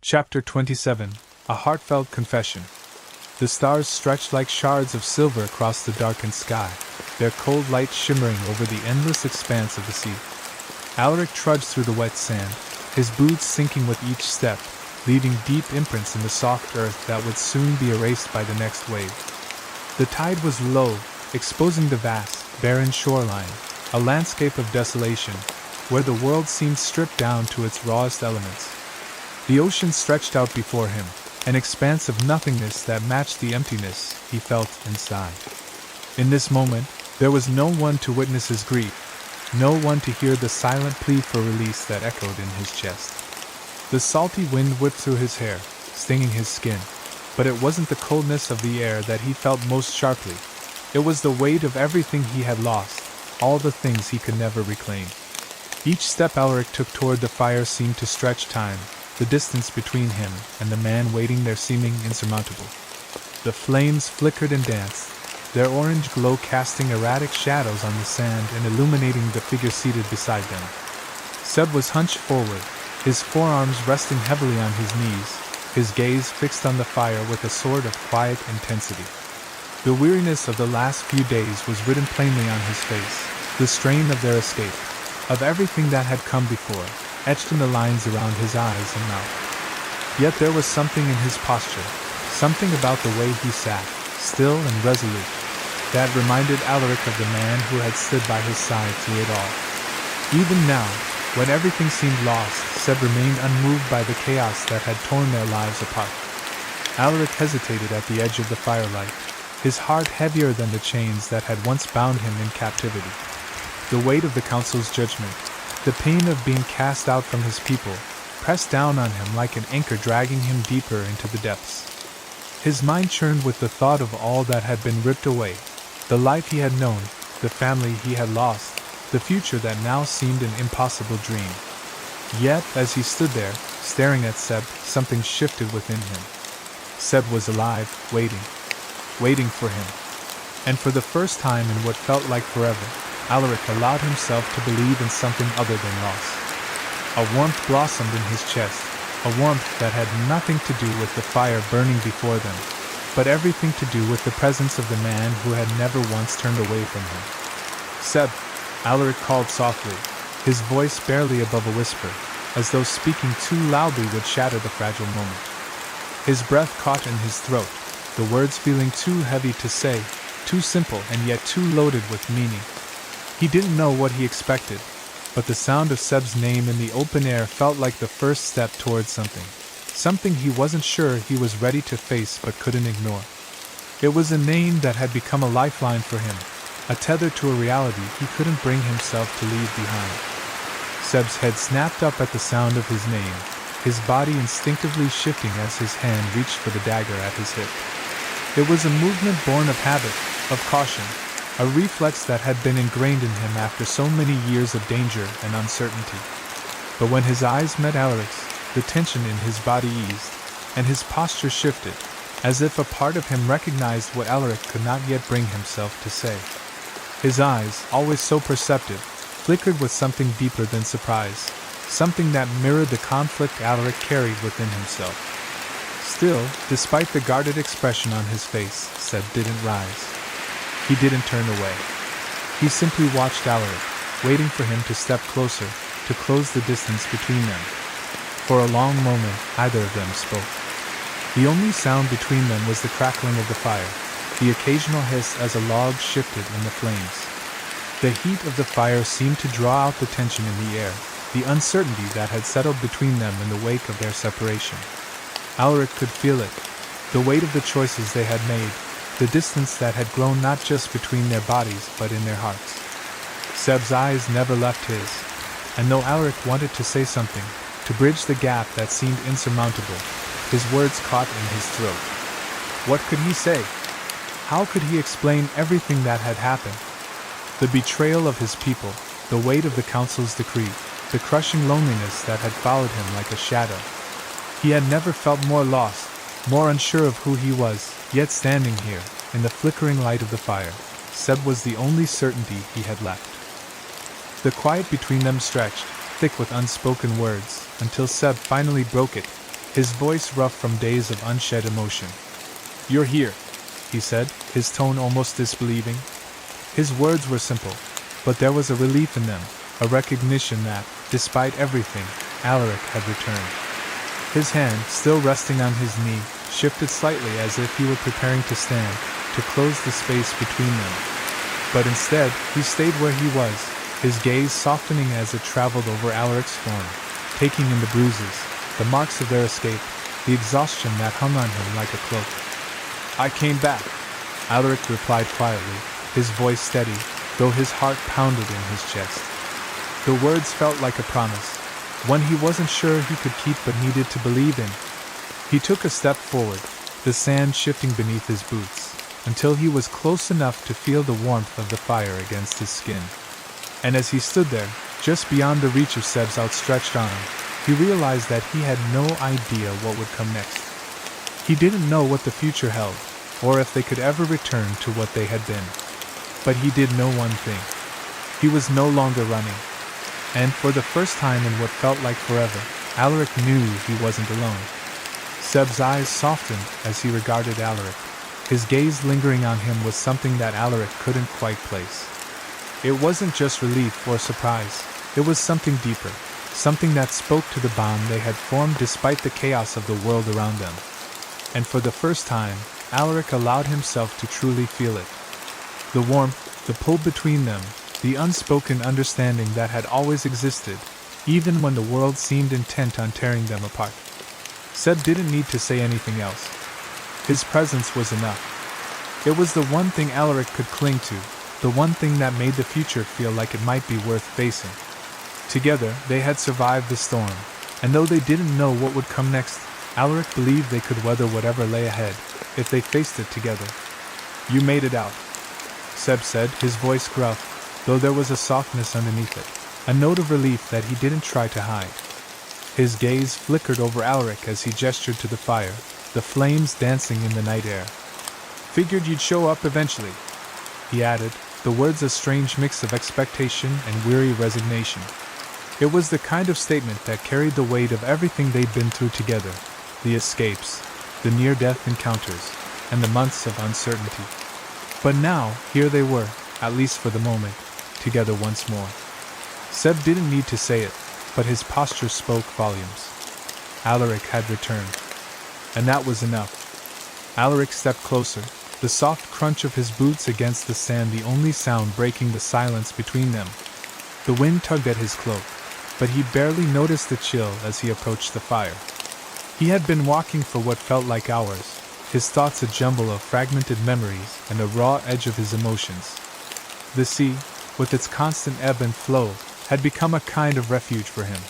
Chapter 27. A Heartfelt Confession. The stars stretched like shards of silver across the darkened sky, their cold light shimmering over the endless expanse of the sea. Alaric trudged through the wet sand, his boots sinking with each step, leaving deep imprints in the soft earth that would soon be erased by the next wave. The tide was low, exposing the vast, barren shoreline, a landscape of desolation, where the world seemed stripped down to its rawest elements. The ocean stretched out before him, an expanse of nothingness that matched the emptiness he felt inside. In this moment, there was no one to witness his grief, no one to hear the silent plea for release that echoed in his chest. The salty wind whipped through his hair, stinging his skin, but it wasn't the coldness of the air that he felt most sharply. It was the weight of everything he had lost, all the things he could never reclaim. Each step Alaric took toward the fire seemed to stretch time, the distance between him and the man waiting there seeming insurmountable. The flames flickered and danced, their orange glow casting erratic shadows on the sand and illuminating the figure seated beside them. Seb was hunched forward, his forearms resting heavily on his knees, his gaze fixed on the fire with a sort of quiet intensity. The weariness of the last few days was written plainly on his face, the strain of their escape, of everything that had come before, etched in the lines around his eyes and mouth. Yet there was something in his posture, something about the way he sat, still and resolute, that reminded Alaric of the man who had stood by his side through it all. Even now, when everything seemed lost, Seb remained unmoved by the chaos that had torn their lives apart. Alaric hesitated at the edge of the firelight, his heart heavier than the chains that had once bound him in captivity. The weight of the council's judgment, the pain of being cast out from his people, pressed down on him like an anchor dragging him deeper into the depths. His mind churned with the thought of all that had been ripped away, the life he had known, the family he had lost, the future that now seemed an impossible dream. Yet, as he stood there, staring at Seb, something shifted within him. Seb was alive, waiting for him. And for the first time in what felt like forever, Alaric allowed himself to believe in something other than loss. A warmth blossomed in his chest, a warmth that had nothing to do with the fire burning before them, but everything to do with the presence of the man who had never once turned away from him. Seb, Alaric called softly, his voice barely above a whisper, as though speaking too loudly would shatter the fragile moment. His breath caught in his throat, the words feeling too heavy to say, too simple and yet too loaded with meaning. He didn't know what he expected, but the sound of Seb's name in the open air felt like the first step towards something he wasn't sure he was ready to face but couldn't ignore. It was a name that had become a lifeline for him, a tether to a reality he couldn't bring himself to leave behind. Seb's head snapped up at the sound of his name, his body instinctively shifting as his hand reached for the dagger at his hip. It was a movement born of habit, of caution, a reflex that had been ingrained in him after so many years of danger and uncertainty. But when his eyes met Alaric's, the tension in his body eased, and his posture shifted, as if a part of him recognized what Alaric could not yet bring himself to say. His eyes, always so perceptive, flickered with something deeper than surprise, something that mirrored the conflict Alaric carried within himself. Still, despite the guarded expression on his face, Seb didn't rise. He didn't turn away. He simply watched Alaric, waiting for him to step closer, to close the distance between them. For a long moment, neither of them spoke. The only sound between them was the crackling of the fire, the occasional hiss as a log shifted in the flames. The heat of the fire seemed to draw out the tension in the air, the uncertainty that had settled between them in the wake of their separation. Alaric could feel it, the weight of the choices they had made, the distance that had grown not just between their bodies but in their hearts. Seb's eyes never left his, and though Alaric wanted to say something, to bridge the gap that seemed insurmountable, his words caught in his throat. What could he say? How could he explain everything that had happened? The betrayal of his people, the weight of the council's decree, the crushing loneliness that had followed him like a shadow. He had never felt more lost, more unsure of who he was, yet standing here, in the flickering light of the fire, Seb was the only certainty he had left. The quiet between them stretched, thick with unspoken words, until Seb finally broke it, his voice rough from days of unshed emotion. "You're here," he said, his tone almost disbelieving. His words were simple, but there was a relief in them, a recognition that, despite everything, Alaric had returned. His hand, still resting on his knee, shifted slightly as if he were preparing to stand, to close the space between them. But instead, he stayed where he was, his gaze softening as it traveled over Alaric's form, taking in the bruises, the marks of their escape, the exhaustion that hung on him like a cloak. "I came back," Alaric replied quietly, his voice steady, though his heart pounded in his chest. The words felt like a promise, one he wasn't sure he could keep but needed to believe in. He took a step forward, the sand shifting beneath his boots, until he was close enough to feel the warmth of the fire against his skin. And as he stood there, just beyond the reach of Seb's outstretched arm, he realized that he had no idea what would come next. He didn't know what the future held, or if they could ever return to what they had been. But he did know one thing. He was no longer running. And for the first time in what felt like forever, Alaric knew he wasn't alone. Seb's eyes softened as he regarded Alaric. His gaze lingering on him was something that Alaric couldn't quite place. It wasn't just relief or surprise, it was something deeper, something that spoke to the bond they had formed despite the chaos of the world around them. And for the first time, Alaric allowed himself to truly feel it. The warmth, the pull between them, the unspoken understanding that had always existed, even when the world seemed intent on tearing them apart. Seb didn't need to say anything else. His presence was enough. It was the one thing Alaric could cling to, the one thing that made the future feel like it might be worth facing. Together, they had survived the storm, and though they didn't know what would come next, Alaric believed they could weather whatever lay ahead, if they faced it together. "You made it out," Seb said, his voice gruff, though there was a softness underneath it, a note of relief that he didn't try to hide. His gaze flickered over Alaric as he gestured to the fire, the flames dancing in the night air. "Figured you'd show up eventually," he added, the words a strange mix of expectation and weary resignation. It was the kind of statement that carried the weight of everything they'd been through together, the escapes, the near-death encounters, and the months of uncertainty. But now, here they were, at least for the moment, together once more. Seb didn't need to say it, but his posture spoke volumes. Alaric had returned. And that was enough. Alaric stepped closer, the soft crunch of his boots against the sand the only sound breaking the silence between them. The wind tugged at his cloak, but he barely noticed the chill as he approached the fire. He had been walking for what felt like hours, his thoughts a jumble of fragmented memories and a raw edge of his emotions. The sea, with its constant ebb and flow, had become a kind of refuge for him.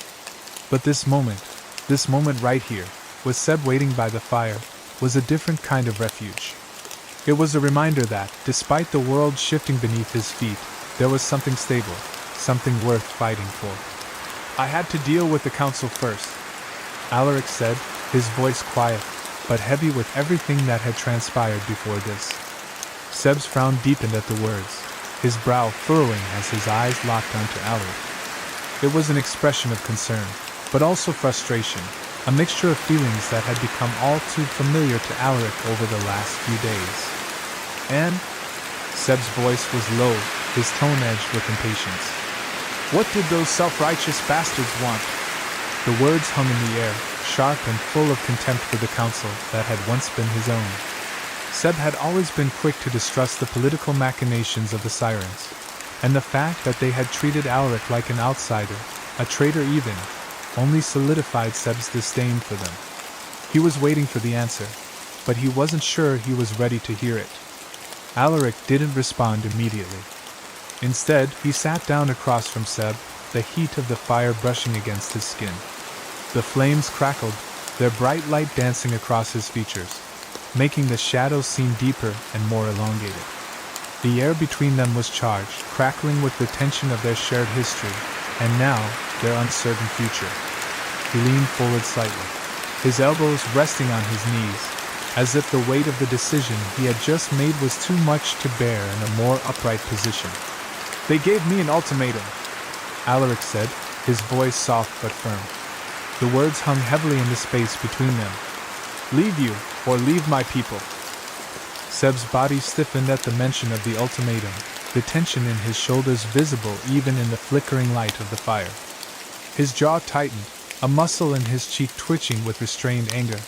But this moment right here, with Seb waiting by the fire, was a different kind of refuge. It was a reminder that, despite the world shifting beneath his feet, there was something stable, something worth fighting for. "I had to deal with the council first," Alaric said, his voice quiet, but heavy with everything that had transpired before this. Seb's frown deepened at the words, his brow furrowing as his eyes locked onto Alaric. It was an expression of concern, but also frustration, a mixture of feelings that had become all too familiar to Alaric over the last few days. "And?" Seb's voice was low, his tone edged with impatience. "What did those self-righteous bastards want?" The words hung in the air, sharp and full of contempt for the council that had once been his own. Seb had always been quick to distrust the political machinations of the Sirens, and the fact that they had treated Alaric like an outsider, a traitor even, only solidified Seb's disdain for them. He was waiting for the answer, but he wasn't sure he was ready to hear it. Alaric didn't respond immediately. Instead, he sat down across from Seb, the heat of the fire brushing against his skin. The flames crackled, their bright light dancing across his features, making the shadows seem deeper and more elongated. The air between them was charged, crackling with the tension of their shared history, and now, their uncertain future. He leaned forward slightly, his elbows resting on his knees, as if the weight of the decision he had just made was too much to bear in a more upright position. "They gave me an ultimatum," Alaric said, his voice soft but firm. The words hung heavily in the space between them. "Leave you, or leave my people." Seb's body stiffened at the mention of the ultimatum, the tension in his shoulders visible even in the flickering light of the fire. His jaw tightened, a muscle in his cheek twitching with restrained anger.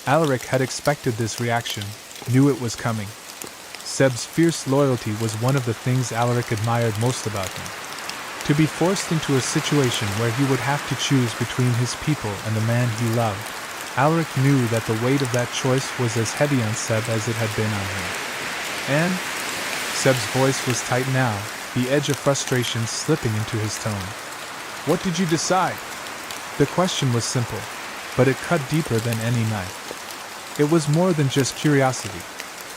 Alaric had expected this reaction, knew it was coming. Seb's fierce loyalty was one of the things Alaric admired most about him. To be forced into a situation where he would have to choose between his people and the man he loved, Alaric knew that the weight of that choice was as heavy on Seb as it had been on him. And Seb's voice was tight now, the edge of frustration slipping into his tone. "What did you decide?" The question was simple, but it cut deeper than any knife. It was more than just curiosity.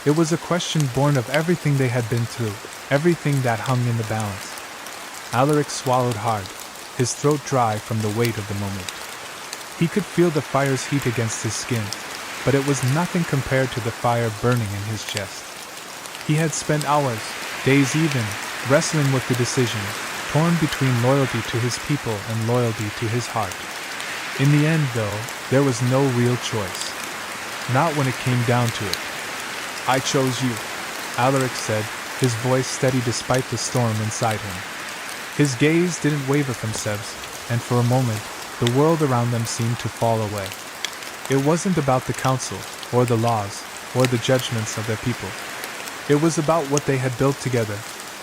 It was a question born of everything they had been through, everything that hung in the balance. Alaric swallowed hard, his throat dry from the weight of the moment. He could feel the fire's heat against his skin, but it was nothing compared to the fire burning in his chest. He had spent hours, days even, wrestling with the decision, torn between loyalty to his people and loyalty to his heart. In the end, though, there was no real choice. Not when it came down to it. "I chose you," Alaric said, his voice steady despite the storm inside him. His gaze didn't waver from Seb's, and for a moment, the world around them seemed to fall away. It wasn't about the council, or the laws, or the judgments of their people. It was about what they had built together,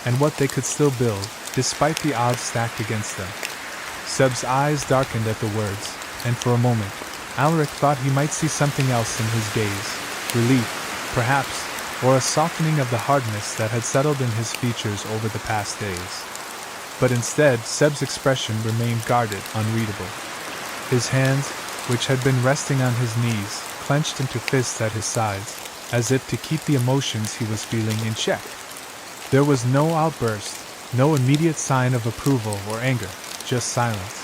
and what they could still build, despite the odds stacked against them. Seb's eyes darkened at the words, and for a moment, Alaric thought he might see something else in his gaze, relief, perhaps, or a softening of the hardness that had settled in his features over the past days. But instead, Seb's expression remained guarded, unreadable. His hands, which had been resting on his knees, clenched into fists at his sides, as if to keep the emotions he was feeling in check. There was no outburst, no immediate sign of approval or anger, just silence.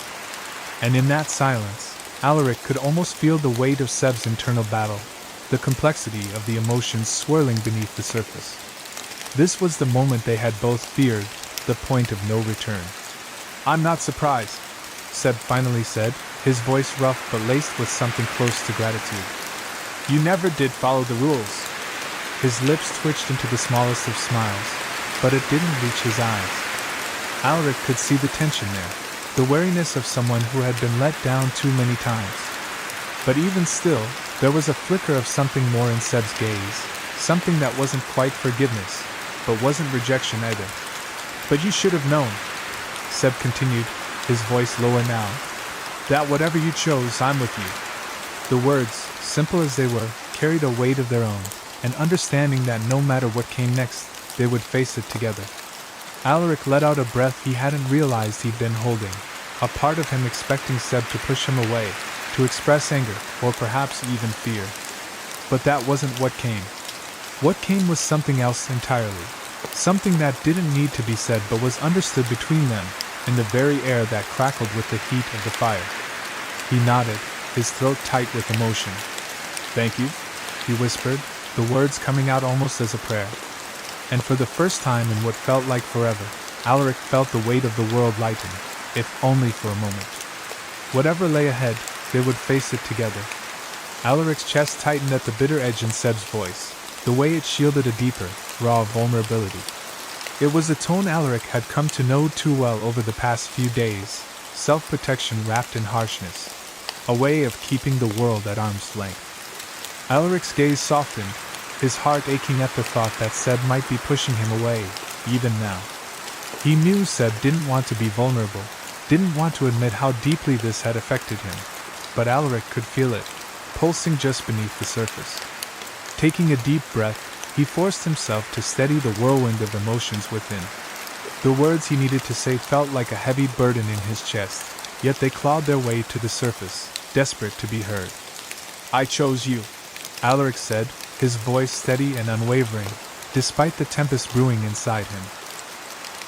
And in that silence, Alaric could almost feel the weight of Seb's internal battle, the complexity of the emotions swirling beneath the surface. This was the moment they had both feared, the point of no return. "I'm not surprised," Seb finally said, his voice rough but laced with something close to gratitude. "You never did follow the rules." His lips twitched into the smallest of smiles, but it didn't reach his eyes. Alaric could see the tension there, the wariness of someone who had been let down too many times. But even still, there was a flicker of something more in Seb's gaze, something that wasn't quite forgiveness, but wasn't rejection either. "But you should have known," Seb continued, his voice lower now, "that whatever you chose, I'm with you." The words, simple as they were, carried a weight of their own, an understanding that no matter what came next, they would face it together. Alaric let out a breath he hadn't realized he'd been holding, a part of him expecting Seb to push him away, to express anger, or perhaps even fear. But that wasn't what came. What came was something else entirely. Something that didn't need to be said but was understood between them, in the very air that crackled with the heat of the fire. He nodded, his throat tight with emotion. "Thank you," he whispered, the words coming out almost as a prayer. And for the first time in what felt like forever, Alaric felt the weight of the world lighten, if only for a moment. Whatever lay ahead, they would face it together. Alaric's chest tightened at the bitter edge in Seb's voice, the way it shielded a deeper, raw vulnerability. It was a tone Alaric had come to know too well over the past few days, self-protection wrapped in harshness, a way of keeping the world at arm's length. Alaric's gaze softened, his heart aching at the thought that Seb might be pushing him away, even now. He knew Seb didn't want to be vulnerable, didn't want to admit how deeply this had affected him, but Alaric could feel it, pulsing just beneath the surface. Taking a deep breath, he forced himself to steady the whirlwind of emotions within. The words he needed to say felt like a heavy burden in his chest, yet they clawed their way to the surface, desperate to be heard. "I chose you," Alaric said, his voice steady and unwavering, despite the tempest brewing inside him.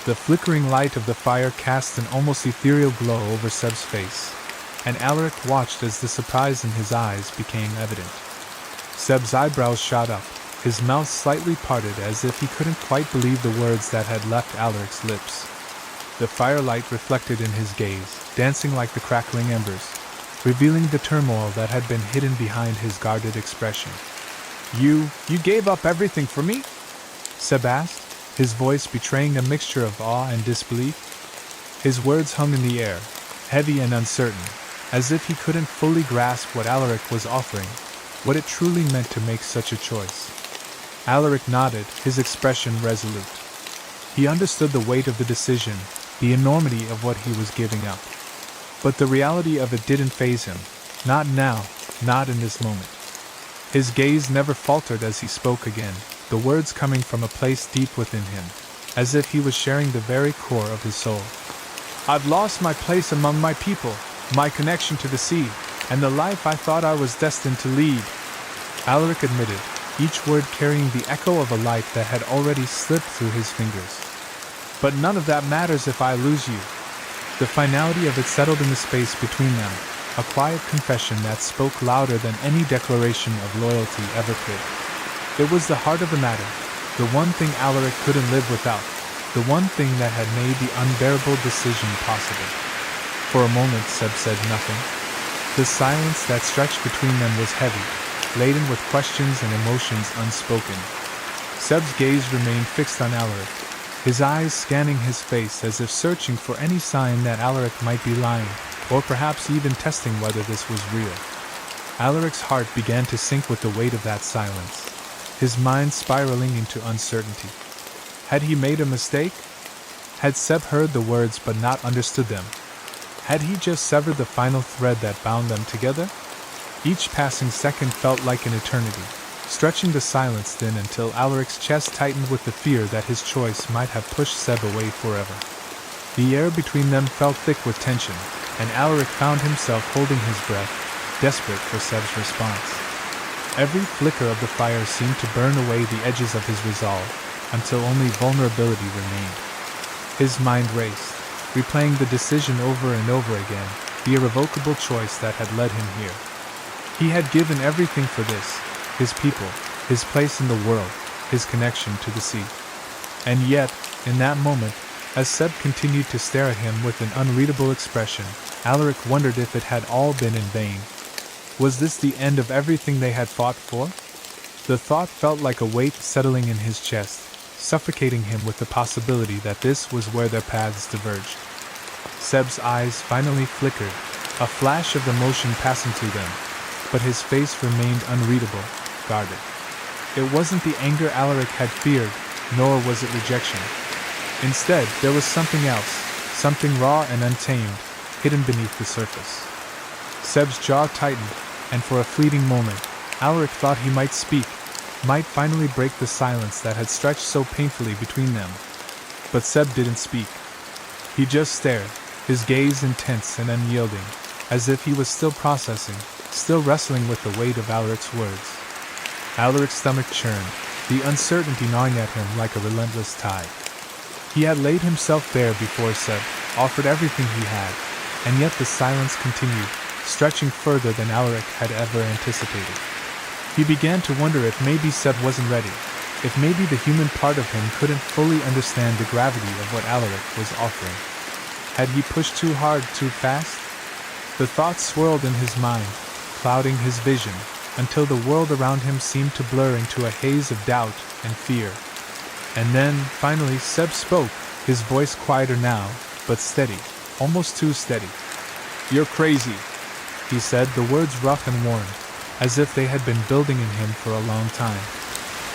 The flickering light of the fire cast an almost ethereal glow over Seb's face, and Alaric watched as the surprise in his eyes became evident. Seb's eyebrows shot up, his mouth slightly parted as if he couldn't quite believe the words that had left Alaric's lips. The firelight reflected in his gaze, dancing like the crackling embers. revealing the turmoil that had been hidden behind his guarded expression. You gave up everything for me?" Seb asked, his voice betraying a mixture of awe and disbelief. His words hung in the air, heavy and uncertain, as if he couldn't fully grasp what Alaric was offering, what it truly meant to make such a choice. Alaric nodded, his expression resolute. He understood the weight of the decision, the enormity of what he was giving up. But the reality of it didn't faze him, not now, not in this moment. His gaze never faltered as he spoke again, the words coming from a place deep within him, as if he was sharing the very core of his soul. "I've lost my place among my people, my connection to the sea, and the life I thought I was destined to lead," Alaric admitted, each word carrying the echo of a life that had already slipped through his fingers. "But none of that matters if I lose you." The finality of it settled in the space between them, a quiet confession that spoke louder than any declaration of loyalty ever could. It was the heart of the matter, the one thing Alaric couldn't live without, the one thing that had made the unbearable decision possible. For a moment Seb said nothing. The silence that stretched between them was heavy, laden with questions and emotions unspoken. Seb's gaze remained fixed on Alaric, his eyes scanning his face as if searching for any sign that Alaric might be lying, or perhaps even testing whether this was real. Alaric's heart began to sink with the weight of that silence, his mind spiraling into uncertainty. Had he made a mistake? Had Seb heard the words but not understood them? Had he just severed the final thread that bound them together? Each passing second felt like an eternity, stretching the silence thin until Alaric's chest tightened with the fear that his choice might have pushed Seb away forever. The air between them felt thick with tension, and Alaric found himself holding his breath, desperate for Seb's response. Every flicker of the fire seemed to burn away the edges of his resolve, until only vulnerability remained. His mind raced, replaying the decision over and over again, the irrevocable choice that had led him here. He had given everything for this, his people, his place in the world, his connection to the sea. And yet, in that moment, as Seb continued to stare at him with an unreadable expression, Alaric wondered if it had all been in vain. Was this the end of everything they had fought for? The thought felt like a weight settling in his chest, suffocating him with the possibility that this was where their paths diverged. Seb's eyes finally flickered, a flash of emotion passing through them, but his face remained unreadable, guarded. It wasn't the anger Alaric had feared, nor was it rejection. Instead, there was something else, something raw and untamed, hidden beneath the surface. Seb's jaw tightened, and for a fleeting moment, Alaric thought he might speak, might finally break the silence that had stretched so painfully between them. But Seb didn't speak. He just stared, his gaze intense and unyielding, as if he was still processing, still wrestling with the weight of Alaric's words. Alaric's stomach churned, the uncertainty gnawing at him like a relentless tide. He had laid himself bare before Seb, offered everything he had, and yet the silence continued, stretching further than Alaric had ever anticipated. He began to wonder if maybe Seb wasn't ready, if maybe the human part of him couldn't fully understand the gravity of what Alaric was offering. Had he pushed too hard, too fast? The thoughts swirled in his mind, clouding his vision, until the world around him seemed to blur into a haze of doubt and fear. And then, finally, Seb spoke, his voice quieter now, but steady, almost too steady. "You're crazy," he said, the words rough and worn, as if they had been building in him for a long time.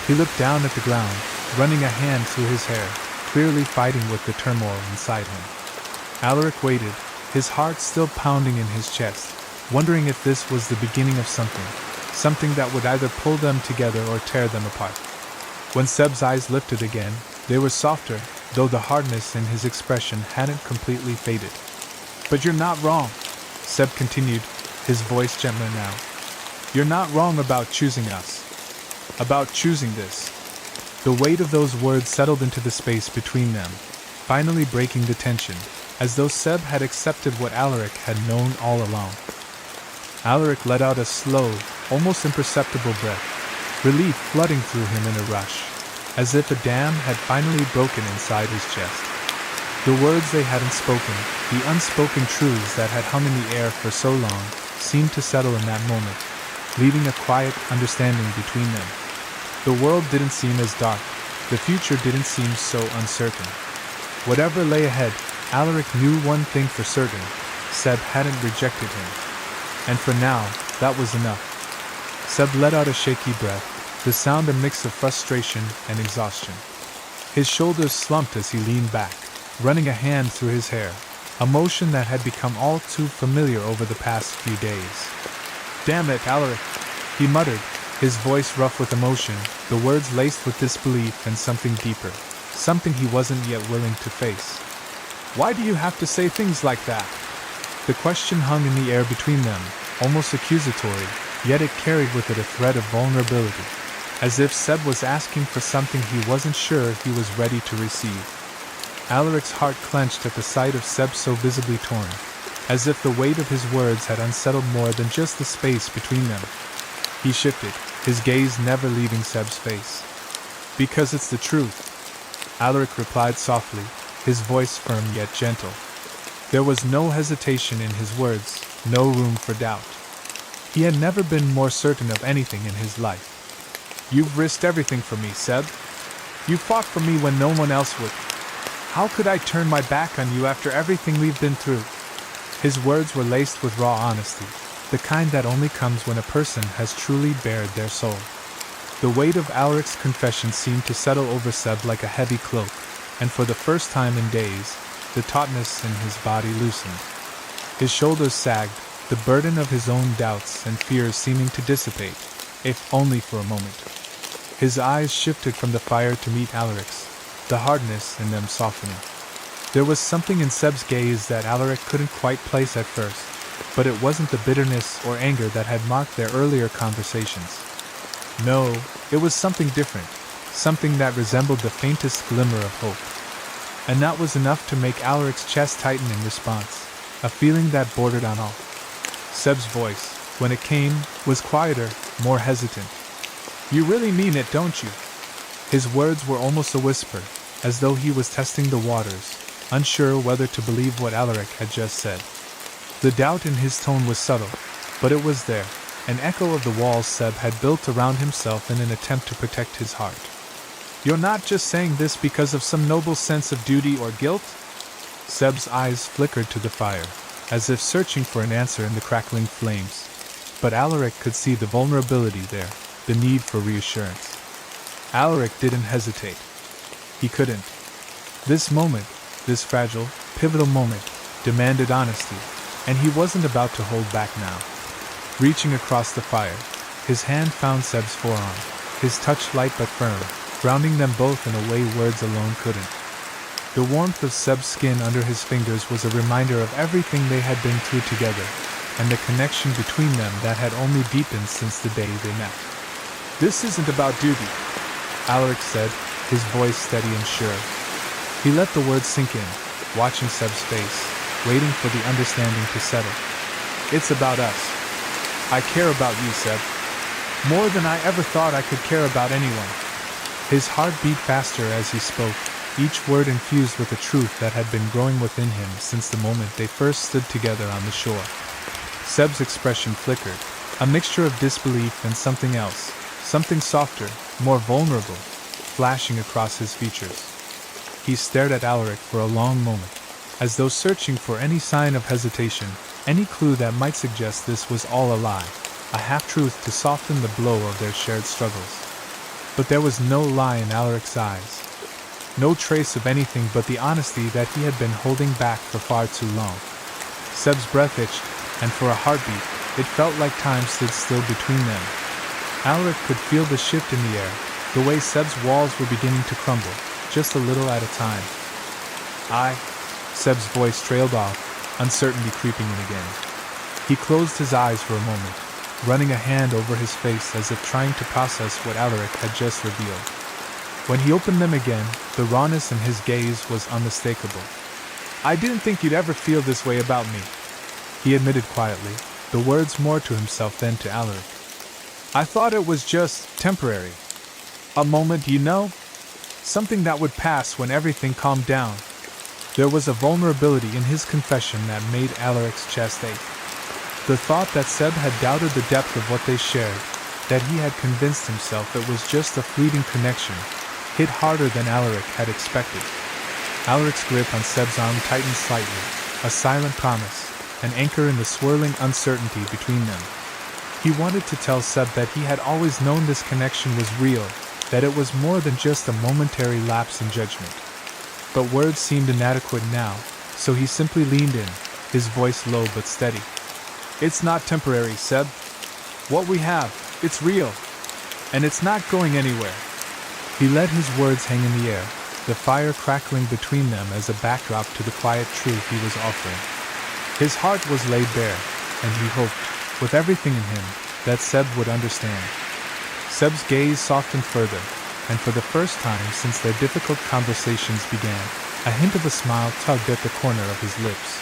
He looked down at the ground, running a hand through his hair, clearly fighting with the turmoil inside him. Alaric waited, his heart still pounding in his chest, wondering if this was the beginning of something that would either pull them together or tear them apart. When Seb's eyes lifted again, they were softer, though the hardness in his expression hadn't completely faded. "But you're not wrong," Seb continued, his voice gentler now. "You're not wrong about choosing us. About choosing this." The weight of those words settled into the space between them, finally breaking the tension, as though Seb had accepted what Alaric had known all along. Alaric let out a slow, almost imperceptible breath, relief flooding through him in a rush, as if a dam had finally broken inside his chest. The words they hadn't spoken, the unspoken truths that had hung in the air for so long, seemed to settle in that moment, leaving a quiet understanding between them. The world didn't seem as dark, the future didn't seem so uncertain. Whatever lay ahead, Alaric knew one thing for certain: Seb hadn't rejected him. And for now, that was enough. Seb let out a shaky breath, the sound a mix of frustration and exhaustion. His shoulders slumped as he leaned back, running a hand through his hair, a motion that had become all too familiar over the past few days. "Damn it, Alaric," he muttered, his voice rough with emotion, the words laced with disbelief and something deeper, something he wasn't yet willing to face. "Why do you have to say things like that?" The question hung in the air between them, almost accusatory, yet it carried with it a thread of vulnerability, as if Seb was asking for something he wasn't sure he was ready to receive. Alaric's heart clenched at the sight of Seb so visibly torn, as if the weight of his words had unsettled more than just the space between them. He shifted, his gaze never leaving Seb's face. "Because it's the truth," Alaric replied softly, his voice firm yet gentle. There was no hesitation in his words, no room for doubt. He had never been more certain of anything in his life. "You've risked everything for me, Seb. You fought for me when no one else would. How could I turn my back on you after everything we've been through?" His words were laced with raw honesty, the kind that only comes when a person has truly bared their soul. The weight of Alaric's confession seemed to settle over Seb like a heavy cloak, and for the first time in days, the tautness in his body loosened. His shoulders sagged, the burden of his own doubts and fears seeming to dissipate, if only for a moment. His eyes shifted from the fire to meet Alaric's, the hardness in them softening. There was something in Seb's gaze that Alaric couldn't quite place at first, but it wasn't the bitterness or anger that had marked their earlier conversations. No, it was something different, something that resembled the faintest glimmer of hope. And that was enough to make Alaric's chest tighten in response, a feeling that bordered on awe. Seb's voice, when it came, was quieter, more hesitant. "You really mean it, don't you?" His words were almost a whisper, as though he was testing the waters, unsure whether to believe what Alaric had just said. The doubt in his tone was subtle, but it was there, an echo of the walls Seb had built around himself in an attempt to protect his heart. "You're not just saying this because of some noble sense of duty or guilt?" Seb's eyes flickered to the fire, as if searching for an answer in the crackling flames, but Alaric could see the vulnerability there, the need for reassurance. Alaric didn't hesitate. He couldn't. This moment, this fragile, pivotal moment, demanded honesty, and he wasn't about to hold back now. Reaching across the fire, his hand found Seb's forearm, his touch light but firm, grounding them both in a way words alone couldn't. The warmth of Seb's skin under his fingers was a reminder of everything they had been through together, and the connection between them that had only deepened since the day they met. "This isn't about duty," Alaric said, his voice steady and sure. He let the words sink in, watching Seb's face, waiting for the understanding to settle. "It's about us. I care about you, Seb. More than I ever thought I could care about anyone." His heart beat faster as he spoke, each word infused with a truth that had been growing within him since the moment they first stood together on the shore. Seb's expression flickered, a mixture of disbelief and something else, something softer, more vulnerable, flashing across his features. He stared at Alaric for a long moment, as though searching for any sign of hesitation, any clue that might suggest this was all a lie, a half-truth to soften the blow of their shared struggles. But there was no lie in Alaric's eyes, no trace of anything but the honesty that he had been holding back for far too long. Seb's breath itched, and for a heartbeat, it felt like time stood still between them. Alaric could feel the shift in the air, the way Seb's walls were beginning to crumble, just a little at a time. Seb's voice trailed off, uncertainty creeping in again. He closed his eyes for a moment, running a hand over his face as if trying to process what Alaric had just revealed. When he opened them again, the rawness in his gaze was unmistakable. "I didn't think you'd ever feel this way about me," he admitted quietly, the words more to himself than to Alaric. "I thought it was just temporary. A moment, you know? Something that would pass when everything calmed down." There was a vulnerability in his confession that made Alaric's chest ache. The thought that Seb had doubted the depth of what they shared, that he had convinced himself it was just a fleeting connection, hit harder than Alaric had expected. Alaric's grip on Seb's arm tightened slightly, a silent promise, an anchor in the swirling uncertainty between them. He wanted to tell Seb that he had always known this connection was real, that it was more than just a momentary lapse in judgment. But words seemed inadequate now, so he simply leaned in, his voice low but steady. "It's not temporary, Seb. What we have, it's real. And it's not going anywhere." He let his words hang in the air, the fire crackling between them as a backdrop to the quiet truth he was offering. His heart was laid bare, and he hoped, with everything in him, that Seb would understand. Seb's gaze softened further, and for the first time since their difficult conversations began, a hint of a smile tugged at the corner of his lips.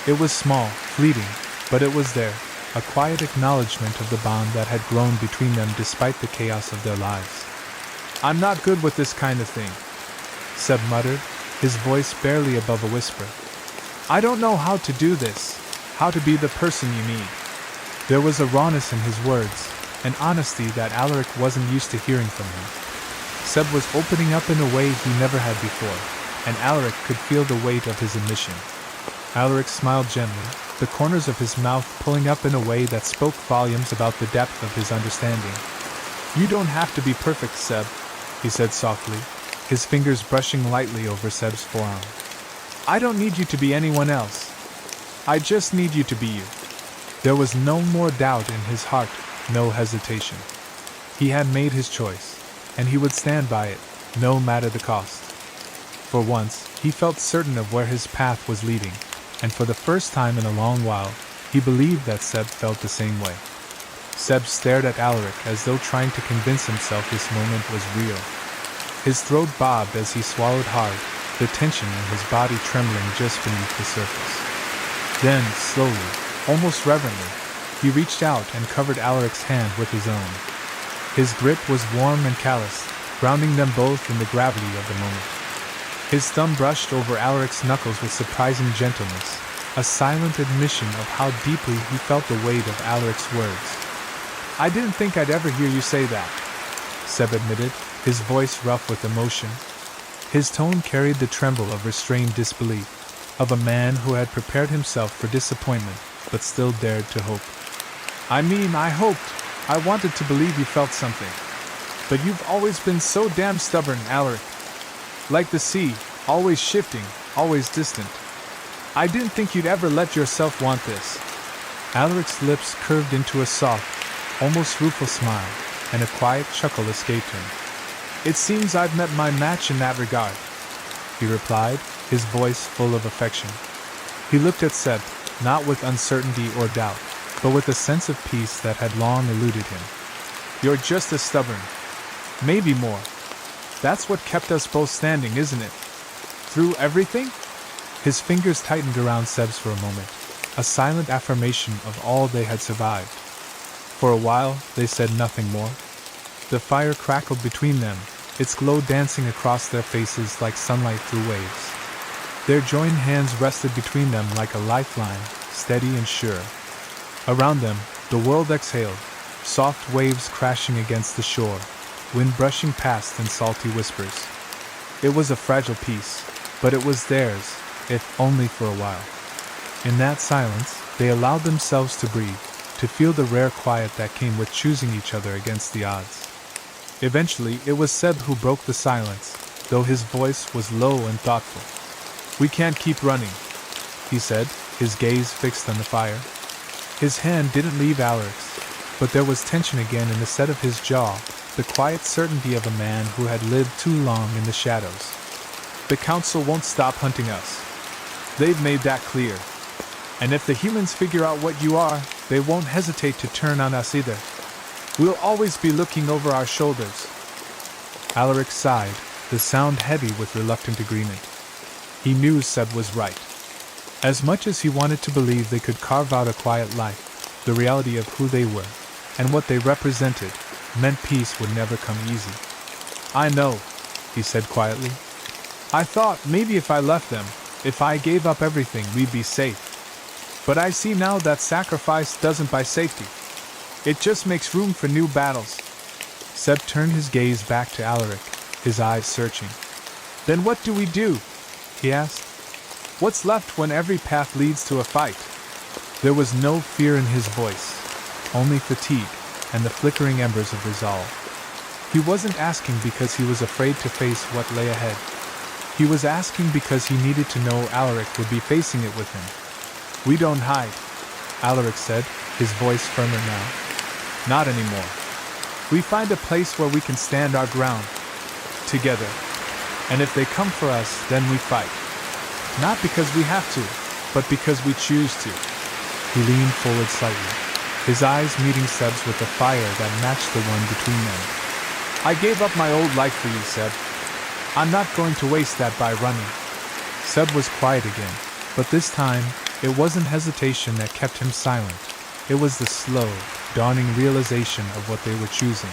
It was small, fleeting, but it was there, a quiet acknowledgement of the bond that had grown between them despite the chaos of their lives. "I'm not good with this kind of thing," Seb muttered, his voice barely above a whisper. "I don't know how to do this, how to be the person you need." There was a rawness in his words, an honesty that Alaric wasn't used to hearing from him. Seb was opening up in a way he never had before, and Alaric could feel the weight of his admission. Alaric smiled gently, the corners of his mouth pulling up in a way that spoke volumes about the depth of his understanding. "You don't have to be perfect, Seb," he said softly, his fingers brushing lightly over Seb's forearm. "I don't need you to be anyone else. I just need you to be you." There was no more doubt in his heart, no hesitation. He had made his choice, and he would stand by it, no matter the cost. For once, he felt certain of where his path was leading, and for the first time in a long while, he believed that Seb felt the same way. Seb stared at Alaric as though trying to convince himself this moment was real. His throat bobbed as he swallowed hard, the tension in his body trembling just beneath the surface. Then, slowly, almost reverently, he reached out and covered Alaric's hand with his own. His grip was warm and calloused, grounding them both in the gravity of the moment. His thumb brushed over Alaric's knuckles with surprising gentleness, a silent admission of how deeply he felt the weight of Alaric's words. "I didn't think I'd ever hear you say that," Seb admitted, his voice rough with emotion. His tone carried the tremble of restrained disbelief, of a man who had prepared himself for disappointment, but still dared to hope. "I mean, I hoped, I wanted to believe you felt something. But you've always been so damn stubborn, Alaric. Like the sea, always shifting, always distant. I didn't think you'd ever let yourself want this." Alaric's lips curved into a soft, almost rueful smile, and a quiet chuckle escaped him. "It seems I've met my match in that regard," he replied, his voice full of affection. He looked at Seb, not with uncertainty or doubt, but with a sense of peace that had long eluded him. "You're just as stubborn. Maybe more. That's what kept us both standing, isn't it? Through everything?" His fingers tightened around Seb's for a moment, a silent affirmation of all they had survived. For a while, they said nothing more. The fire crackled between them, its glow dancing across their faces like sunlight through waves. Their joined hands rested between them like a lifeline, steady and sure. Around them, the world exhaled, soft waves crashing against the shore, wind brushing past in salty whispers. It was a fragile peace, but it was theirs, if only for a while. In that silence, they allowed themselves to breathe, to feel the rare quiet that came with choosing each other against the odds. Eventually, it was Seb who broke the silence, though his voice was low and thoughtful. "We can't keep running," he said, his gaze fixed on the fire. His hand didn't leave Alaric's, but there was tension again in the set of his jaw, the quiet certainty of a man who had lived too long in the shadows. "The Council won't stop hunting us. They've made that clear. And if the humans figure out what you are, they won't hesitate to turn on us either. We'll always be looking over our shoulders." Alaric sighed, the sound heavy with reluctant agreement. He knew Seb was right. As much as he wanted to believe they could carve out a quiet life, the reality of who they were, and what they represented, meant peace would never come easy. "I know," he said quietly. "I thought maybe if I left them, if I gave up everything, we'd be safe. But I see now that sacrifice doesn't buy safety. It just makes room for new battles. Seb turned his gaze back to Alaric, his eyes searching. Then what do we do? He asked. What's left when every path leads to a fight? There was no fear in his voice, only fatigue and the flickering embers of resolve. He wasn't asking because he was afraid to face what lay ahead. He was asking because he needed to know Alaric would be facing it with him. We don't hide, Alaric said, his voice firmer now. Not anymore. We find a place where we can stand our ground, together. And if they come for us, then we fight. Not because we have to, but because we choose to. He leaned forward slightly, his eyes meeting Seb's with a fire that matched the one between them. I gave up my old life for you, Seb. I'm not going to waste that by running. Seb was quiet again, but this time, it wasn't hesitation that kept him silent. It was the slow, dawning realization of what they were choosing.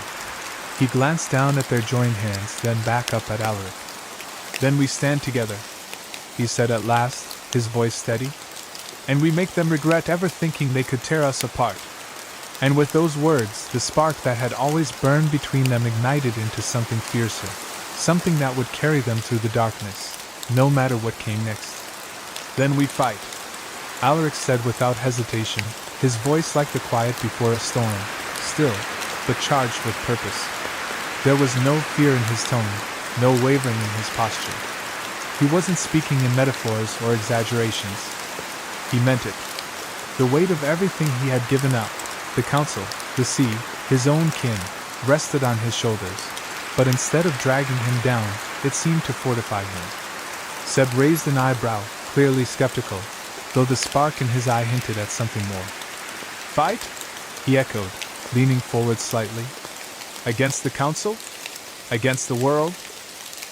He glanced down at their joined hands, then back up at Alaric. Then we stand together, he said at last, his voice steady. And we make them regret ever thinking they could tear us apart. And with those words, the spark that had always burned between them ignited into something fiercer, something that would carry them through the darkness, no matter what came next. Then we fight, Alaric said without hesitation, his voice like the quiet before a storm, still, but charged with purpose. There was no fear in his tone, no wavering in his posture. He wasn't speaking in metaphors or exaggerations. He meant it. The weight of everything he had given up, the council, the sea, his own kin, rested on his shoulders. But instead of dragging him down, it seemed to fortify him. Seb raised an eyebrow, clearly skeptical, though the spark in his eye hinted at something more. Fight? He echoed, leaning forward slightly. Against the council? Against the world?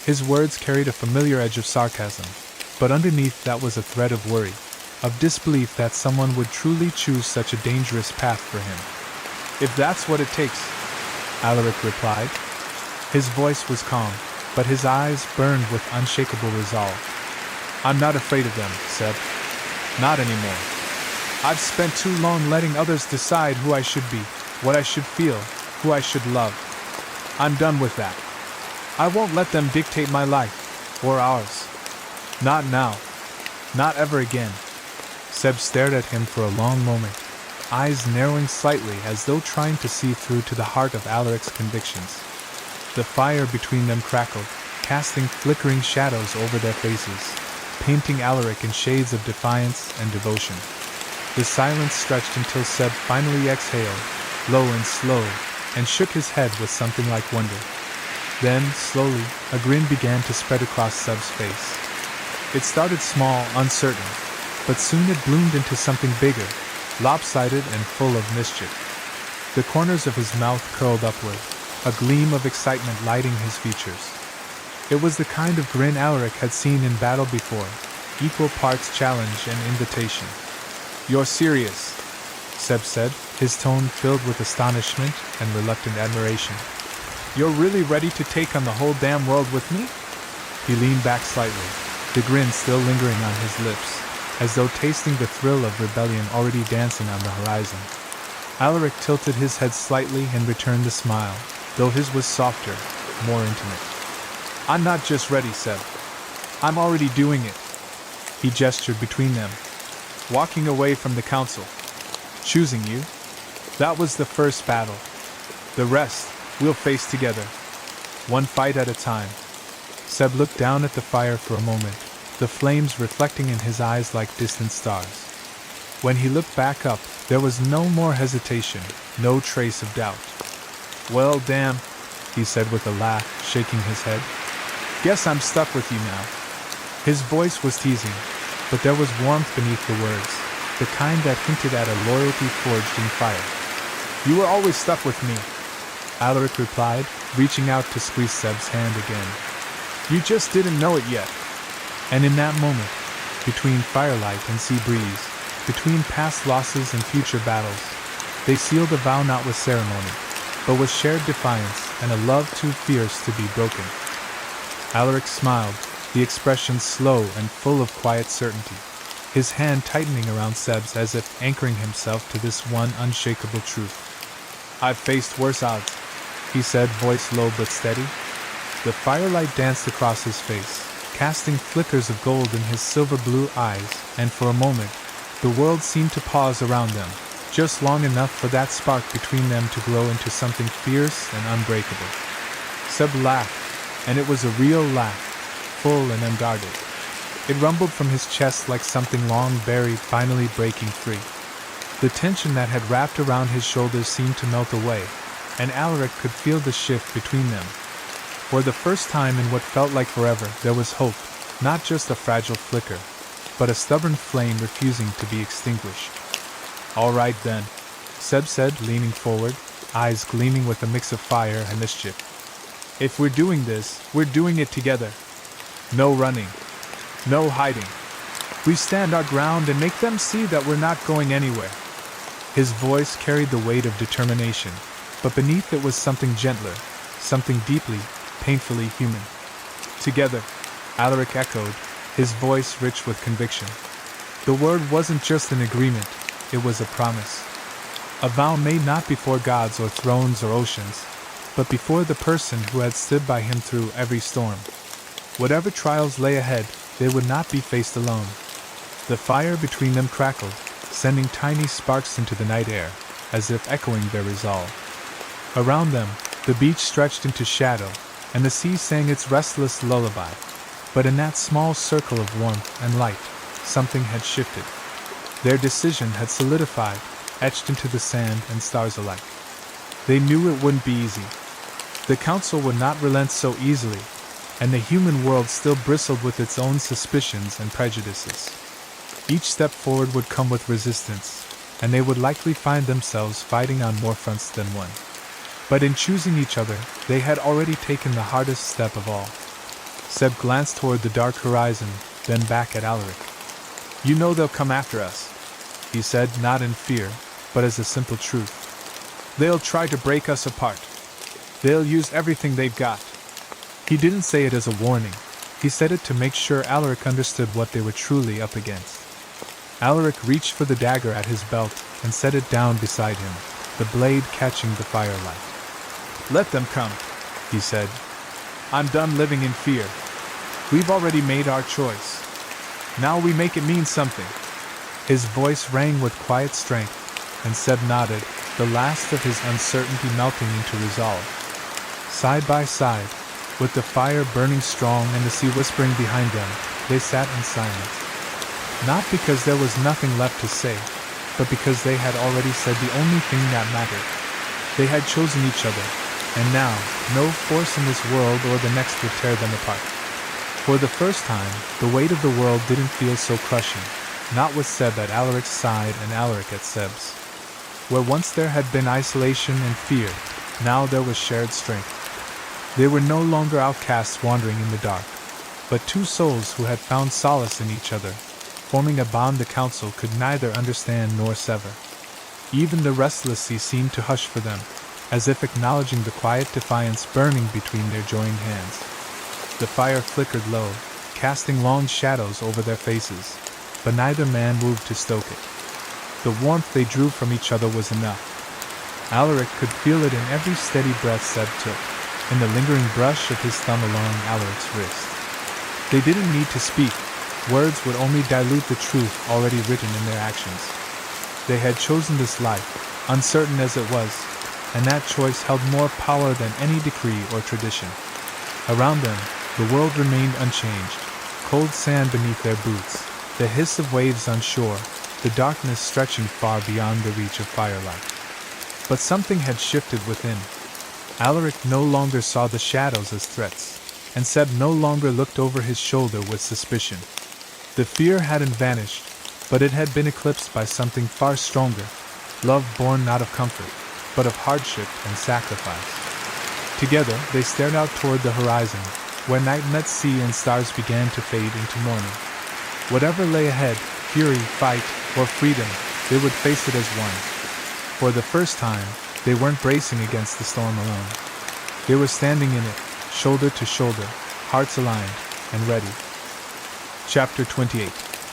His words carried a familiar edge of sarcasm, but underneath that was a thread of worry, of disbelief that someone would truly choose such a dangerous path for him. If that's what it takes, Alaric replied. His voice was calm, but his eyes burned with unshakable resolve. I'm not afraid of them, Seb. Not anymore. I've spent too long letting others decide who I should be, what I should feel, who I should love. I'm done with that. I won't let them dictate my life, or ours. Not now. Not ever again. Seb stared at him for a long moment, eyes narrowing slightly as though trying to see through to the heart of Alaric's convictions. The fire between them crackled, casting flickering shadows over their faces, painting Alaric in shades of defiance and devotion. The silence stretched until Seb finally exhaled, low and slow, and shook his head with something like wonder. Then, slowly, a grin began to spread across Seb's face. It started small, uncertain, but soon it bloomed into something bigger, lopsided and full of mischief. The corners of his mouth curled upward, a gleam of excitement lighting his features. It was the kind of grin Alaric had seen in battle before, equal parts challenge and invitation. You're serious, Seb said, his tone filled with astonishment and reluctant admiration. You're really ready to take on the whole damn world with me? He leaned back slightly, the grin still lingering on his lips, as though tasting the thrill of rebellion already dancing on the horizon. Alaric tilted his head slightly and returned the smile, though his was softer, more intimate. I'm not just ready, Seb. I'm already doing it. He gestured between them, walking away from the council. Choosing you. That was the first battle. The rest, we'll face together. One fight at a time. Seb looked down at the fire for a moment, the flames reflecting in his eyes like distant stars. When he looked back up, there was no more hesitation, no trace of doubt. Well, damn, he said with a laugh, shaking his head. Guess I'm stuck with you now. His voice was teasing, but there was warmth beneath the words, the kind that hinted at a loyalty forged in fire. You were always stuck with me, Alaric replied, reaching out to squeeze Seb's hand again. You just didn't know it yet. And in that moment, between firelight and sea breeze, between past losses and future battles, they sealed a vow not with ceremony, but with shared defiance and a love too fierce to be broken. Alaric smiled, the expression slow and full of quiet certainty. his hand tightening around Seb's as if anchoring himself to this one unshakable truth. "I've faced worse odds," he said, voice low but steady. The firelight danced across his face, casting flickers of gold in his silver-blue eyes, and for a moment, the world seemed to pause around them, just long enough for that spark between them to grow into something fierce and unbreakable. Seb laughed, and it was a real laugh, full and unguarded. It rumbled from his chest like something long buried finally breaking free. The tension that had wrapped around his shoulders seemed to melt away, and Alaric could feel the shift between them. For the first time in what felt like forever, there was hope, not just a fragile flicker, but a stubborn flame refusing to be extinguished. "All right then," Seb said, leaning forward, eyes gleaming with a mix of fire and mischief. "If we're doing this, we're doing it together. No running. No hiding. We stand our ground and make them see that we're not going anywhere." His voice carried the weight of determination, but beneath it was something gentler, something deeply, painfully human. "Together," Alaric echoed, his voice rich with conviction. The word wasn't just an agreement, it was a promise. A vow made not before gods or thrones or oceans, but before the person who had stood by him through every storm. Whatever trials lay ahead, they would not be faced alone. The fire between them crackled, sending tiny sparks into the night air, as if echoing their resolve. Around them, the beach stretched into shadow, and the sea sang its restless lullaby. But in that small circle of warmth and light, something had shifted. Their decision had solidified, etched into the sand and stars alike. They knew it wouldn't be easy. The council would not relent so easily, and the human world still bristled with its own suspicions and prejudices. Each step forward would come with resistance, and they would likely find themselves fighting on more fronts than one. But in choosing each other, they had already taken the hardest step of all. Seb glanced toward the dark horizon, then back at Alaric. "You know they'll come after us," he said, not in fear, but as a simple truth. "They'll try to break us apart. They'll use everything they've got." He didn't say it as a warning, he said it to make sure Alaric understood what they were truly up against. Alaric reached for the dagger at his belt and set it down beside him, the blade catching the firelight. "Let them come," he said. "I'm done living in fear. We've already made our choice. Now we make it mean something." His voice rang with quiet strength, and Seb nodded, the last of his uncertainty melting into resolve. Side by side, with the fire burning strong and the sea whispering behind them, they sat in silence. Not because there was nothing left to say, but because they had already said the only thing that mattered. They had chosen each other, and now, no force in this world or the next would tear them apart. For the first time, the weight of the world didn't feel so crushing, not with Seb at Alaric's side and Alaric at Seb's. Where once there had been isolation and fear, now there was shared strength. They were no longer outcasts wandering in the dark, but two souls who had found solace in each other, forming a bond the council could neither understand nor sever. Even the restless sea seemed to hush for them, as if acknowledging the quiet defiance burning between their joined hands. The fire flickered low, casting long shadows over their faces, but neither man moved to stoke it. The warmth they drew from each other was enough. Alaric could feel it in every steady breath Seb took, in the lingering brush of his thumb along Alaric's wrist. They didn't need to speak. Words would only dilute the truth already written in their actions. They had chosen this life, uncertain as it was, and that choice held more power than any decree or tradition. Around them, the world remained unchanged, cold sand beneath their boots, the hiss of waves on shore, the darkness stretching far beyond the reach of firelight. But something had shifted within. Alaric no longer saw the shadows as threats, and Seb no longer looked over his shoulder with suspicion. The fear hadn't vanished, but it had been eclipsed by something far stronger, love born not of comfort, but of hardship and sacrifice. Together they stared out toward the horizon, where night met sea and stars began to fade into morning. Whatever lay ahead, fury, fight, or freedom, they would face it as one. For the first time, they weren't bracing against the storm alone. They were standing in it, shoulder to shoulder, hearts aligned, and ready. Chapter 28.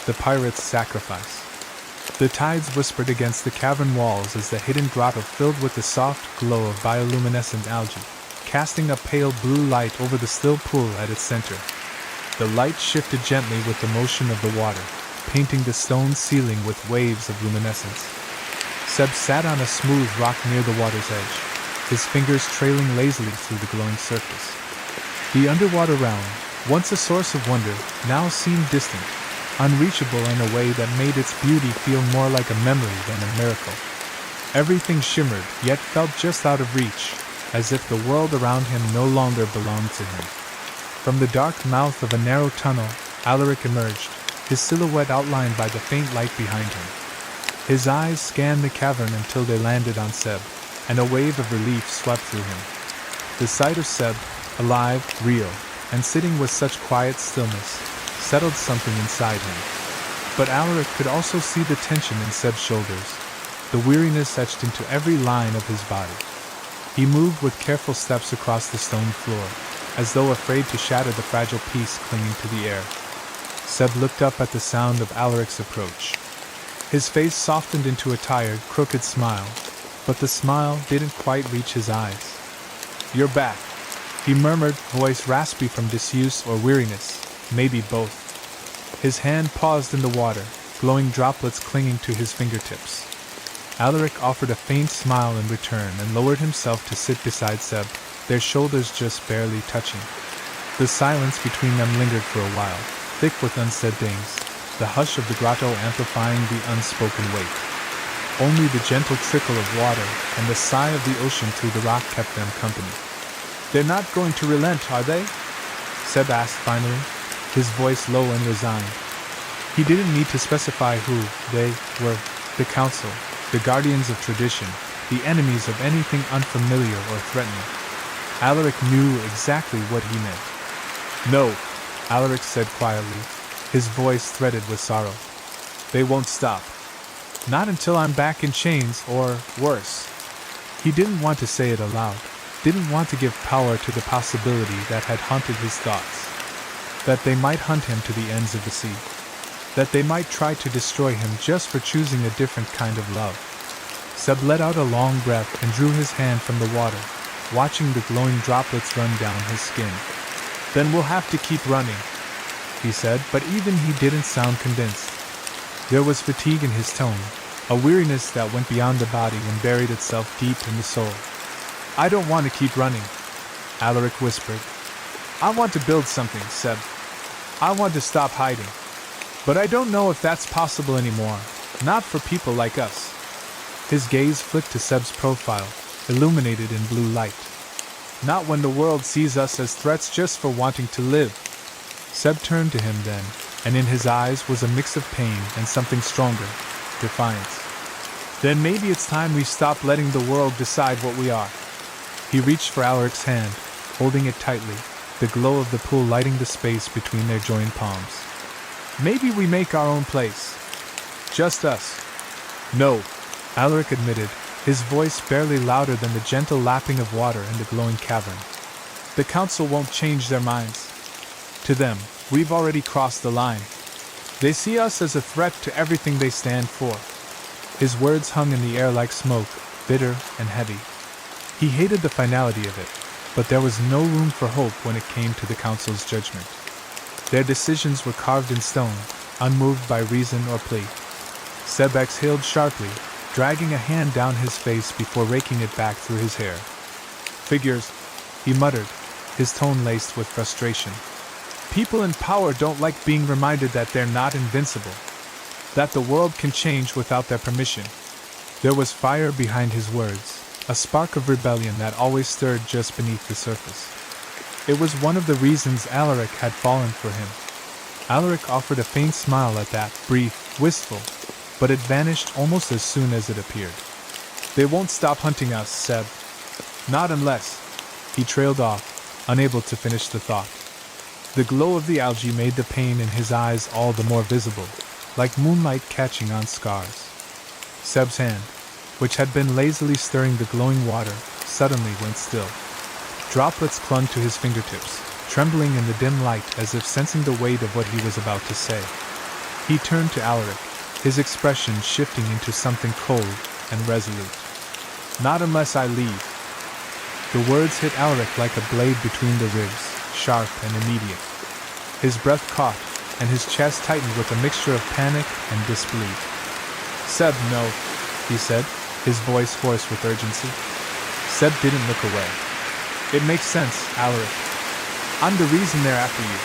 the pirate's sacrifice. The tides whispered against the cavern walls as the hidden grotto filled with the soft glow of bioluminescent algae, casting a pale blue light over the still pool at its center. The light shifted gently with the motion of the water, painting the stone ceiling with waves of luminescence. Seb sat on a smooth rock near the water's edge, his fingers trailing lazily through the glowing surface. The underwater realm, once a source of wonder, now seemed distant, unreachable in a way that made its beauty feel more like a memory than a miracle. Everything shimmered, yet felt just out of reach, as if the world around him no longer belonged to him. From the dark mouth of a narrow tunnel, Alaric emerged, his silhouette outlined by the faint light behind him. His eyes scanned the cavern until they landed on Seb, and a wave of relief swept through him. The sight of Seb, alive, real, and sitting with such quiet stillness, settled something inside him. But Alaric could also see the tension in Seb's shoulders, the weariness etched into every line of his body. He moved with careful steps across the stone floor, as though afraid to shatter the fragile piece clinging to the air. Seb looked up at the sound of Alaric's approach. His face softened into a tired, crooked smile, but the smile didn't quite reach his eyes. "You're back," he murmured, voice raspy from disuse or weariness, maybe both. His hand paused in the water, glowing droplets clinging to his fingertips. Alaric offered a faint smile in return and lowered himself to sit beside Seb, their shoulders just barely touching. The silence between them lingered for a while, thick with unsaid things, the hush of the grotto amplifying the unspoken weight. Only the gentle trickle of water and the sigh of the ocean through the rock kept them company. "They're not going to relent, are they?" Seb asked finally, his voice low and resigned. He didn't need to specify who they were: the council, the guardians of tradition, the enemies of anything unfamiliar or threatening. Alaric knew exactly what he meant. "No," Alaric said quietly, his voice threaded with sorrow. "They won't stop. Not until I'm back in chains, or worse." He didn't want to say it aloud, didn't want to give power to the possibility that had haunted his thoughts. That they might hunt him to the ends of the sea. That they might try to destroy him just for choosing a different kind of love. Seb let out a long breath and drew his hand from the water, watching the glowing droplets run down his skin. "Then we'll have to keep running," he said, but even he didn't sound convinced. There was fatigue in his tone, a weariness that went beyond the body and buried itself deep in the soul. "I don't want to keep running," Alaric whispered. "I want to build something, Seb. I want to stop hiding. But I don't know if that's possible anymore, not for people like us." His gaze flicked to Seb's profile, illuminated in blue light. "Not when the world sees us as threats just for wanting to live." Seb turned to him then, and in his eyes was a mix of pain and something stronger, defiance. "Then maybe it's time we stop letting the world decide what we are." He reached for Alaric's hand, holding it tightly, the glow of the pool lighting the space between their joined palms. "Maybe we make our own place. Just us." "No," Alaric admitted, his voice barely louder than the gentle lapping of water in the glowing cavern. "The council won't change their minds. To them, we've already crossed the line. They see us as a threat to everything they stand for." His words hung in the air like smoke, bitter and heavy. He hated the finality of it, but there was no room for hope when it came to the council's judgment. Their decisions were carved in stone, unmoved by reason or plea. Seb exhaled sharply, dragging a hand down his face before raking it back through his hair. "Figures," he muttered, his tone laced with frustration. "People in power don't like being reminded that they're not invincible, that the world can change without their permission." There was fire behind his words, a spark of rebellion that always stirred just beneath the surface. It was one of the reasons Alaric had fallen for him. Alaric offered a faint smile at that, brief, wistful, but it vanished almost as soon as it appeared. "They won't stop hunting us, Seb. Not unless—" He trailed off, unable to finish the thought. The glow of the algae made the pain in his eyes all the more visible, like moonlight catching on scars. Seb's hand, which had been lazily stirring the glowing water, suddenly went still. Droplets clung to his fingertips, trembling in the dim light as if sensing the weight of what he was about to say. He turned to Alaric, his expression shifting into something cold and resolute. Not unless I leave. The words hit Alaric like a blade between the ribs, sharp and immediate. His breath caught, and his chest tightened with a mixture of panic and disbelief. Seb, no, he said, his voice hoarse with urgency. Seb didn't look away. It makes sense, Alaric. I'm the reason they're after you.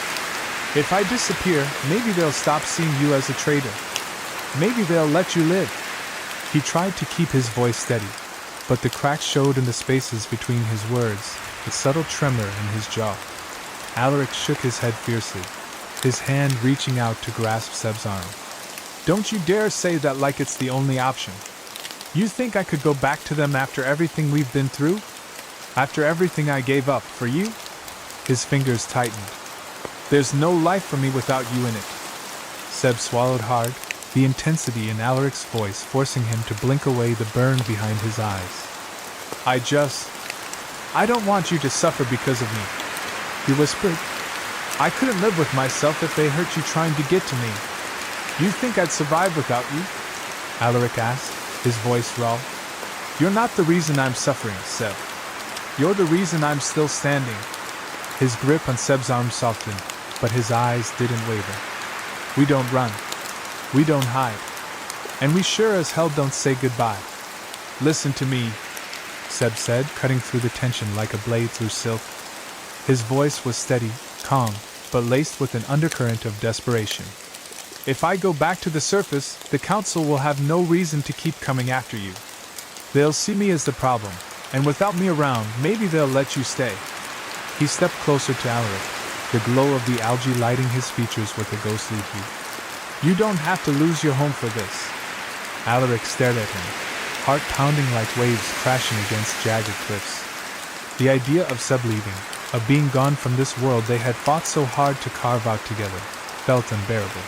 If I disappear, maybe they'll stop seeing you as a traitor. Maybe they'll let you live. He tried to keep his voice steady, but the cracks showed in the spaces between his words, a subtle tremor in his jaw. Alaric shook his head fiercely, his hand reaching out to grasp Seb's arm. Don't you dare say that like it's the only option. You think I could go back to them after everything we've been through? After everything I gave up for you? His fingers tightened. There's no life for me without you in it. Seb swallowed hard, the intensity in Alaric's voice forcing him to blink away the burn behind his eyes. I don't want you to suffer because of me, he whispered. I couldn't live with myself if they hurt you trying to get to me. You think I'd survive without you? Alaric asked, his voice raw. You're not the reason I'm suffering, Seb. You're the reason I'm still standing. His grip on Seb's arm softened, but his eyes didn't waver. We don't run. We don't hide. And we sure as hell don't say goodbye. Listen to me, Seb said, cutting through the tension like a blade through silk. His voice was steady, calm, but laced with an undercurrent of desperation. If I go back to the surface, the council will have no reason to keep coming after you. They'll see me as the problem, and without me around, maybe they'll let you stay. He stepped closer to Alaric, the glow of the algae lighting his features with a ghostly heat. You don't have to lose your home for this. Alaric stared at him, heart pounding like waves crashing against jagged cliffs. The idea of Seb leaving, of being gone from this world they had fought so hard to carve out together, felt unbearable.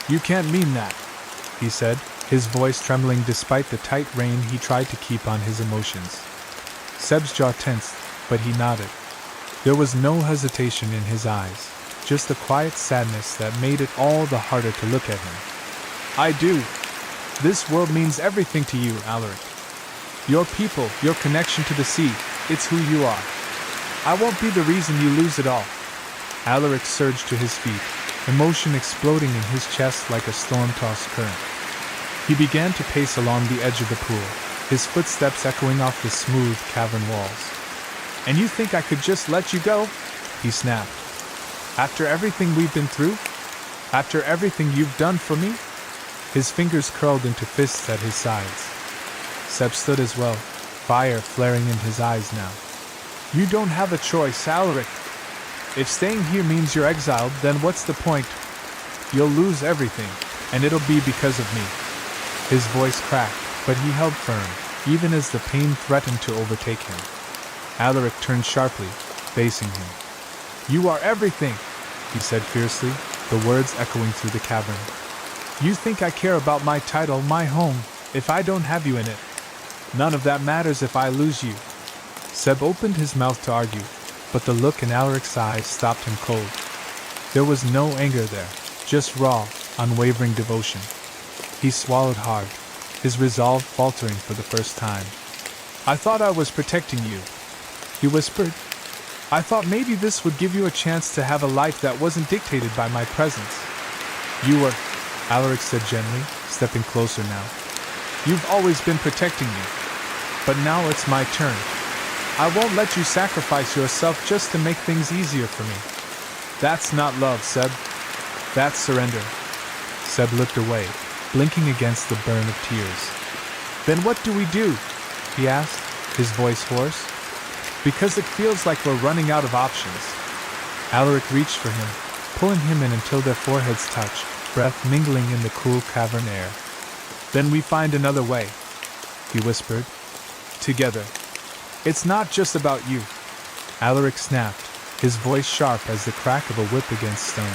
You can't mean that, he said, his voice trembling despite the tight rein he tried to keep on his emotions. Seb's jaw tensed, but he nodded. There was no hesitation in his eyes, just a quiet sadness that made it all the harder to look at him. I do. This world means everything to you, Alaric. Your people, your connection to the sea, it's who you are. I won't be the reason you lose it all. Alaric surged to his feet, emotion exploding in his chest like a storm-tossed current. He began to pace along the edge of the pool, his footsteps echoing off the smooth cavern walls. And you think I could just let you go? He snapped. After everything we've been through? After everything you've done for me? His fingers curled into fists at his sides. Seb stood as well, fire flaring in his eyes now. You don't have a choice, Alaric. If staying here means you're exiled, then what's the point? You'll lose everything, and it'll be because of me. His voice cracked, but he held firm, even as the pain threatened to overtake him. Alaric turned sharply, facing him. You are everything, he said fiercely, the words echoing through the cavern. You think I care about my title, my home, if I don't have you in it? None of that matters if I lose you. Seb opened his mouth to argue, but the look in Alaric's eyes stopped him cold. There was no anger there, just raw, unwavering devotion. He swallowed hard, his resolve faltering for the first time. I thought I was protecting you, he whispered. I thought maybe this would give you a chance to have a life that wasn't dictated by my presence. You were, Alaric said gently, stepping closer now. You've always been protecting me, but now it's my turn. I won't let you sacrifice yourself just to make things easier for me. That's not love, Seb. That's surrender. Seb looked away, blinking against the burn of tears. Then what do we do? He asked, his voice hoarse. Because it feels like we're running out of options. Alaric reached for him, pulling him in until their foreheads touched, breath mingling in the cool cavern air. Then we find another way, he whispered. Together. It's not just about you. Alaric snapped, his voice sharp as the crack of a whip against stone.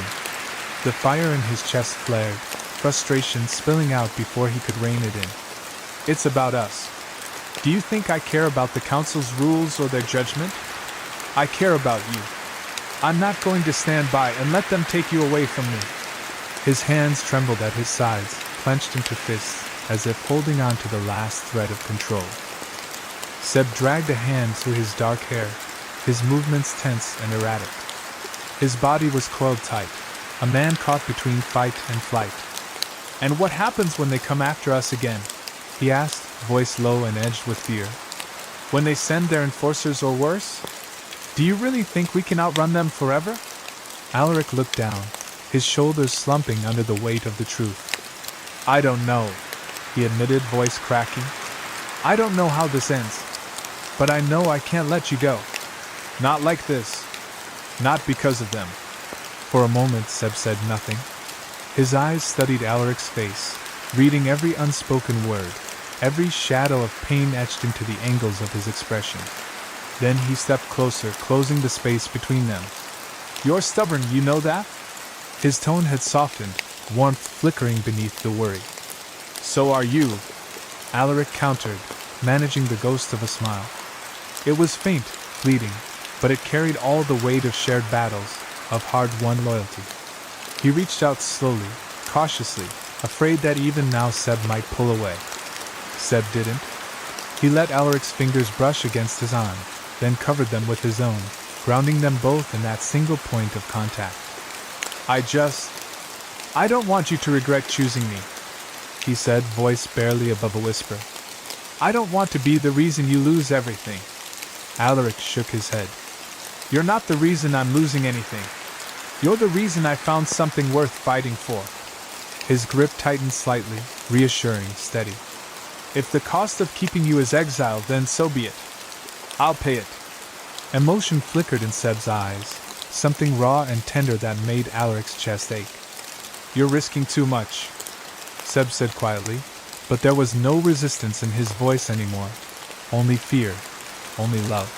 The fire in his chest flared, frustration spilling out before he could rein it in. It's about us. Do you think I care about the council's rules or their judgment? I care about you. I'm not going to stand by and let them take you away from me. His hands trembled at his sides, clenched into fists, as if holding on to the last thread of control. Seb dragged a hand through his dark hair, his movements tense and erratic. His body was coiled tight, a man caught between fight and flight. "And what happens when they come after us again?" he asked, voice low and edged with fear. "When they send their enforcers or worse? Do you really think we can outrun them forever?" Alaric looked down, his shoulders slumping under the weight of the truth. "I don't know," he admitted, voice cracking. "I don't know how this ends. But I know I can't let you go. Not like this. Not because of them." For a moment Seb said nothing. His eyes studied Alaric's face, reading every unspoken word, every shadow of pain etched into the angles of his expression. Then he stepped closer, closing the space between them. "You're stubborn, you know that?" His tone had softened, warmth flickering beneath the worry. "So are you," Alaric countered, managing the ghost of a smile. It was faint, fleeting, but it carried all the weight of shared battles, of hard-won loyalty. He reached out slowly, cautiously, afraid that even now Seb might pull away. Seb didn't. He let Alaric's fingers brush against his arm, then covered them with his own, grounding them both in that single point of contact. I don't want you to regret choosing me," he said, voice barely above a whisper. "I don't want to be the reason you lose everything." Alaric shook his head. "You're not the reason I'm losing anything. You're the reason I found something worth fighting for." His grip tightened slightly, reassuring, steady. "If the cost of keeping you is exile, then so be it. I'll pay it." Emotion flickered in Seb's eyes, something raw and tender that made Alaric's chest ache. "You're risking too much," Seb said quietly, but there was no resistance in his voice anymore. Only fear, only love.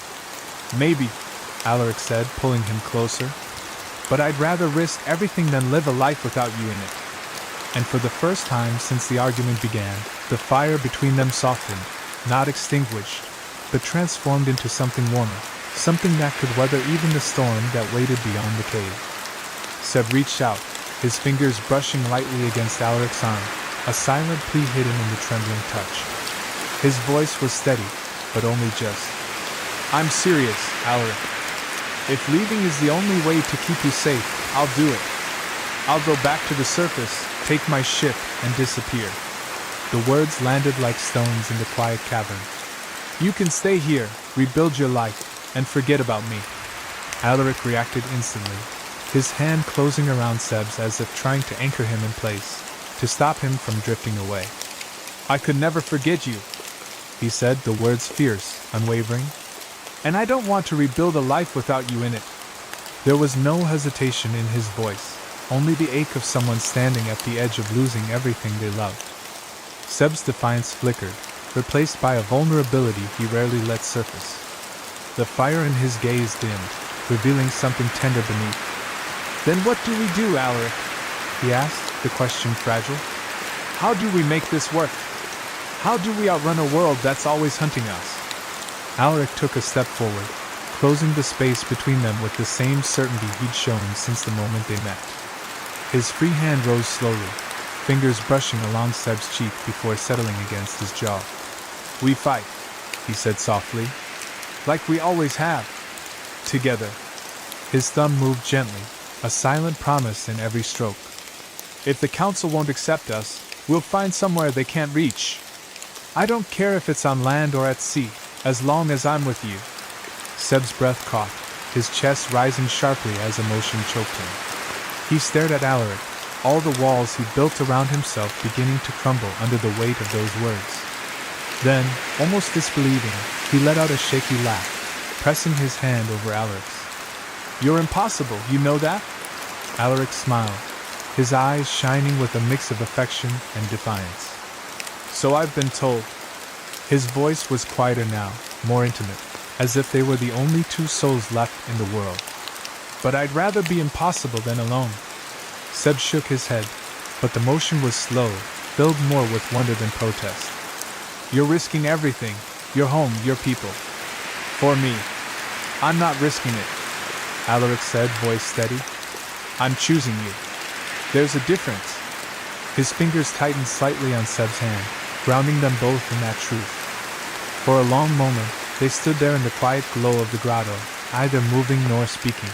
"Maybe," Alaric said, pulling him closer, "but I'd rather risk everything than live a life without you in it." And for the first time since the argument began, the fire between them softened, not extinguished, but transformed into something warmer, something that could weather even the storm that waited beyond the cave. Seb reached out, his fingers brushing lightly against Alaric's arm, a silent plea hidden in the trembling touch. His voice was steady, but only just. "I'm serious, Alaric. If leaving is the only way to keep you safe, I'll do it. I'll go back to the surface, take my ship, and disappear." The words landed like stones in the quiet cavern. "You can stay here, rebuild your life, and forget about me." Alaric reacted instantly, his hand closing around Seb's as if trying to anchor him in place, to stop him from drifting away. "I could never forget you," he said, the words fierce, unwavering. "And I don't want to rebuild a life without you in it." There was no hesitation in his voice, only the ache of someone standing at the edge of losing everything they loved. Seb's defiance flickered, replaced by a vulnerability he rarely let surface. The fire in his gaze dimmed, revealing something tender beneath. "Then what do we do, Alaric?" he asked, the question fragile. "How do we make this work? How do we outrun a world that's always hunting us?" Alaric took a step forward, closing the space between them with the same certainty he'd shown since the moment they met. His free hand rose slowly, fingers brushing along Seb's cheek before settling against his jaw. "We fight," he said softly, "like we always have. Together." His thumb moved gently, a silent promise in every stroke. "If the council won't accept us, we'll find somewhere they can't reach. I don't care if it's on land or at sea, as long as I'm with you." Seb's breath caught, his chest rising sharply as emotion choked him. He stared at Alaric, all the walls he'd built around himself beginning to crumble under the weight of those words. Then, almost disbelieving, he let out a shaky laugh, pressing his hand over Alaric's. "You're impossible, you know that?" Alaric smiled, his eyes shining with a mix of affection and defiance. "So I've been told." His voice was quieter now, more intimate, as if they were the only two souls left in the world. "But I'd rather be impossible than alone." Seb shook his head, but the motion was slow, filled more with wonder than protest. "You're risking everything, your home, your people. For me, I'm not risking it," Alaric said, voice steady. "I'm choosing you." There's a difference. His fingers tightened slightly on Seb's hand, grounding them both in that truth. For a long moment, they stood there in the quiet glow of the grotto, neither moving nor speaking.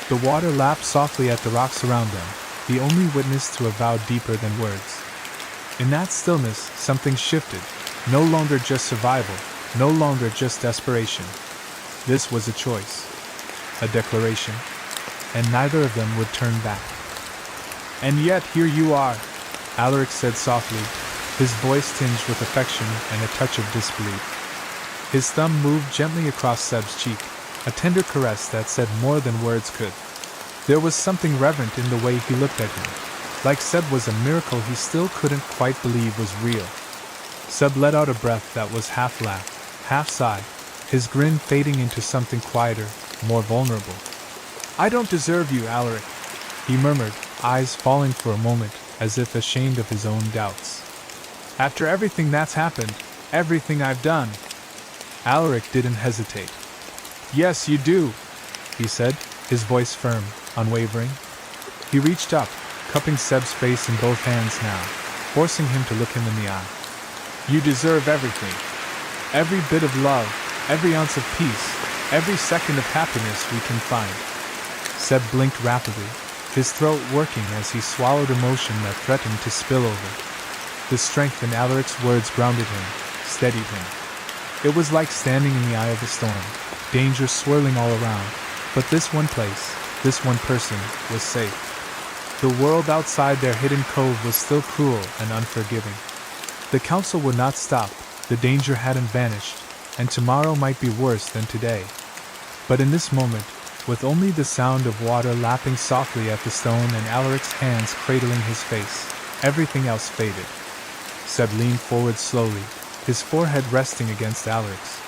The water lapped softly at the rocks around them, the only witness to a vow deeper than words. In that stillness, something shifted, no longer just survival, no longer just desperation. This was a choice, a declaration, and neither of them would turn back. "And yet here you are," Alaric said softly, his voice tinged with affection and a touch of disbelief. His thumb moved gently across Seb's cheek, a tender caress that said more than words could. There was something reverent in the way he looked at him, like Seb was a miracle he still couldn't quite believe was real. Seb let out a breath that was half laugh, half sigh, his grin fading into something quieter, more vulnerable. "I don't deserve you, Alaric," he murmured, eyes falling for a moment, as if ashamed of his own doubts. "After everything that's happened, everything I've done." Alaric didn't hesitate. "Yes, you do," he said, his voice firm, unwavering. He reached up, cupping Seb's face in both hands now, forcing him to look him in the eye. "You deserve everything. Every bit of love, every ounce of peace, every second of happiness we can find." Seb blinked rapidly, his throat working as he swallowed emotion that threatened to spill over. The strength in Alaric's words grounded him, steadied him. It was like standing in the eye of a storm, danger swirling all around, but this one place, this one person, was safe. The world outside their hidden cove was still cruel and unforgiving. The council would not stop, the danger hadn't vanished, and tomorrow might be worse than today. But in this moment, with only the sound of water lapping softly at the stone and Alaric's hands cradling his face, everything else faded. Seb leaned forward slowly, his forehead resting against Alaric's.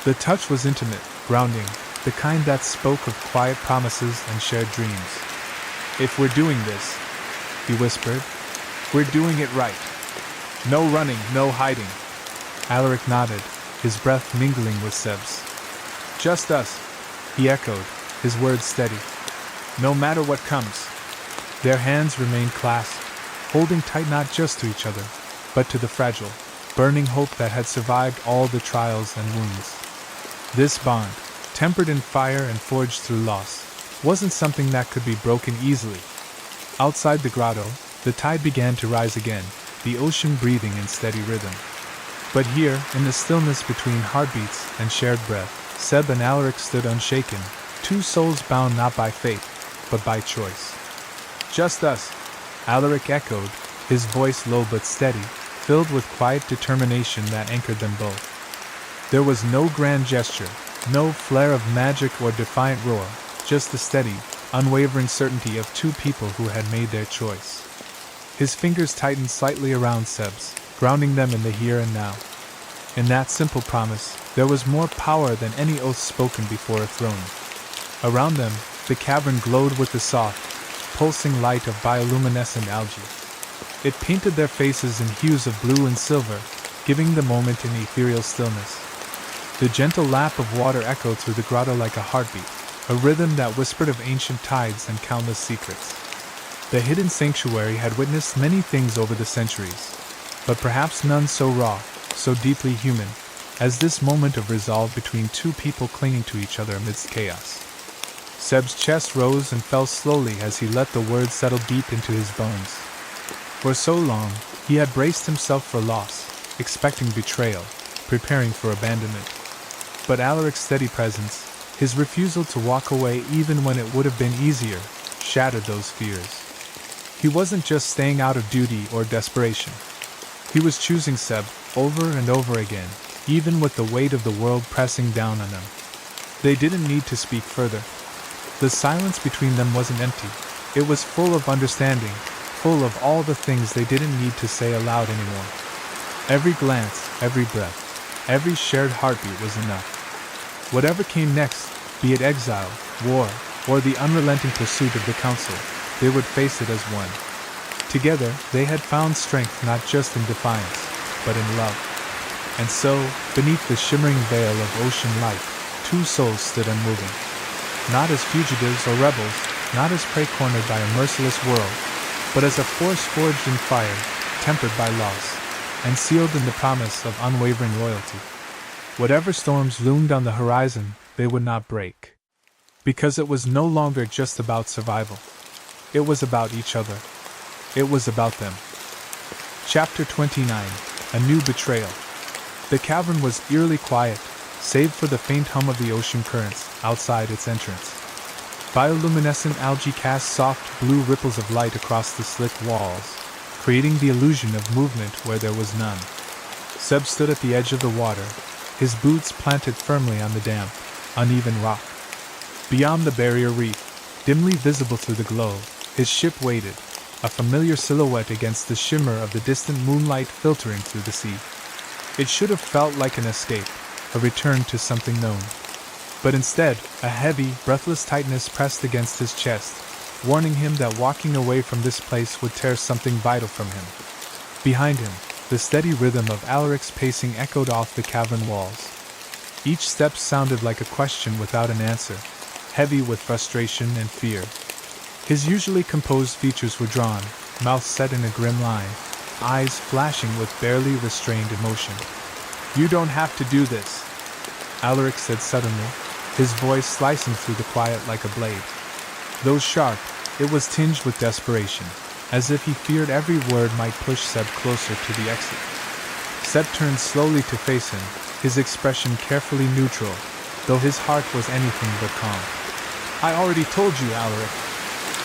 The touch was intimate, grounding, the kind that spoke of quiet promises and shared dreams. "If we're doing this," he whispered, "we're doing it right. No running, no hiding." Alaric nodded, his breath mingling with Seb's. "Just us," he echoed, his words steady. "No matter what comes." Their hands remained clasped, holding tight not just to each other, but to the fragile, burning hope that had survived all the trials and wounds. This bond, tempered in fire and forged through loss, wasn't something that could be broken easily. Outside the grotto, the tide began to rise again, the ocean breathing in steady rhythm. But here, in the stillness between heartbeats and shared breath, Seb and Alaric stood unshaken, two souls bound not by fate, but by choice. "Just us," Alaric echoed, his voice low but steady, filled with quiet determination that anchored them both. There was no grand gesture, no flare of magic or defiant roar, just the steady, unwavering certainty of two people who had made their choice. His fingers tightened slightly around Seb's, grounding them in the here and now. In that simple promise, there was more power than any oath spoken before a throne. Around them, the cavern glowed with the soft, pulsing light of bioluminescent algae. It painted their faces in hues of blue and silver, giving the moment an ethereal stillness. The gentle lap of water echoed through the grotto like a heartbeat, a rhythm that whispered of ancient tides and countless secrets. The hidden sanctuary had witnessed many things over the centuries, but perhaps none so raw, so deeply human, as this moment of resolve between two people clinging to each other amidst chaos. Seb's chest rose and fell slowly as he let the words settle deep into his bones. For so long, he had braced himself for loss, expecting betrayal, preparing for abandonment. But Alaric's steady presence, his refusal to walk away even when it would have been easier, shattered those fears. He wasn't just staying out of duty or desperation. He was choosing Seb over and over again, even with the weight of the world pressing down on him. They didn't need to speak further. The silence between them wasn't empty. It was full of understanding, full of all the things they didn't need to say aloud anymore. Every glance, every breath, every shared heartbeat was enough. Whatever came next, be it exile, war, or the unrelenting pursuit of the council, they would face it as one. Together, they had found strength not just in defiance, but in love. And so, beneath the shimmering veil of ocean light, two souls stood unmoving. Not as fugitives or rebels, not as prey cornered by a merciless world, but as a force forged in fire, tempered by loss, and sealed in the promise of unwavering loyalty. Whatever storms loomed on the horizon, they would not break. Because it was no longer just about survival. It was about each other. It was about them. Chapter 29. A New Betrayal. The cavern was eerily quiet, save for the faint hum of the ocean currents outside its entrance. Bioluminescent algae cast soft blue ripples of light across the slick walls, creating the illusion of movement where there was none. Seb stood at the edge of the water, his boots planted firmly on the damp, uneven rock. Beyond the barrier reef, dimly visible through the glow, his ship waited, a familiar silhouette against the shimmer of the distant moonlight filtering through the sea. It should have felt like an escape, a return to something known. But instead, a heavy, breathless tightness pressed against his chest, warning him that walking away from this place would tear something vital from him. Behind him, the steady rhythm of Alaric's pacing echoed off the cavern walls. Each step sounded like a question without an answer, heavy with frustration and fear. His usually composed features were drawn, mouth set in a grim line, eyes flashing with barely restrained emotion. "You don't have to do this," Alaric said suddenly, his voice slicing through the quiet like a blade. Though sharp, it was tinged with desperation, as if he feared every word might push Seb closer to the exit. Seb turned slowly to face him, his expression carefully neutral, though his heart was anything but calm. "I already told you, Alaric,"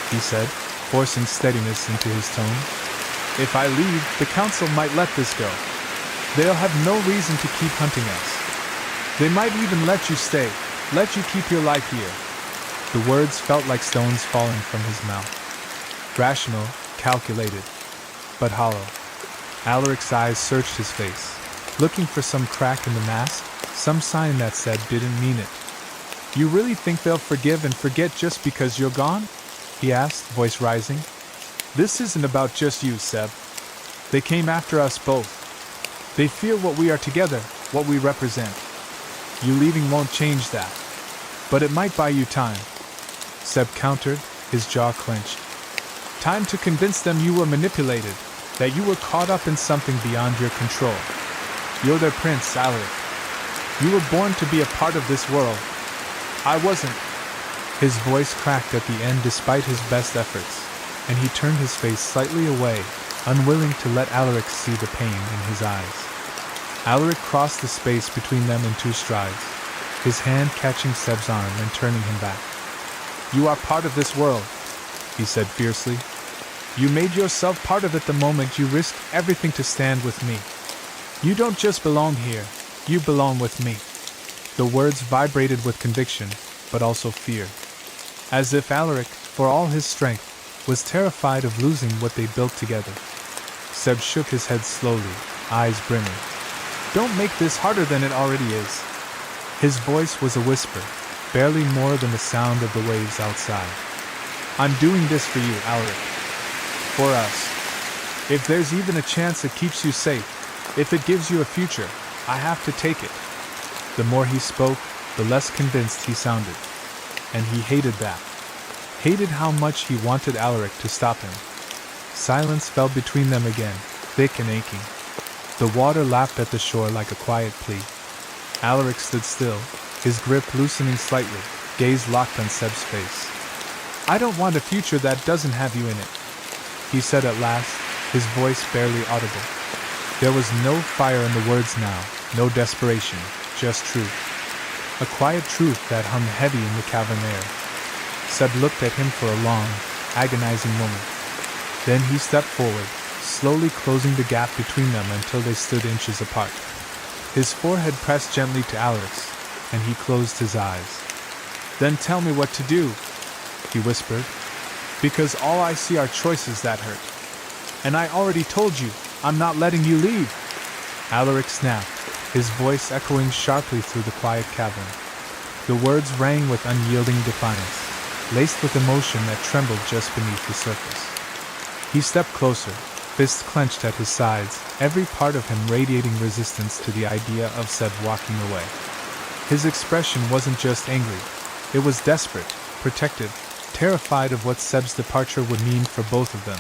he said, forcing steadiness into his tone. "If I leave, the council might let this go. They'll have no reason to keep hunting us. They might even let you stay, let you keep your life here." The words felt like stones falling from his mouth. Rational, calculated, but hollow. Alaric's eyes searched his face, looking for some crack in the mask, some sign that said didn't mean it. "You really think they'll forgive and forget just because you're gone?" he asked, voice rising. "This isn't about just you, Seb. They came after us both. They fear what we are together, what we represent. You leaving won't change that. But it might buy you time." Seb countered, his jaw clenched. "Time to convince them you were manipulated, that you were caught up in something beyond your control. You're their prince, Alaric. You were born to be a part of this world. I wasn't." His voice cracked at the end despite his best efforts, and he turned his face slightly away, unwilling to let Alaric see the pain in his eyes. Alaric crossed the space between them in 2 strides, his hand catching Seb's arm and turning him back. "You are part of this world," he said fiercely. "You made yourself part of it the moment you risked everything to stand with me. You don't just belong here, you belong with me." The words vibrated with conviction, but also fear. As if Alaric, for all his strength, was terrified of losing what they built together. Seb shook his head slowly, eyes brimming. "Don't make this harder than it already is." His voice was a whisper, barely more than the sound of the waves outside. "I'm doing this for you, Alaric. For us. If there's even a chance it keeps you safe, if it gives you a future, I have to take it." The more he spoke, the less convinced he sounded. And he hated that. Hated how much he wanted Alaric to stop him. Silence fell between them again, thick and aching. The water lapped at the shore like a quiet plea. Alaric stood still, his grip loosening slightly, gaze locked on Seb's face. "I don't want a future that doesn't have you in it," he said at last, his voice barely audible. There was no fire in the words now, no desperation, just truth. A quiet truth that hung heavy in the cavern air. Seb looked at him for a long, agonizing moment. Then he stepped forward, slowly closing the gap between them until they stood inches apart. His forehead pressed gently to Alaric's, and he closed his eyes. "Then tell me what to do," he whispered. "Because all I see are choices that hurt. And I already told you, I'm not letting you leave." Alaric snapped, his voice echoing sharply through the quiet cavern. The words rang with unyielding defiance, laced with emotion that trembled just beneath the surface. He stepped closer, fists clenched at his sides, every part of him radiating resistance to the idea of Seb walking away. His expression wasn't just angry, it was desperate, protective, terrified of what Seb's departure would mean for both of them.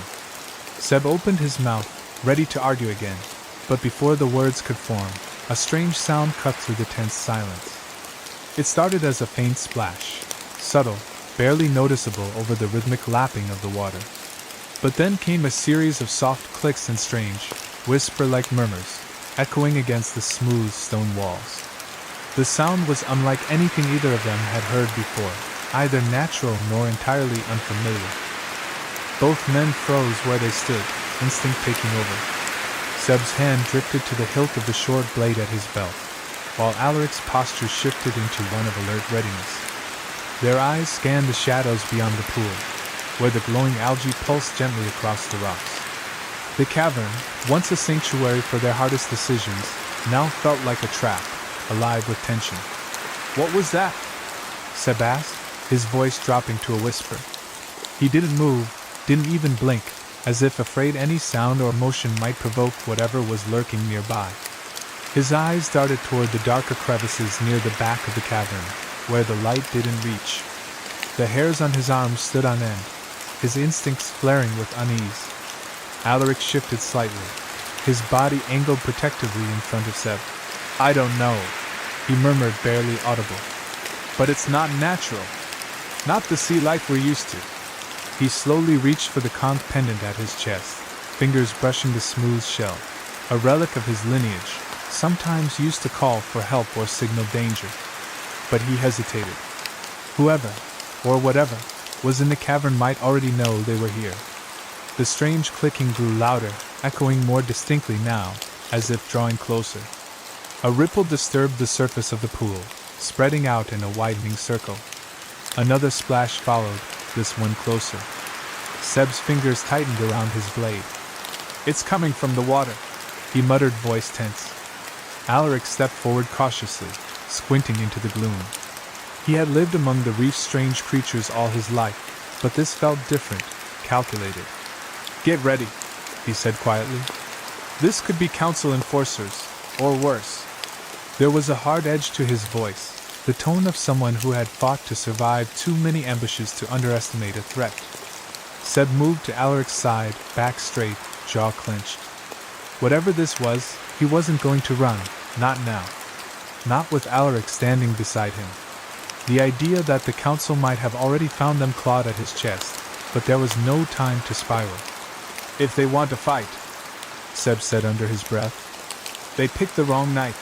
Seb opened his mouth, ready to argue again, but before the words could form, a strange sound cut through the tense silence. It started as a faint splash, subtle, barely noticeable over the rhythmic lapping of the water. But then came a series of soft clicks and strange, whisper-like murmurs, echoing against the smooth stone walls. The sound was unlike anything either of them had heard before, either natural nor entirely unfamiliar. Both men froze where they stood, instinct taking over. Seb's hand drifted to the hilt of the short blade at his belt, while Alaric's posture shifted into one of alert readiness. Their eyes scanned the shadows beyond the pool, where the glowing algae pulsed gently across the rocks. The cavern, once a sanctuary for their hardest decisions, now felt like a trap, alive with tension. "What was that?" Seb asked, his voice dropping to a whisper. He didn't move, didn't even blink, as if afraid any sound or motion might provoke whatever was lurking nearby. His eyes darted toward the darker crevices near the back of the cavern, where the light didn't reach. The hairs on his arms stood on end, his instincts flaring with unease. Alaric shifted slightly, his body angled protectively in front of Seb. "I don't know," he murmured, barely audible. "But it's not natural. Not the sea life we're used to." He slowly reached for the conch pendant at his chest, fingers brushing the smooth shell, a relic of his lineage, sometimes used to call for help or signal danger. But he hesitated. Whoever, or whatever, was in the cavern might already know they were here. The strange clicking grew louder, echoing more distinctly now, as if drawing closer. A ripple disturbed the surface of the pool, spreading out in a widening circle. Another splash followed, this one closer. Seb's fingers tightened around his blade. "It's coming from the water," he muttered, voice tense. Alaric stepped forward cautiously, squinting into the gloom. He had lived among the reef's strange creatures all his life, but this felt different, calculated. "Get ready," he said quietly. "This could be council enforcers, or worse." There was a hard edge to his voice, the tone of someone who had fought to survive too many ambushes to underestimate a threat. Seb moved to Alaric's side, back straight, jaw clenched. Whatever this was, he wasn't going to run, not now. Not with Alaric standing beside him. The idea that the council might have already found them clawed at his chest, but there was no time to spiral. "If they want to fight," Seb said under his breath, "they picked the wrong night."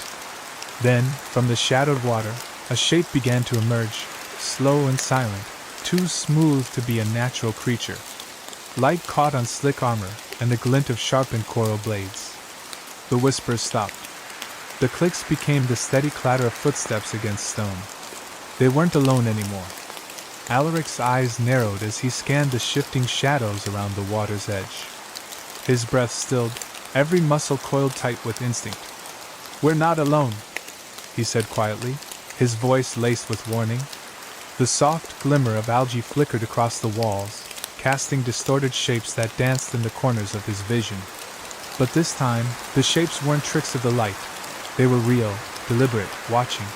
Then, from the shadowed water, a shape began to emerge, slow and silent, too smooth to be a natural creature. Light caught on slick armor and the glint of sharpened coral blades. The whispers stopped. The clicks became the steady clatter of footsteps against stone. They weren't alone anymore. Alaric's eyes narrowed as he scanned the shifting shadows around the water's edge. His breath stilled, every muscle coiled tight with instinct. "We're not alone," he said quietly, his voice laced with warning. The soft glimmer of algae flickered across the walls, casting distorted shapes that danced in the corners of his vision. But this time, the shapes weren't tricks of the light. They were real, deliberate, watching.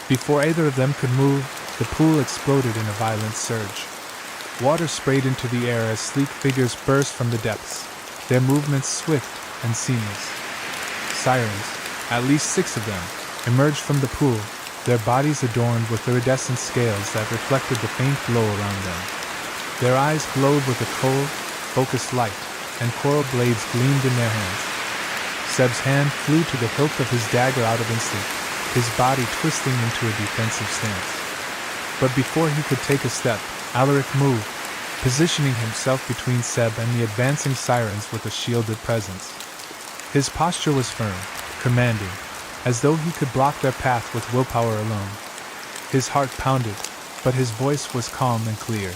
Before either of them could move, the pool exploded in a violent surge. Water sprayed into the air as sleek figures burst from the depths, their movements swift and seamless. Sirens, at least 6 of them, emerged from the pool, their bodies adorned with iridescent scales that reflected the faint glow around them. Their eyes glowed with a cold, focused light, and coral blades gleamed in their hands. Seb's hand flew to the hilt of his dagger out of instinct, his body twisting into a defensive stance. But before he could take a step, Alaric moved, positioning himself between Seb and the advancing sirens with a shielded presence. His posture was firm, commanding, as though he could block their path with willpower alone. His heart pounded, but his voice was calm and clear.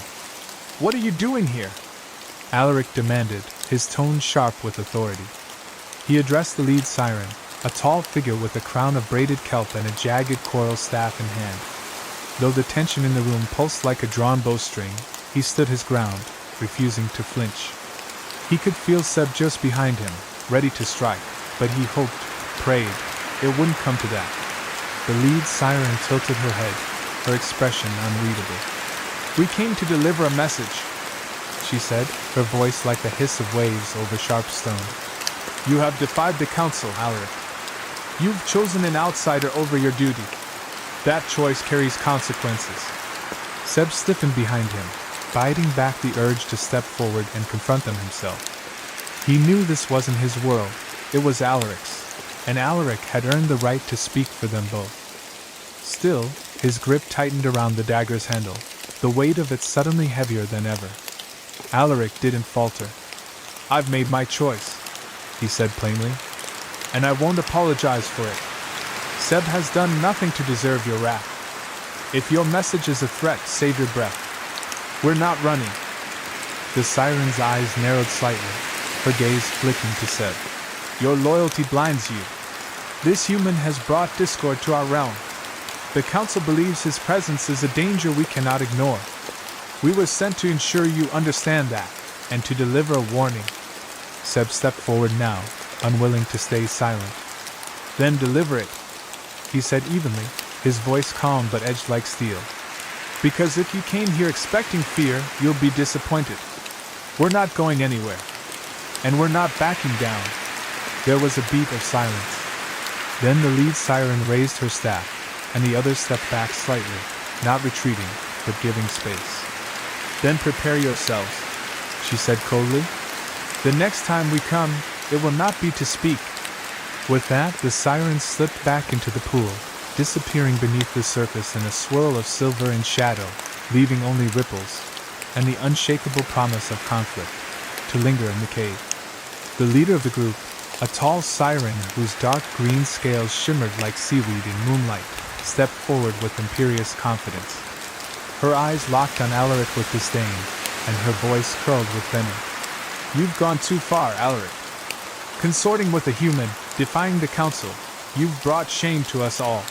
"What are you doing here?" Alaric demanded, his tone sharp with authority. He addressed the lead siren, a tall figure with a crown of braided kelp and a jagged coral staff in hand. Though the tension in the room pulsed like a drawn bowstring, he stood his ground, refusing to flinch. He could feel Seb just behind him, ready to strike, but he hoped, prayed, it wouldn't come to that. The lead siren tilted her head, her expression unreadable. "We came to deliver a message," she said, her voice like the hiss of waves over sharp stone. You have defied the council, Alaric. You've chosen an outsider over your duty. That choice carries consequences. Seb stiffened behind him, biting back the urge to step forward and confront them himself. He knew this wasn't his world, it was Alaric's, and Alaric had earned the right to speak for them both. Still, his grip tightened around the dagger's handle, the weight of it suddenly heavier than ever. Alaric didn't falter. I've made my choice, he said plainly, and I won't apologize for it. Seb has done nothing to deserve your wrath. If your message is a threat, save your breath. We're not running. The siren's eyes narrowed slightly, her gaze flicking to Seb. Your loyalty blinds you. This human has brought discord to our realm. The council believes his presence is a danger we cannot ignore. We were sent to ensure you understand that, and to deliver a warning. Seb stepped forward now, unwilling to stay silent. Then deliver it, he said evenly, his voice calm but edged like steel. Because if you came here expecting fear, you'll be disappointed. We're not going anywhere. And we're not backing down. There was a beat of silence. Then the lead siren raised her staff, and the others stepped back slightly, not retreating, but giving space. Then prepare yourselves, she said coldly. The next time we come, it will not be to speak. With that, the sirens slipped back into the pool, disappearing beneath the surface in a swirl of silver and shadow, leaving only ripples, and the unshakable promise of conflict, to linger in the cave. The leader of the group, a tall siren whose dark green scales shimmered like seaweed in moonlight, stepped forward with imperious confidence. Her eyes locked on Alaric with disdain, and her voice curled with venom. You've gone too far, Alaric. Consorting with a human, defying the council, you've brought shame to us all.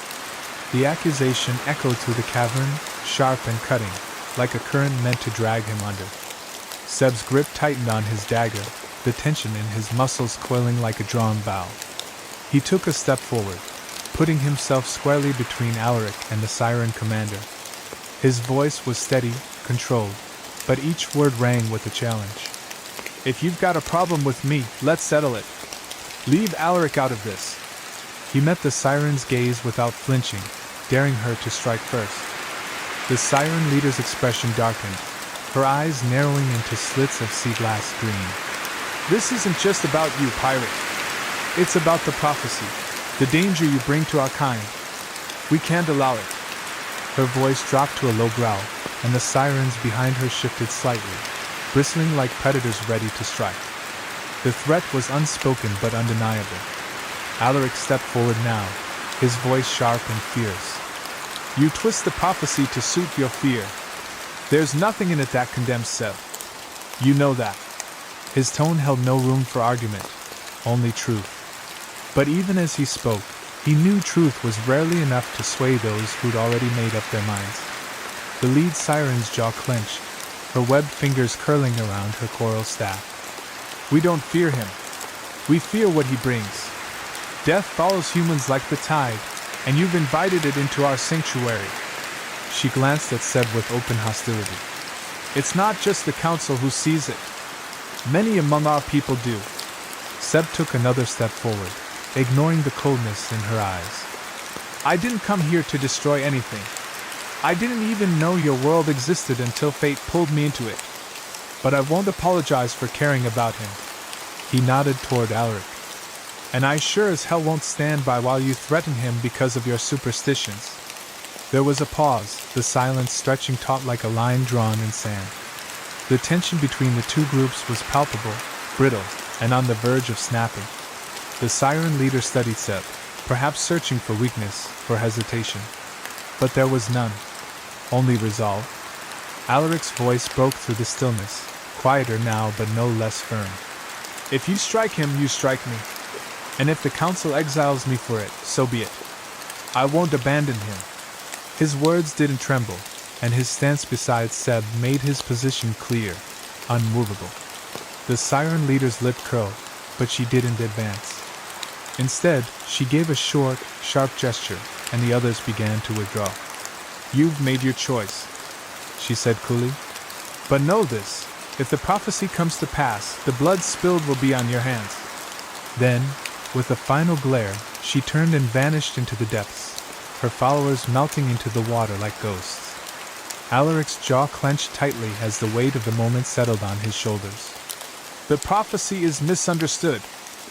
The accusation echoed through the cavern, sharp and cutting, like a current meant to drag him under. Seb's grip tightened on his dagger, the tension in his muscles coiling like a drawn bow. He took a step forward, putting himself squarely between Alaric and the siren commander. His voice was steady, controlled, but each word rang with a challenge. If you've got a problem with me, let's settle it. Leave Alaric out of this. He met the siren's gaze without flinching, daring her to strike first. The siren leader's expression darkened, her eyes narrowing into slits of sea glass green. This isn't just about you, pirate. It's about the prophecy, the danger you bring to our kind. We can't allow it. Her voice dropped to a low growl, and the sirens behind her shifted slightly, bristling like predators ready to strike. The threat was unspoken but undeniable. Alaric stepped forward now, his voice sharp and fierce. You twist the prophecy to suit your fear. There's nothing in it that condemns Seb. You know that. His tone held no room for argument, only truth. But even as he spoke, he knew truth was rarely enough to sway those who'd already made up their minds. The lead siren's jaw clenched, her webbed fingers curling around her coral staff. We don't fear him. We fear what he brings. Death follows humans like the tide, and you've invited it into our sanctuary. She glanced at Seb with open hostility. It's not just the council who sees it. Many among our people do. Seb took another step forward, ignoring the coldness in her eyes. I didn't come here to destroy anything. I didn't even know your world existed until fate pulled me into it. But I won't apologize for caring about him. He nodded toward Alaric. And I sure as hell won't stand by while you threaten him because of your superstitions. There was a pause, the silence stretching taut like a line drawn in sand. The tension between the two groups was palpable, brittle, and on the verge of snapping. The siren leader studied Seb, perhaps searching for weakness, for hesitation. But there was none. Only resolve. Alaric's voice broke through the stillness, quieter now but no less firm. If you strike him, you strike me. And if the council exiles me for it, so be it. I won't abandon him. His words didn't tremble, and his stance beside Seb made his position clear, unmovable. The siren leader's lip curled, but she didn't advance. Instead, she gave a short, sharp gesture, and the others began to withdraw. You've made your choice, she said coolly. But know this, If the prophecy comes to pass, the blood spilled will be on your hands." Then, with a final glare, she turned and vanished into the depths, her followers melting into the water like ghosts. Alaric's jaw clenched tightly as the weight of the moment settled on his shoulders. "The prophecy is misunderstood,"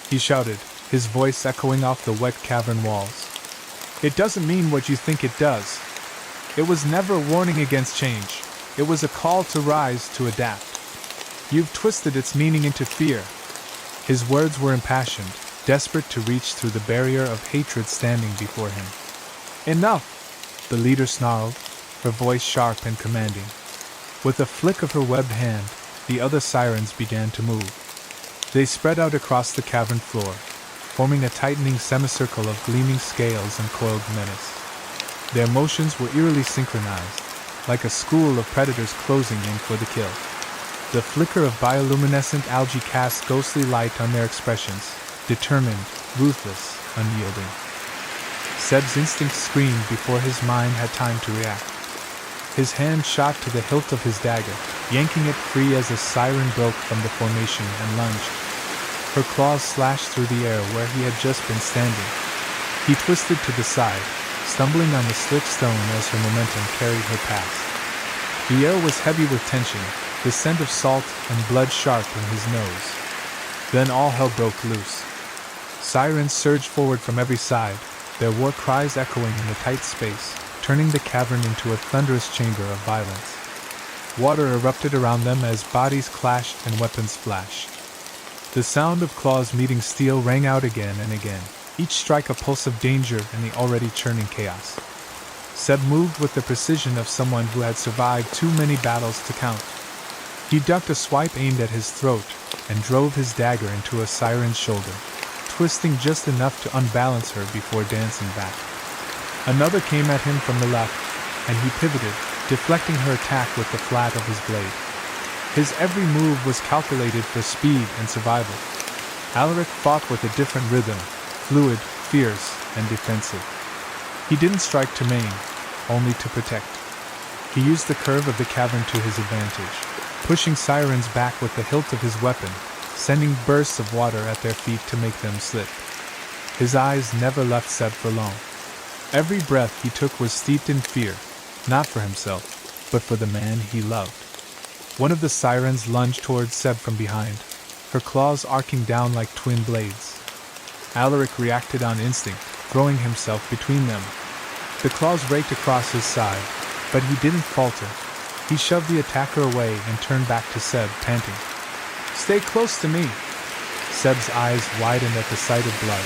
he shouted, his voice echoing off the wet cavern walls. "It doesn't mean what you think it does. It was never a warning against change. It was a call to rise, to adapt. You've twisted its meaning into fear." His words were impassioned, desperate to reach through the barrier of hatred standing before him. "Enough!" the leader snarled, her voice sharp and commanding. With a flick of her webbed hand, the other sirens began to move. They spread out across the cavern floor, forming a tightening semicircle of gleaming scales and coiled menace. Their motions were eerily synchronized, like a school of predators closing in for the kill. The flicker of bioluminescent algae cast ghostly light on their expressions, determined, ruthless, unyielding. Seb's instinct screamed before his mind had time to react. His hand shot to the hilt of his dagger, yanking it free as a siren broke from the formation and lunged. Her claws slashed through the air where he had just been standing. He twisted to the side, stumbling on the slick stone as her momentum carried her past. The air was heavy with tension, the scent of salt and blood sharp in his nose. Then all hell broke loose. Sirens surged forward from every side, their war cries echoing in the tight space, turning the cavern into a thunderous chamber of violence. Water erupted around them as bodies clashed and weapons flashed. The sound of claws meeting steel rang out again and again, each strike a pulse of danger in the already churning chaos. Seb moved with the precision of someone who had survived too many battles to count. He ducked a swipe aimed at his throat and drove his dagger into a siren's shoulder, twisting just enough to unbalance her before dancing back. Another came at him from the left, and he pivoted, deflecting her attack with the flat of his blade. His every move was calculated for speed and survival. Alaric fought with a different rhythm, fluid, fierce, and defensive. He didn't strike to maim, only to protect. He used the curve of the cavern to his advantage, pushing sirens back with the hilt of his weapon, sending bursts of water at their feet to make them slip. His eyes never left Seb for long. Every breath he took was steeped in fear, not for himself, but for the man he loved. One of the sirens lunged towards Seb from behind, her claws arcing down like twin blades. Alaric reacted on instinct, throwing himself between them. The claws raked across his side, but he didn't falter. He shoved the attacker away and turned back to Seb, panting. "Stay close to me." Seb's eyes widened at the sight of blood.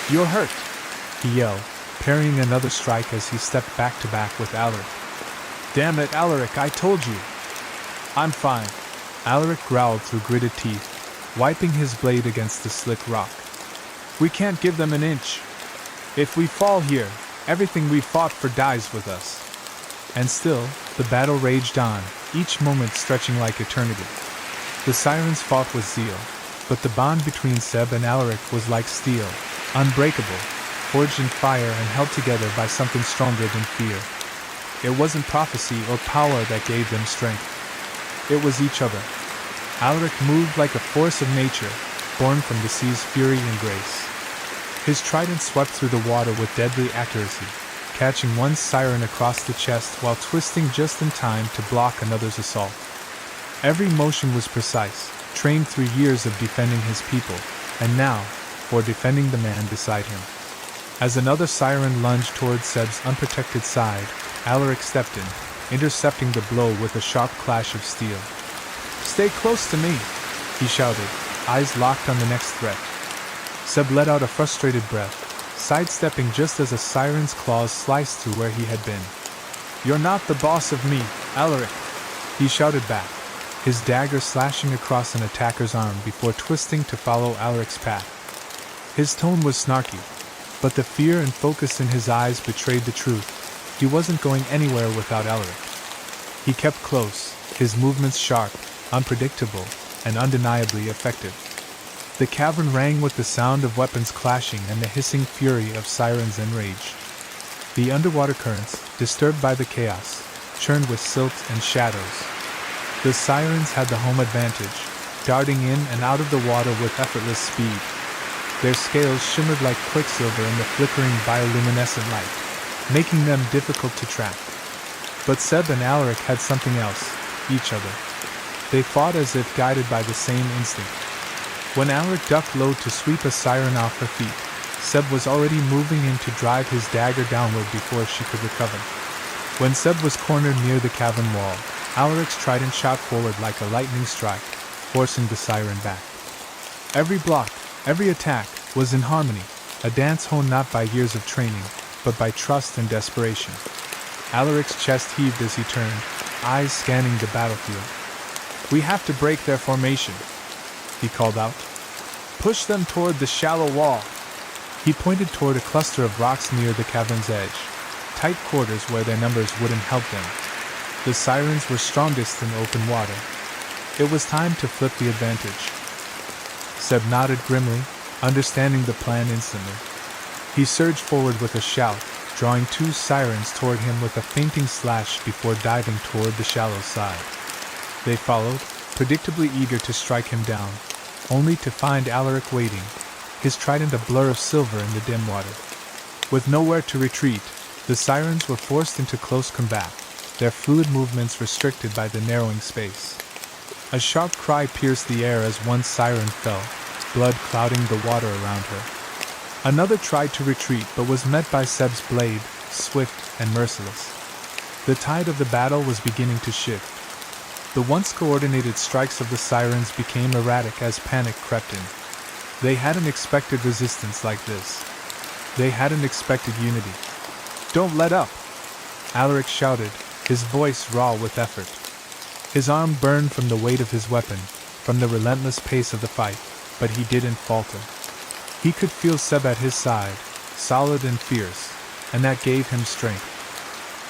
"You're hurt," he yelled, parrying another strike as he stepped back to back with Alaric. "Damn it, Alaric, I told you." "I'm fine," Alaric growled through gritted teeth, wiping his blade against the slick rock. "We can't give them an inch. If we fall here, everything we fought for dies with us." And still, the battle raged on, each moment stretching like eternity. The sirens fought with zeal, but the bond between Seb and Alaric was like steel, unbreakable, forged in fire and held together by something stronger than fear. It wasn't prophecy or power that gave them strength. It was each other. Alaric moved like a force of nature, born from the sea's fury and grace. His trident swept through the water with deadly accuracy, catching one siren across the chest while twisting just in time to block another's assault. Every motion was precise, trained through years of defending his people, and now, for defending the man beside him. As another siren lunged towards Seb's unprotected side, Alaric stepped in, intercepting the blow with a sharp clash of steel. "Stay close to me," he shouted, eyes locked on the next threat. Seb let out a frustrated breath, sidestepping just as a siren's claws sliced through where he had been. "You're not the boss of me, Alaric," he shouted back, his dagger slashing across an attacker's arm before twisting to follow Alaric's path. His tone was snarky, but the fear and focus in his eyes betrayed the truth. He wasn't going anywhere without Alaric. He kept close, his movements sharp, unpredictable, and undeniably effective. The cavern rang with the sound of weapons clashing and the hissing fury of sirens enraged. The underwater currents, disturbed by the chaos, churned with silt and shadows. The sirens had the home advantage, darting in and out of the water with effortless speed. Their scales shimmered like quicksilver in the flickering bioluminescent light, making them difficult to track. But Seb and Alaric had something else: each other. They fought as if guided by the same instinct. When Alaric ducked low to sweep a siren off her feet, Seb was already moving in to drive his dagger downward before she could recover. When Seb was cornered near the cavern wall, Alaric's trident shot forward like a lightning strike, forcing the siren back. Every block, every attack, was in harmony, a dance honed not by years of training, but by trust and desperation. Alaric's chest heaved as he turned, eyes scanning the battlefield. "We have to break their formation," he called out. "Push them toward the shallow wall." He pointed toward a cluster of rocks near the cavern's edge, tight quarters where their numbers wouldn't help them. The sirens were strongest in open water. It was time to flip the advantage. Seb nodded grimly, understanding the plan instantly. He surged forward with a shout, drawing 2 sirens toward him with a feinting slash before diving toward the shallow side. They followed, predictably eager to strike him down, only to find Alaric waiting, his trident a blur of silver in the dim water. With nowhere to retreat, the sirens were forced into close combat, their fluid movements restricted by the narrowing space. A sharp cry pierced the air as one siren fell, blood clouding the water around her. Another tried to retreat but was met by Seb's blade, swift and merciless. The tide of the battle was beginning to shift. The once coordinated strikes of the sirens became erratic as panic crept in. They hadn't expected resistance like this. They hadn't expected unity. "Don't let up!" Alaric shouted, his voice raw with effort. His arm burned from the weight of his weapon, from the relentless pace of the fight, but he didn't falter. He could feel Seb at his side, solid and fierce, and that gave him strength.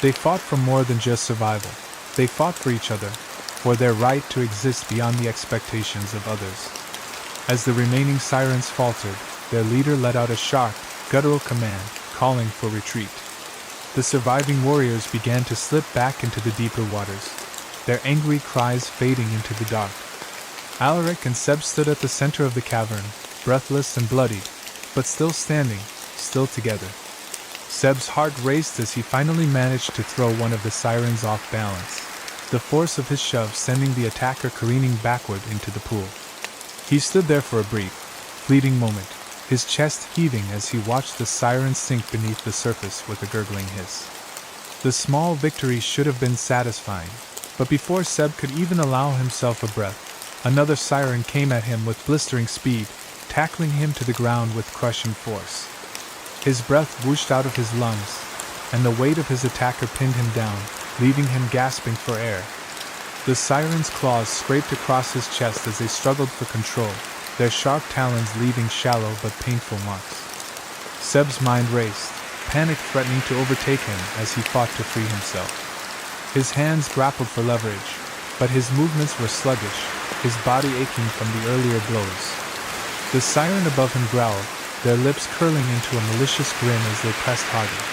They fought for more than just survival. They fought for each other, for their right to exist beyond the expectations of others. As the remaining sirens faltered, their leader let out a sharp, guttural command, calling for retreat. The surviving warriors began to slip back into the deeper waters, their angry cries fading into the dark. Alaric and Seb stood at the center of the cavern, breathless and bloodied, but still standing, still together. Seb's heart raced as he finally managed to throw one of the sirens off balance, the force of his shove sending the attacker careening backward into the pool. He stood there for a brief, fleeting moment, his chest heaving as he watched the siren sink beneath the surface with a gurgling hiss. The small victory should have been satisfying, but before Seb could even allow himself a breath, another siren came at him with blistering speed, tackling him to the ground with crushing force. His breath whooshed out of his lungs, and the weight of his attacker pinned him down, leaving him gasping for air. The siren's claws scraped across his chest as they struggled for control, their sharp talons leaving shallow but painful marks. Seb's mind raced, panic threatening to overtake him as he fought to free himself. His hands grappled for leverage, but his movements were sluggish, his body aching from the earlier blows. The siren above him growled, their lips curling into a malicious grin as they pressed harder.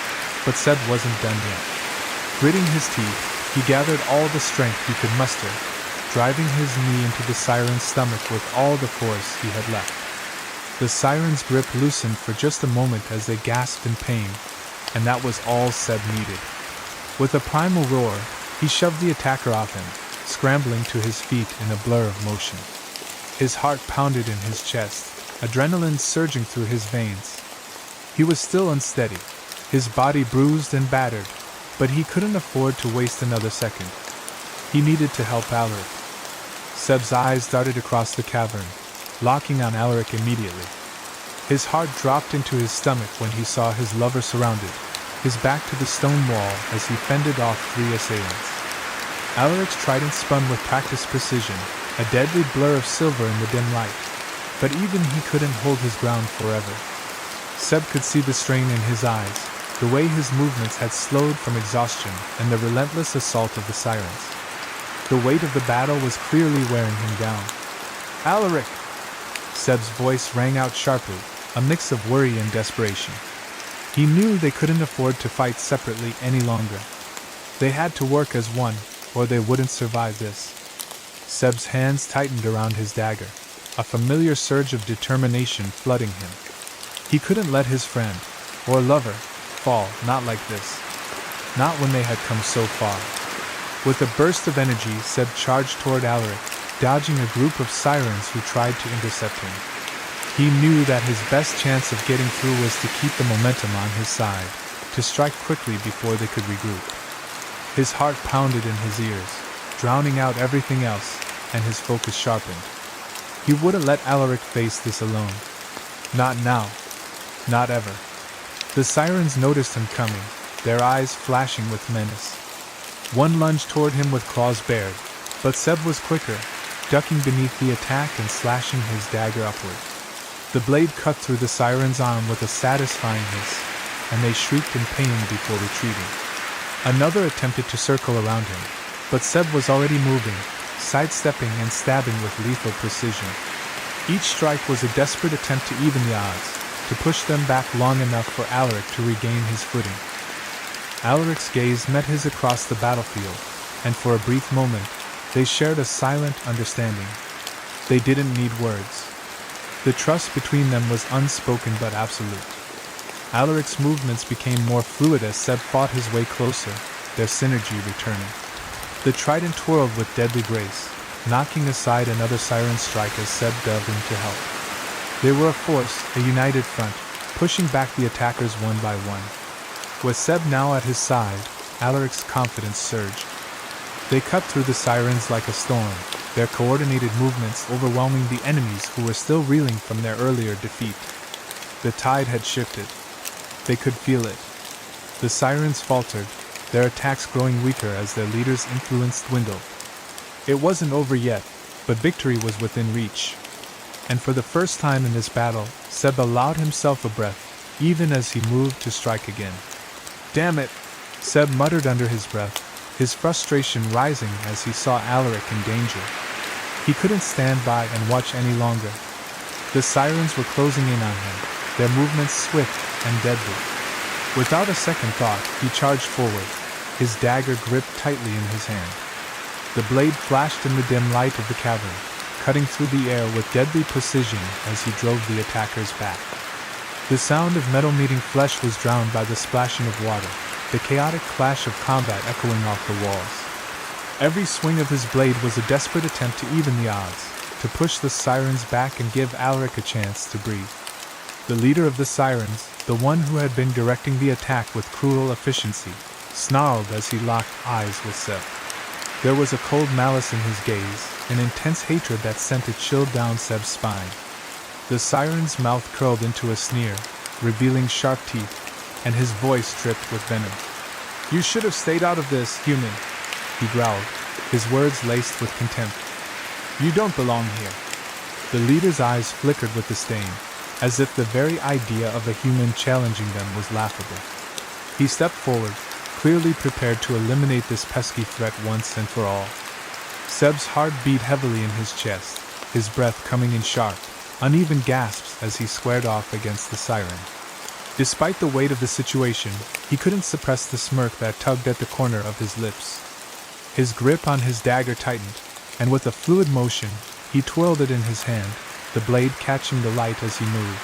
But Seb wasn't done yet. Gritting his teeth, he gathered all the strength he could muster, driving his knee into the siren's stomach with all the force he had left. The siren's grip loosened for just a moment as they gasped in pain, and that was all Seb needed. With a primal roar, he shoved the attacker off him, scrambling to his feet in a blur of motion. His heart pounded in his chest, adrenaline surging through his veins. He was still unsteady, his body bruised and battered, but he couldn't afford to waste another second. He needed to help Alaric. Seb's eyes darted across the cavern, locking on Alaric immediately. His heart dropped into his stomach when he saw his lover surrounded, his back to the stone wall as he fended off 3 assailants. Alaric's trident spun with practiced precision, a deadly blur of silver in the dim light, but even he couldn't hold his ground forever. Seb could see the strain in his eyes, the way his movements had slowed from exhaustion and the relentless assault of the sirens. The weight of the battle was clearly wearing him down. "Alaric!" Seb's voice rang out sharply, a mix of worry and desperation. He knew they couldn't afford to fight separately any longer. They had to work as one, or they wouldn't survive this. Seb's hands tightened around his dagger, a familiar surge of determination flooding him. He couldn't let his friend, or lover, fall, not like this. Not when they had come so far. With a burst of energy, Seb charged toward Alaric, dodging a group of sirens who tried to intercept him. He knew that his best chance of getting through was to keep the momentum on his side, to strike quickly before they could regroup. His heart pounded in his ears, drowning out everything else, and his focus sharpened. He wouldn't let Alaric face this alone. Not now. Not ever. The sirens noticed him coming, their eyes flashing with menace. One lunged toward him with claws bared, but Seb was quicker, ducking beneath the attack and slashing his dagger upward. The blade cut through the siren's arm with a satisfying hiss, and they shrieked in pain before retreating. Another attempted to circle around him, but Seb was already moving, sidestepping and stabbing with lethal precision. Each strike was a desperate attempt to even the odds, to push them back long enough for Alaric to regain his footing. Alaric's gaze met his across the battlefield, and for a brief moment, they shared a silent understanding. They didn't need words. The trust between them was unspoken but absolute. Alaric's movements became more fluid as Seb fought his way closer, their synergy returning. The trident twirled with deadly grace, knocking aside another siren strike as Seb dove in to help. They were a force, a united front, pushing back the attackers one by one. With Seb now at his side, Alaric's confidence surged. They cut through the sirens like a storm, their coordinated movements overwhelming the enemies who were still reeling from their earlier defeat. The tide had shifted. They could feel it. The sirens faltered, their attacks growing weaker as their leaders' influence dwindled. It wasn't over yet, but victory was within reach. And for the first time in this battle, Seb allowed himself a breath, even as he moved to strike again. "Damn it!" Seb muttered under his breath, his frustration rising as he saw Alaric in danger. He couldn't stand by and watch any longer. The sirens were closing in on him, their movements swift and deadly. Without a second thought, he charged forward, his dagger gripped tightly in his hand. The blade flashed in the dim light of the cavern, cutting through the air with deadly precision as he drove the attackers back. The sound of metal meeting flesh was drowned by the splashing of water, the chaotic clash of combat echoing off the walls. Every swing of his blade was a desperate attempt to even the odds, to push the sirens back and give Alaric a chance to breathe. The leader of the sirens, the one who had been directing the attack with cruel efficiency, snarled as he locked eyes with Seb. There was a cold malice in his gaze, an intense hatred that sent a chill down Seb's spine. The siren's mouth curled into a sneer, revealing sharp teeth, and his voice dripped with venom. "You should have stayed out of this, human," he growled, his words laced with contempt. "You don't belong here." The leader's eyes flickered with disdain, as if the very idea of a human challenging them was laughable. He stepped forward, clearly prepared to eliminate this pesky threat once and for all. Seb's heart beat heavily in his chest, his breath coming in sharp, uneven gasps as he squared off against the siren. Despite the weight of the situation, he couldn't suppress the smirk that tugged at the corner of his lips. His grip on his dagger tightened, and with a fluid motion, he twirled it in his hand, the blade catching the light as he moved.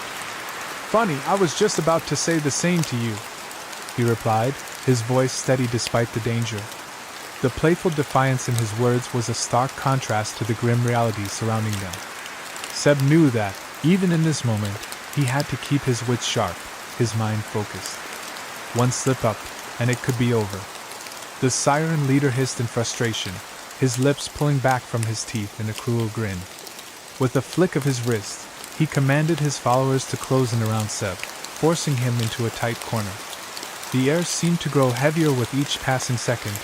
"Funny, I was just about to say the same to you," he replied, his voice steady despite the danger. The playful defiance in his words was a stark contrast to the grim reality surrounding them. Seb knew that, even in this moment, he had to keep his wits sharp, his mind focused. One slip up, and it could be over. The siren leader hissed in frustration, his lips pulling back from his teeth in a cruel grin. With a flick of his wrist, he commanded his followers to close in around Seb, forcing him into a tight corner. The air seemed to grow heavier with each passing second,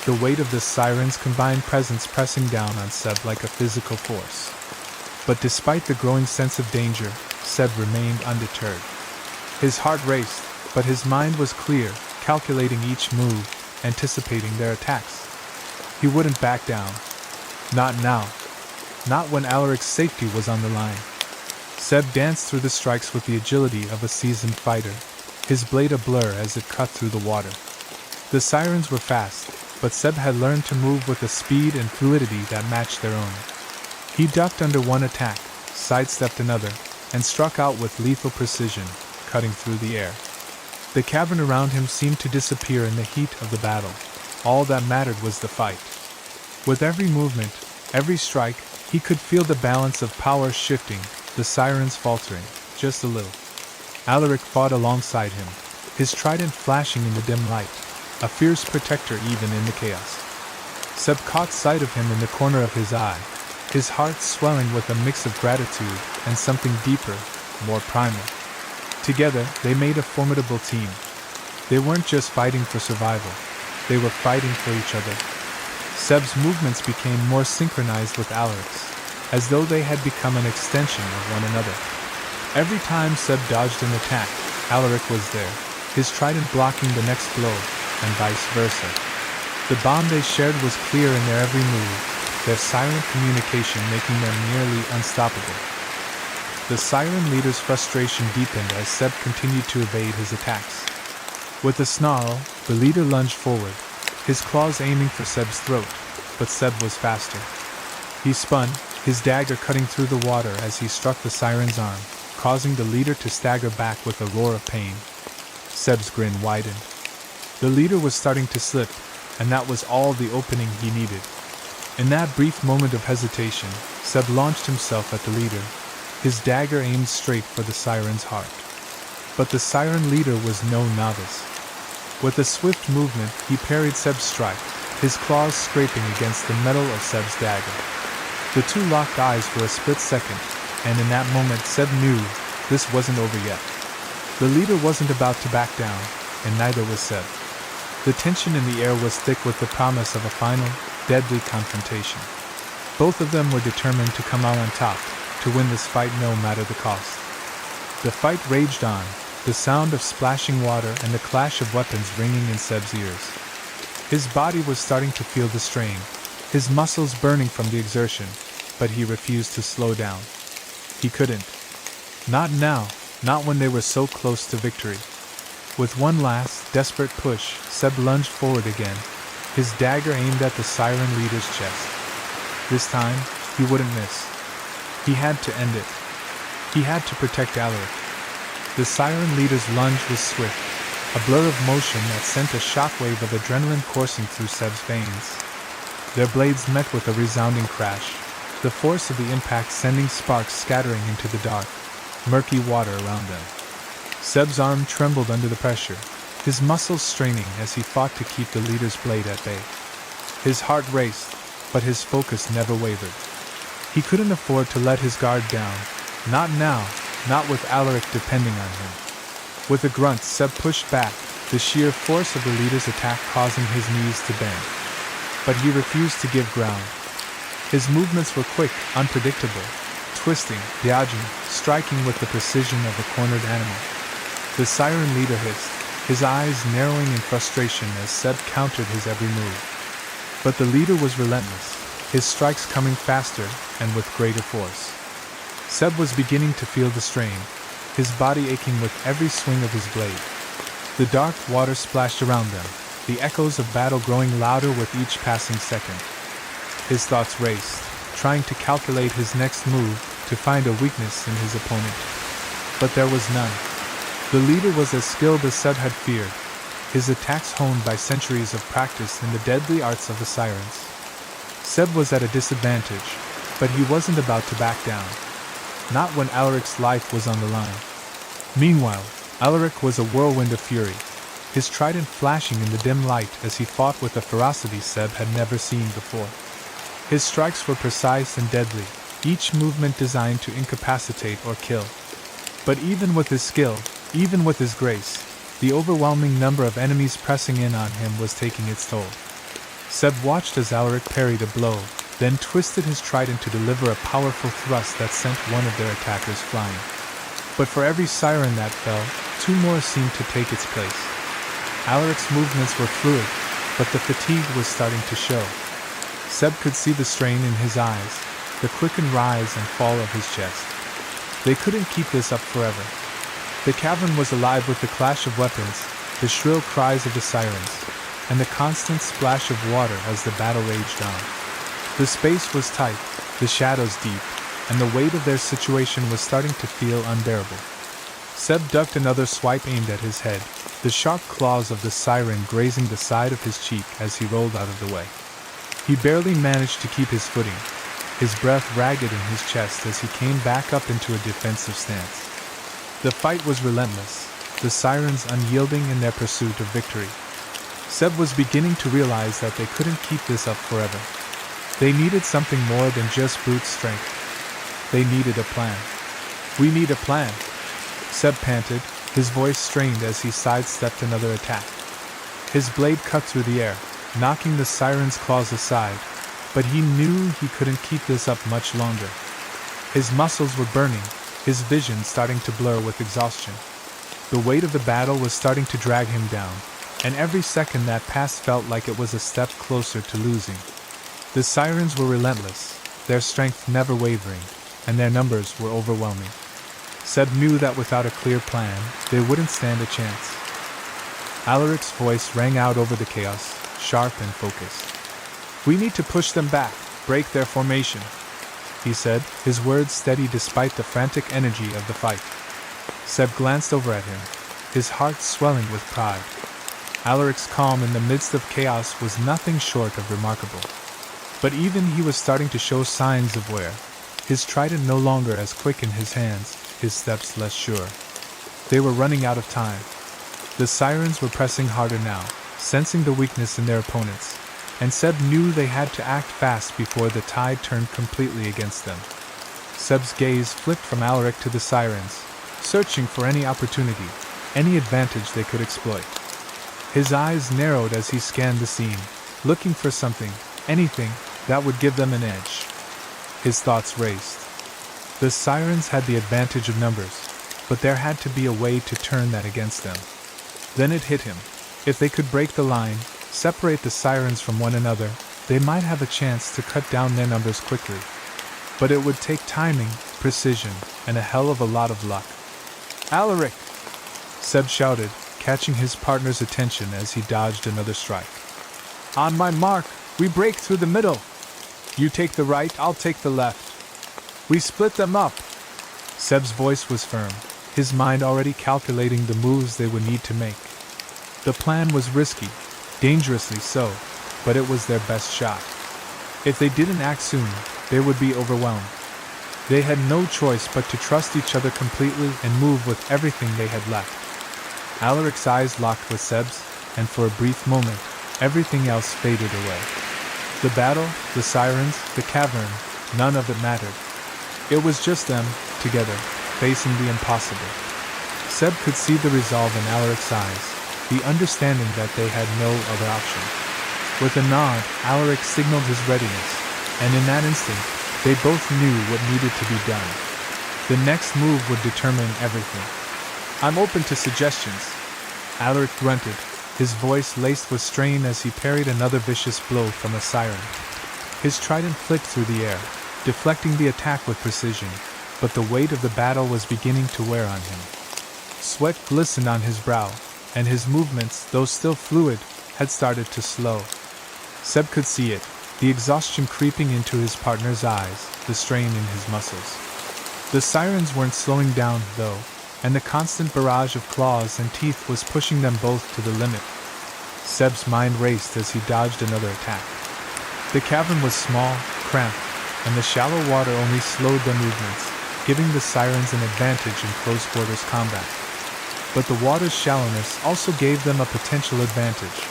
the weight of the siren's combined presence pressing down on Seb like a physical force. But despite the growing sense of danger, Seb remained undeterred. His heart raced, but his mind was clear, calculating each move, anticipating their attacks. He wouldn't back down. Not now. Not when Alaric's safety was on the line. Seb danced through the strikes with the agility of a seasoned fighter, his blade a blur as it cut through the water. The sirens were fast, but Seb had learned to move with a speed and fluidity that matched their own. He ducked under one attack, sidestepped another, and struck out with lethal precision, cutting through the air. The cavern around him seemed to disappear in the heat of the battle. All that mattered was the fight. With every movement, every strike, he could feel the balance of power shifting, the sirens faltering, just a little. Alaric fought alongside him, his trident flashing in the dim light, a fierce protector even in the chaos. Seb caught sight of him in the corner of his eye, his heart swelling with a mix of gratitude and something deeper, more primal. Together, they made a formidable team. They weren't just fighting for survival, they were fighting for each other. Seb's movements became more synchronized with Alaric's, as though they had become an extension of one another. Every time Seb dodged an attack, Alaric was there, his trident blocking the next blow, and vice versa. The bond they shared was clear in their every move, their silent communication making them nearly unstoppable. The siren leader's frustration deepened as Seb continued to evade his attacks. With a snarl, the leader lunged forward, his claws aiming for Seb's throat, but Seb was faster. He spun, his dagger cutting through the water as he struck the siren's arm, causing the leader to stagger back with a roar of pain. Seb's grin widened. The leader was starting to slip, and that was all the opening he needed. In that brief moment of hesitation, Seb launched himself at the leader, his dagger aimed straight for the siren's heart. But the siren leader was no novice. With a swift movement, he parried Seb's strike, his claws scraping against the metal of Seb's dagger. The two locked eyes for a split second, and in that moment Seb knew this wasn't over yet. The leader wasn't about to back down, and neither was Seb. The tension in the air was thick with the promise of a final, deadly confrontation. Both of them were determined to come out on top, to win this fight no matter the cost. The fight raged on, the sound of splashing water and the clash of weapons ringing in Seb's ears. His body was starting to feel the strain, his muscles burning from the exertion, but he refused to slow down. He couldn't. Not now, not when they were so close to victory. With one last, desperate push, Seb lunged forward again, his dagger aimed at the siren leader's chest. This time, he wouldn't miss. He had to end it. He had to protect Alaric. The siren leader's lunge was swift, a blur of motion that sent a shockwave of adrenaline coursing through Seb's veins. Their blades met with a resounding crash, the force of the impact sending sparks scattering into the dark, murky water around them. Seb's arm trembled under the pressure, his muscles straining as he fought to keep the leader's blade at bay. His heart raced, but his focus never wavered. He couldn't afford to let his guard down, not now, not with Alaric depending on him. With a grunt, Seb pushed back, the sheer force of the leader's attack causing his knees to bend. But he refused to give ground. His movements were quick, unpredictable, twisting, dodging, striking with the precision of a cornered animal. The siren leader hissed, his eyes narrowing in frustration as Seb countered his every move. But the leader was relentless, his strikes coming faster and with greater force. Seb was beginning to feel the strain, his body aching with every swing of his blade. The dark water splashed around them, the echoes of battle growing louder with each passing second. His thoughts raced, trying to calculate his next move, to find a weakness in his opponent. But there was none. The leader was as skilled as Seb had feared, his attacks honed by centuries of practice in the deadly arts of the sirens. Seb was at a disadvantage, but he wasn't about to back down. Not when Alaric's life was on the line. Meanwhile, Alaric was a whirlwind of fury, his trident flashing in the dim light as he fought with a ferocity Seb had never seen before. His strikes were precise and deadly, each movement designed to incapacitate or kill. But even with his skill, even with his grace, the overwhelming number of enemies pressing in on him was taking its toll. Seb watched as Alaric parried a blow, then twisted his trident to deliver a powerful thrust that sent one of their attackers flying. But for every siren that fell, two more seemed to take its place. Alaric's movements were fluid, but the fatigue was starting to show. Seb could see the strain in his eyes, the quickened rise and fall of his chest. They couldn't keep this up forever. The cavern was alive with the clash of weapons, the shrill cries of the sirens. and the constant splash of water as the battle raged on. The space was tight, the shadows deep, and the weight of their situation was starting to feel unbearable. Seb ducked another swipe aimed at his head, the sharp claws of the siren grazing the side of his cheek as he rolled out of the way. He barely managed to keep his footing, his breath ragged in his chest as he came back up into a defensive stance. The fight was relentless, the sirens unyielding in their pursuit of victory. Seb was beginning to realize that they couldn't keep this up forever. They needed something more than just brute strength. They needed a plan. "We need a plan," Seb panted, his voice strained as he sidestepped another attack. His blade cut through the air, knocking the siren's claws aside, but he knew he couldn't keep this up much longer. His muscles were burning, his vision starting to blur with exhaustion. The weight of the battle was starting to drag him down, and every second that passed felt like it was a step closer to losing. The sirens were relentless, their strength never wavering, and their numbers were overwhelming. Seb knew that without a clear plan, they wouldn't stand a chance. Alaric's voice rang out over the chaos, sharp and focused. "We need to push them back, break their formation," he said, his words steady despite the frantic energy of the fight. Seb glanced over at him, his heart swelling with pride. Alaric's calm in the midst of chaos was nothing short of remarkable. But even he was starting to show signs of wear, his trident no longer as quick in his hands, his steps less sure. They were running out of time. The sirens were pressing harder now, sensing the weakness in their opponents, and Seb knew they had to act fast before the tide turned completely against them. Seb's gaze flipped from Alaric to the sirens, searching for any opportunity, any advantage they could exploit. His eyes narrowed as he scanned the scene, looking for something, anything, that would give them an edge. His thoughts raced. The sirens had the advantage of numbers, but there had to be a way to turn that against them. Then it hit him. If they could break the line, separate the sirens from one another, they might have a chance to cut down their numbers quickly. But it would take timing, precision, and a hell of a lot of luck. "Alaric!" Seb shouted, catching his partner's attention as he dodged another strike. "On my mark, we break through the middle. You take the right, I'll take the left. We split them up." Seb's voice was firm, his mind already calculating the moves they would need to make. The plan was risky, dangerously so, but it was their best shot. If they didn't act soon, they would be overwhelmed. They had no choice but to trust each other completely and move with everything they had left. Alaric's eyes locked with Seb's, and for a brief moment, everything else faded away. The battle, the sirens, the cavern, none of it mattered. It was just them, together, facing the impossible. Seb could see the resolve in Alaric's eyes, the understanding that they had no other option. With a nod, Alaric signaled his readiness, and in that instant, they both knew what needed to be done. The next move would determine everything. "I'm open to suggestions," Alaric grunted, his voice laced with strain as he parried another vicious blow from a siren. His trident flicked through the air, deflecting the attack with precision, but the weight of the battle was beginning to wear on him. Sweat glistened on his brow, and his movements, though still fluid, had started to slow. Seb could see it, the exhaustion creeping into his partner's eyes, the strain in his muscles. The sirens weren't slowing down, though, and the constant barrage of claws and teeth was pushing them both to the limit. Seb's mind raced as he dodged another attack. The cavern was small, cramped, and the shallow water only slowed their movements, giving the sirens an advantage in close-quarters combat. But the water's shallowness also gave them a potential advantage.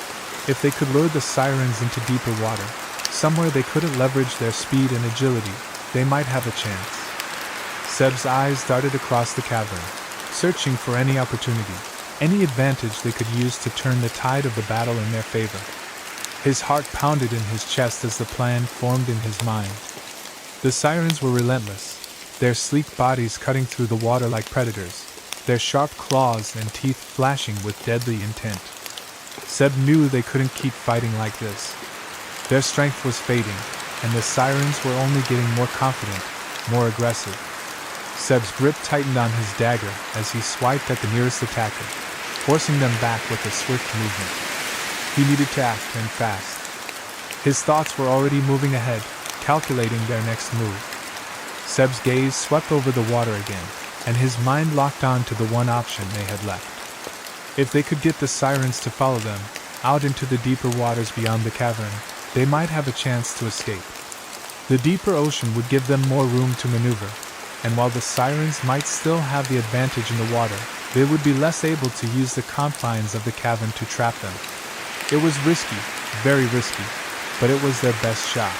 If they could lure the sirens into deeper water, somewhere they couldn't leverage their speed and agility, they might have a chance. Seb's eyes darted across the cavern, searching for any opportunity, any advantage they could use to turn the tide of the battle in their favor. His heart pounded in his chest as the plan formed in his mind. The sirens were relentless, their sleek bodies cutting through the water like predators, their sharp claws and teeth flashing with deadly intent. Seb knew they couldn't keep fighting like this. Their strength was fading, and the sirens were only getting more confident, more aggressive. Seb's grip tightened on his dagger as he swiped at the nearest attacker, forcing them back with a swift movement. He needed to act, and fast. His thoughts were already moving ahead, calculating their next move. Seb's gaze swept over the water again, and his mind locked on to the one option they had left. If they could get the sirens to follow them, out into the deeper waters beyond the cavern, they might have a chance to escape. The deeper ocean would give them more room to maneuver, and while the sirens might still have the advantage in the water, they would be less able to use the confines of the cavern to trap them. It was risky, very risky, but it was their best shot.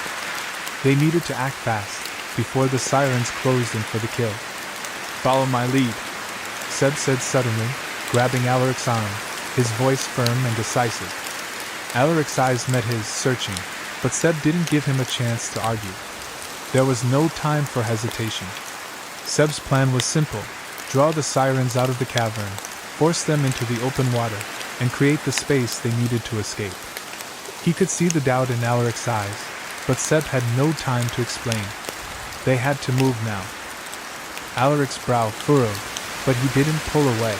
They needed to act fast, before the sirens closed in for the kill. "Follow my lead," Seb said suddenly, grabbing Alaric's arm, his voice firm and decisive. Alaric's eyes met his, searching, but Seb didn't give him a chance to argue. There was no time for hesitation. Seb's plan was simple: draw the sirens out of the cavern, force them into the open water, and create the space they needed to escape. He could see the doubt in Alaric's eyes, but Seb had no time to explain. They had to move now. Alaric's brow furrowed, but he didn't pull away.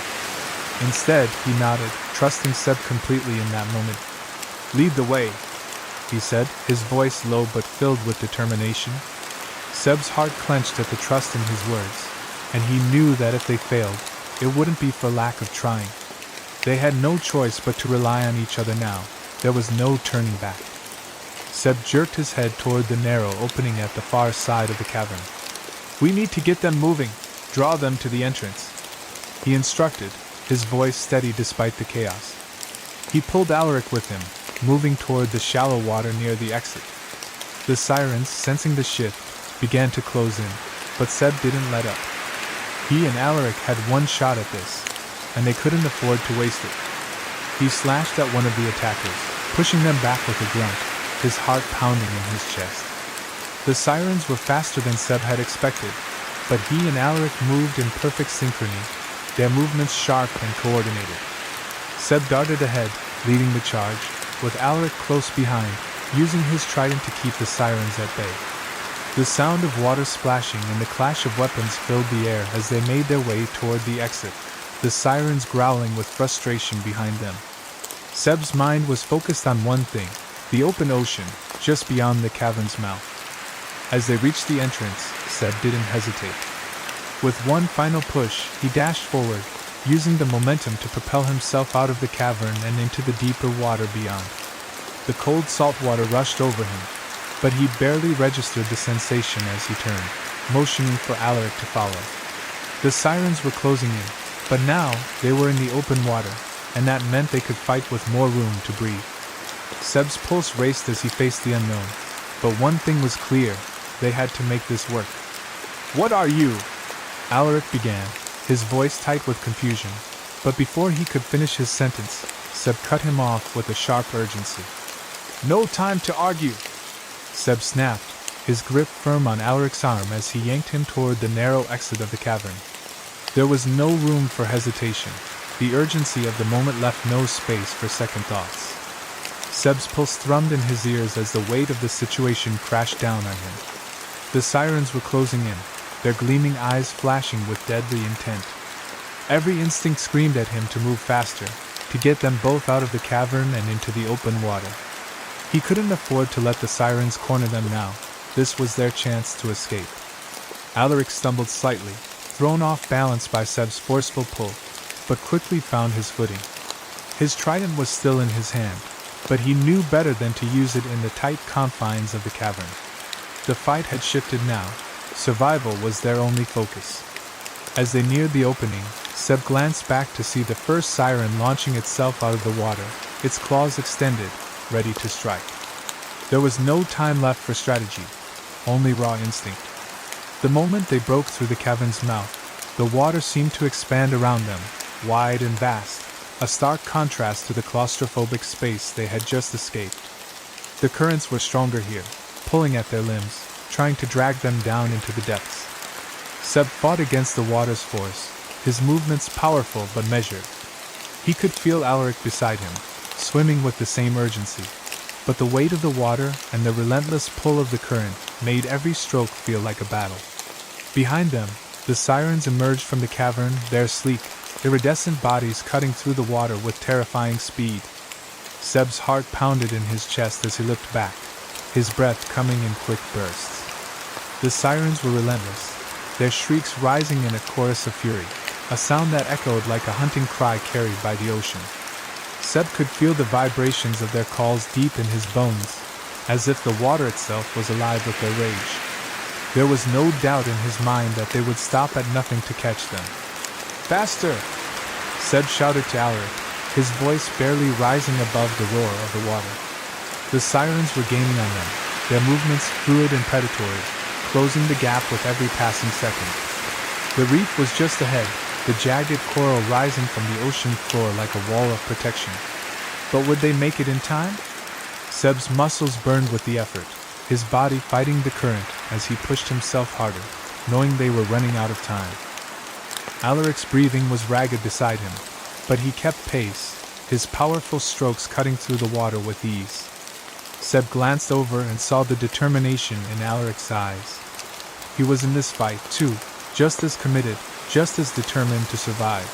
Instead, he nodded, trusting Seb completely in that moment. "Lead the way," he said, his voice low but filled with determination. Seb's heart clenched at the trust in his words, and he knew that if they failed, it wouldn't be for lack of trying. They had no choice but to rely on each other now. There was no turning back. Seb jerked his head toward the narrow opening at the far side of the cavern. "We need to get them moving. Draw them to the entrance," he instructed, his voice steady despite the chaos. He pulled Alaric with him, moving toward the shallow water near the exit. The sirens, sensing the shift, began to close in, but Seb didn't let up. He and Alaric had one shot at this, and they couldn't afford to waste it. He slashed at one of the attackers, pushing them back with a grunt, his heart pounding in his chest. The sirens were faster than Seb had expected, but he and Alaric moved in perfect synchrony, their movements sharp and coordinated. Seb darted ahead, leading the charge, with Alaric close behind, using his trident to keep the sirens at bay. The sound of water splashing and the clash of weapons filled the air as they made their way toward the exit, the sirens growling with frustration behind them. Seb's mind was focused on one thing: the open ocean, just beyond the cavern's mouth. As they reached the entrance, Seb didn't hesitate. With one final push, he dashed forward, using the momentum to propel himself out of the cavern and into the deeper water beyond. The cold salt water rushed over him, but he barely registered the sensation as he turned, motioning for Alaric to follow. The sirens were closing in, but now they were in the open water, and that meant they could fight with more room to breathe. Seb's pulse raced as he faced the unknown, but one thing was clear: they had to make this work. "What are you?" Alaric began, his voice tight with confusion, but before he could finish his sentence, Seb cut him off with a sharp urgency. "No time to argue," Seb snapped, his grip firm on Alaric's arm as he yanked him toward the narrow exit of the cavern. There was no room for hesitation. The urgency of the moment left no space for second thoughts. Seb's pulse thrummed in his ears as the weight of the situation crashed down on him. The sirens were closing in, their gleaming eyes flashing with deadly intent. Every instinct screamed at him to move faster, to get them both out of the cavern and into the open water. He couldn't afford to let the sirens corner them now. This was their chance to escape. Alaric stumbled slightly, thrown off balance by Seb's forceful pull, but quickly found his footing. His trident was still in his hand, but he knew better than to use it in the tight confines of the cavern. The fight had shifted now. Survival was their only focus. As they neared the opening, Seb glanced back to see the first siren launching itself out of the water, its claws extended, ready to strike. There was no time left for strategy, only raw instinct. The moment they broke through the cavern's mouth, the water seemed to expand around them, wide and vast, a stark contrast to the claustrophobic space they had just escaped. The currents were stronger here, pulling at their limbs, trying to drag them down into the depths. Seb fought against the water's force, his movements powerful but measured. He could feel Alaric beside him, swimming with the same urgency, but the weight of the water and the relentless pull of the current made every stroke feel like a battle. Behind them, the sirens emerged from the cavern, their sleek, iridescent bodies cutting through the water with terrifying speed. Seb's heart pounded in his chest as he looked back, his breath coming in quick bursts. The sirens were relentless, their shrieks rising in a chorus of fury, a sound that echoed like a hunting cry carried by the ocean. Seb could feel the vibrations of their calls deep in his bones, as if the water itself was alive with their rage. There was no doubt in his mind that they would stop at nothing to catch them. "Faster!" Seb shouted to Alaric, his voice barely rising above the roar of the water. The sirens were gaining on them, their movements fluid and predatory, closing the gap with every passing second. The reef was just ahead, the jagged coral rising from the ocean floor like a wall of protection. But would they make it in time? Seb's muscles burned with the effort, his body fighting the current as he pushed himself harder, knowing they were running out of time. Alaric's breathing was ragged beside him, but he kept pace, his powerful strokes cutting through the water with ease. Seb glanced over and saw the determination in Alaric's eyes. He was in this fight, too, just as committed, just as determined to survive.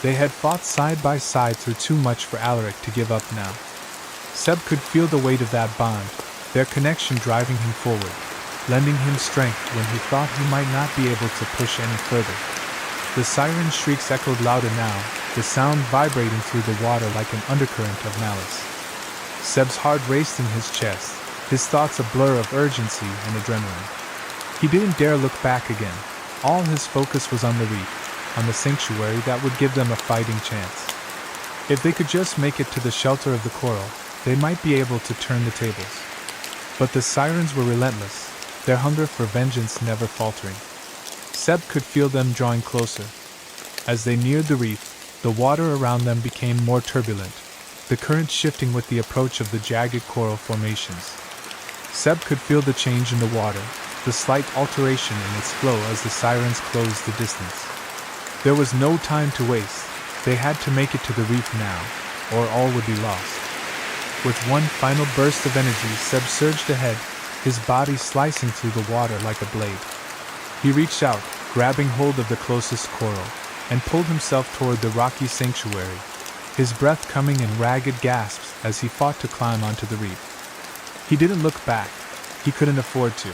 They had fought side by side through too much for Alaric to give up now. Seb could feel the weight of that bond, their connection driving him forward, lending him strength when he thought he might not be able to push any further. The siren shrieks echoed louder now, the sound vibrating through the water like an undercurrent of malice. Seb's heart raced in his chest, his thoughts a blur of urgency and adrenaline. He didn't dare look back again. All his focus was on the reef, on the sanctuary that would give them a fighting chance. If they could just make it to the shelter of the coral, they might be able to turn the tables. But the sirens were relentless, their hunger for vengeance never faltering. Seb could feel them drawing closer. As they neared the reef, the water around them became more turbulent, the current shifting with the approach of the jagged coral formations. Seb could feel the change in the water, the slight alteration in its flow as the sirens closed the distance. There was no time to waste. They had to make it to the reef now, or all would be lost. With one final burst of energy, Seb surged ahead, his body slicing through the water like a blade. He reached out, grabbing hold of the closest coral, and pulled himself toward the rocky sanctuary, his breath coming in ragged gasps as he fought to climb onto the reef. He didn't look back. He couldn't afford to.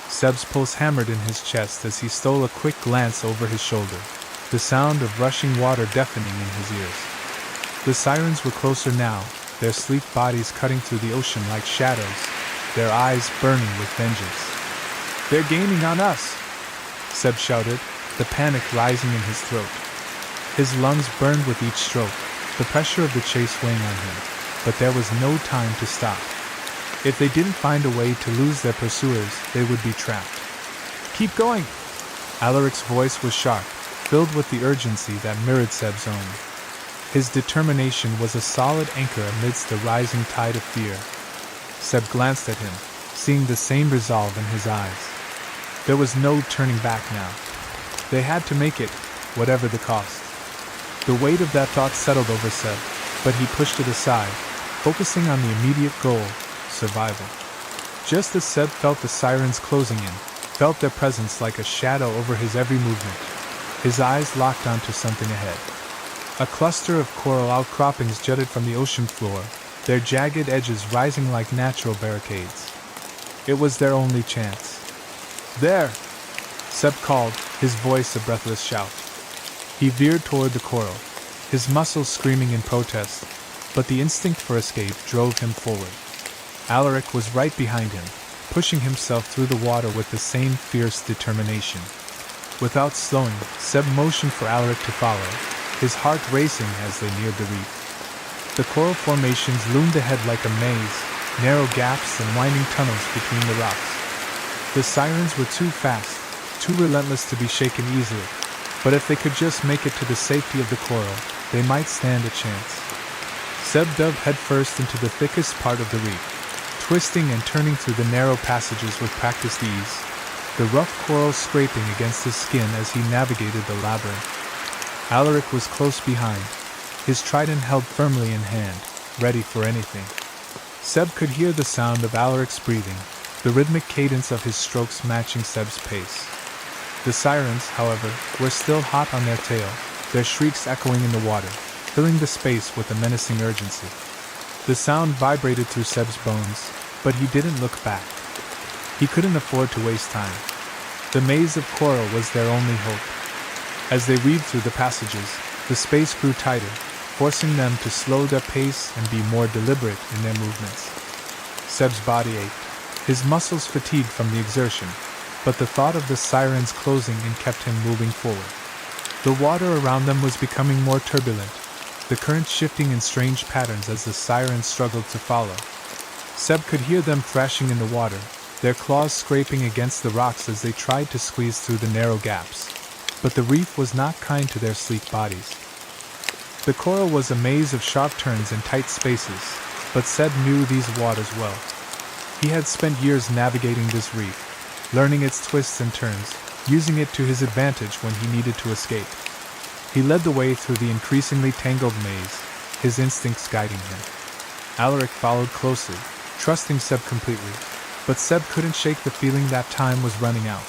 Seb's pulse hammered in his chest as he stole a quick glance over his shoulder, the sound of rushing water deafening in his ears. The sirens were closer now, their sleek bodies cutting through the ocean like shadows, their eyes burning with vengeance. "They're gaining on us!" Seb shouted, the panic rising in his throat. His lungs burned with each stroke, the pressure of the chase weighing on him, but there was no time to stop. If they didn't find a way to lose their pursuers, they would be trapped. "Keep going!" Alaric's voice was sharp, filled with the urgency that mirrored Seb's own. His determination was a solid anchor amidst the rising tide of fear. Seb glanced at him, seeing the same resolve in his eyes. There was no turning back now. They had to make it, whatever the cost. The weight of that thought settled over Seb, but he pushed it aside, focusing on the immediate goal, survival. Just as Seb felt the sirens closing in, felt their presence like a shadow over his every movement, his eyes locked onto something ahead. A cluster of coral outcroppings jutted from the ocean floor, their jagged edges rising like natural barricades. It was their only chance. "There!" Seb called, his voice a breathless shout. He veered toward the coral, his muscles screaming in protest, but the instinct for escape drove him forward. Alaric was right behind him, pushing himself through the water with the same fierce determination. Without slowing, Seb motioned for Alaric to follow, his heart racing as they neared the reef. The coral formations loomed ahead like a maze, narrow gaps and winding tunnels between the rocks. The sirens were too fast, too relentless to be shaken easily, but if they could just make it to the safety of the coral, they might stand a chance. Seb dove headfirst into the thickest part of the reef, twisting and turning through the narrow passages with practiced ease, the rough coral scraping against his skin as he navigated the labyrinth. Alaric was close behind, his trident held firmly in hand, ready for anything. Seb could hear the sound of Alaric's breathing, the rhythmic cadence of his strokes matching Seb's pace. The sirens, however, were still hot on their tail, their shrieks echoing in the water, filling the space with a menacing urgency. The sound vibrated through Seb's bones, but he didn't look back. He couldn't afford to waste time. The maze of coral was their only hope. As they weaved through the passages, the space grew tighter, forcing them to slow their pace and be more deliberate in their movements. Seb's body ached, his muscles fatigued from the exertion, but the thought of the sirens closing in kept him moving forward. The water around them was becoming more turbulent, the current shifting in strange patterns as the sirens struggled to follow. Seb could hear them thrashing in the water, their claws scraping against the rocks as they tried to squeeze through the narrow gaps. But the reef was not kind to their sleek bodies. The coral was a maze of sharp turns and tight spaces, but Seb knew these waters well. He had spent years navigating this reef, learning its twists and turns, using it to his advantage when he needed to escape. He led the way through the increasingly tangled maze, his instincts guiding him. Alaric followed closely, trusting Seb completely, but Seb couldn't shake the feeling that time was running out.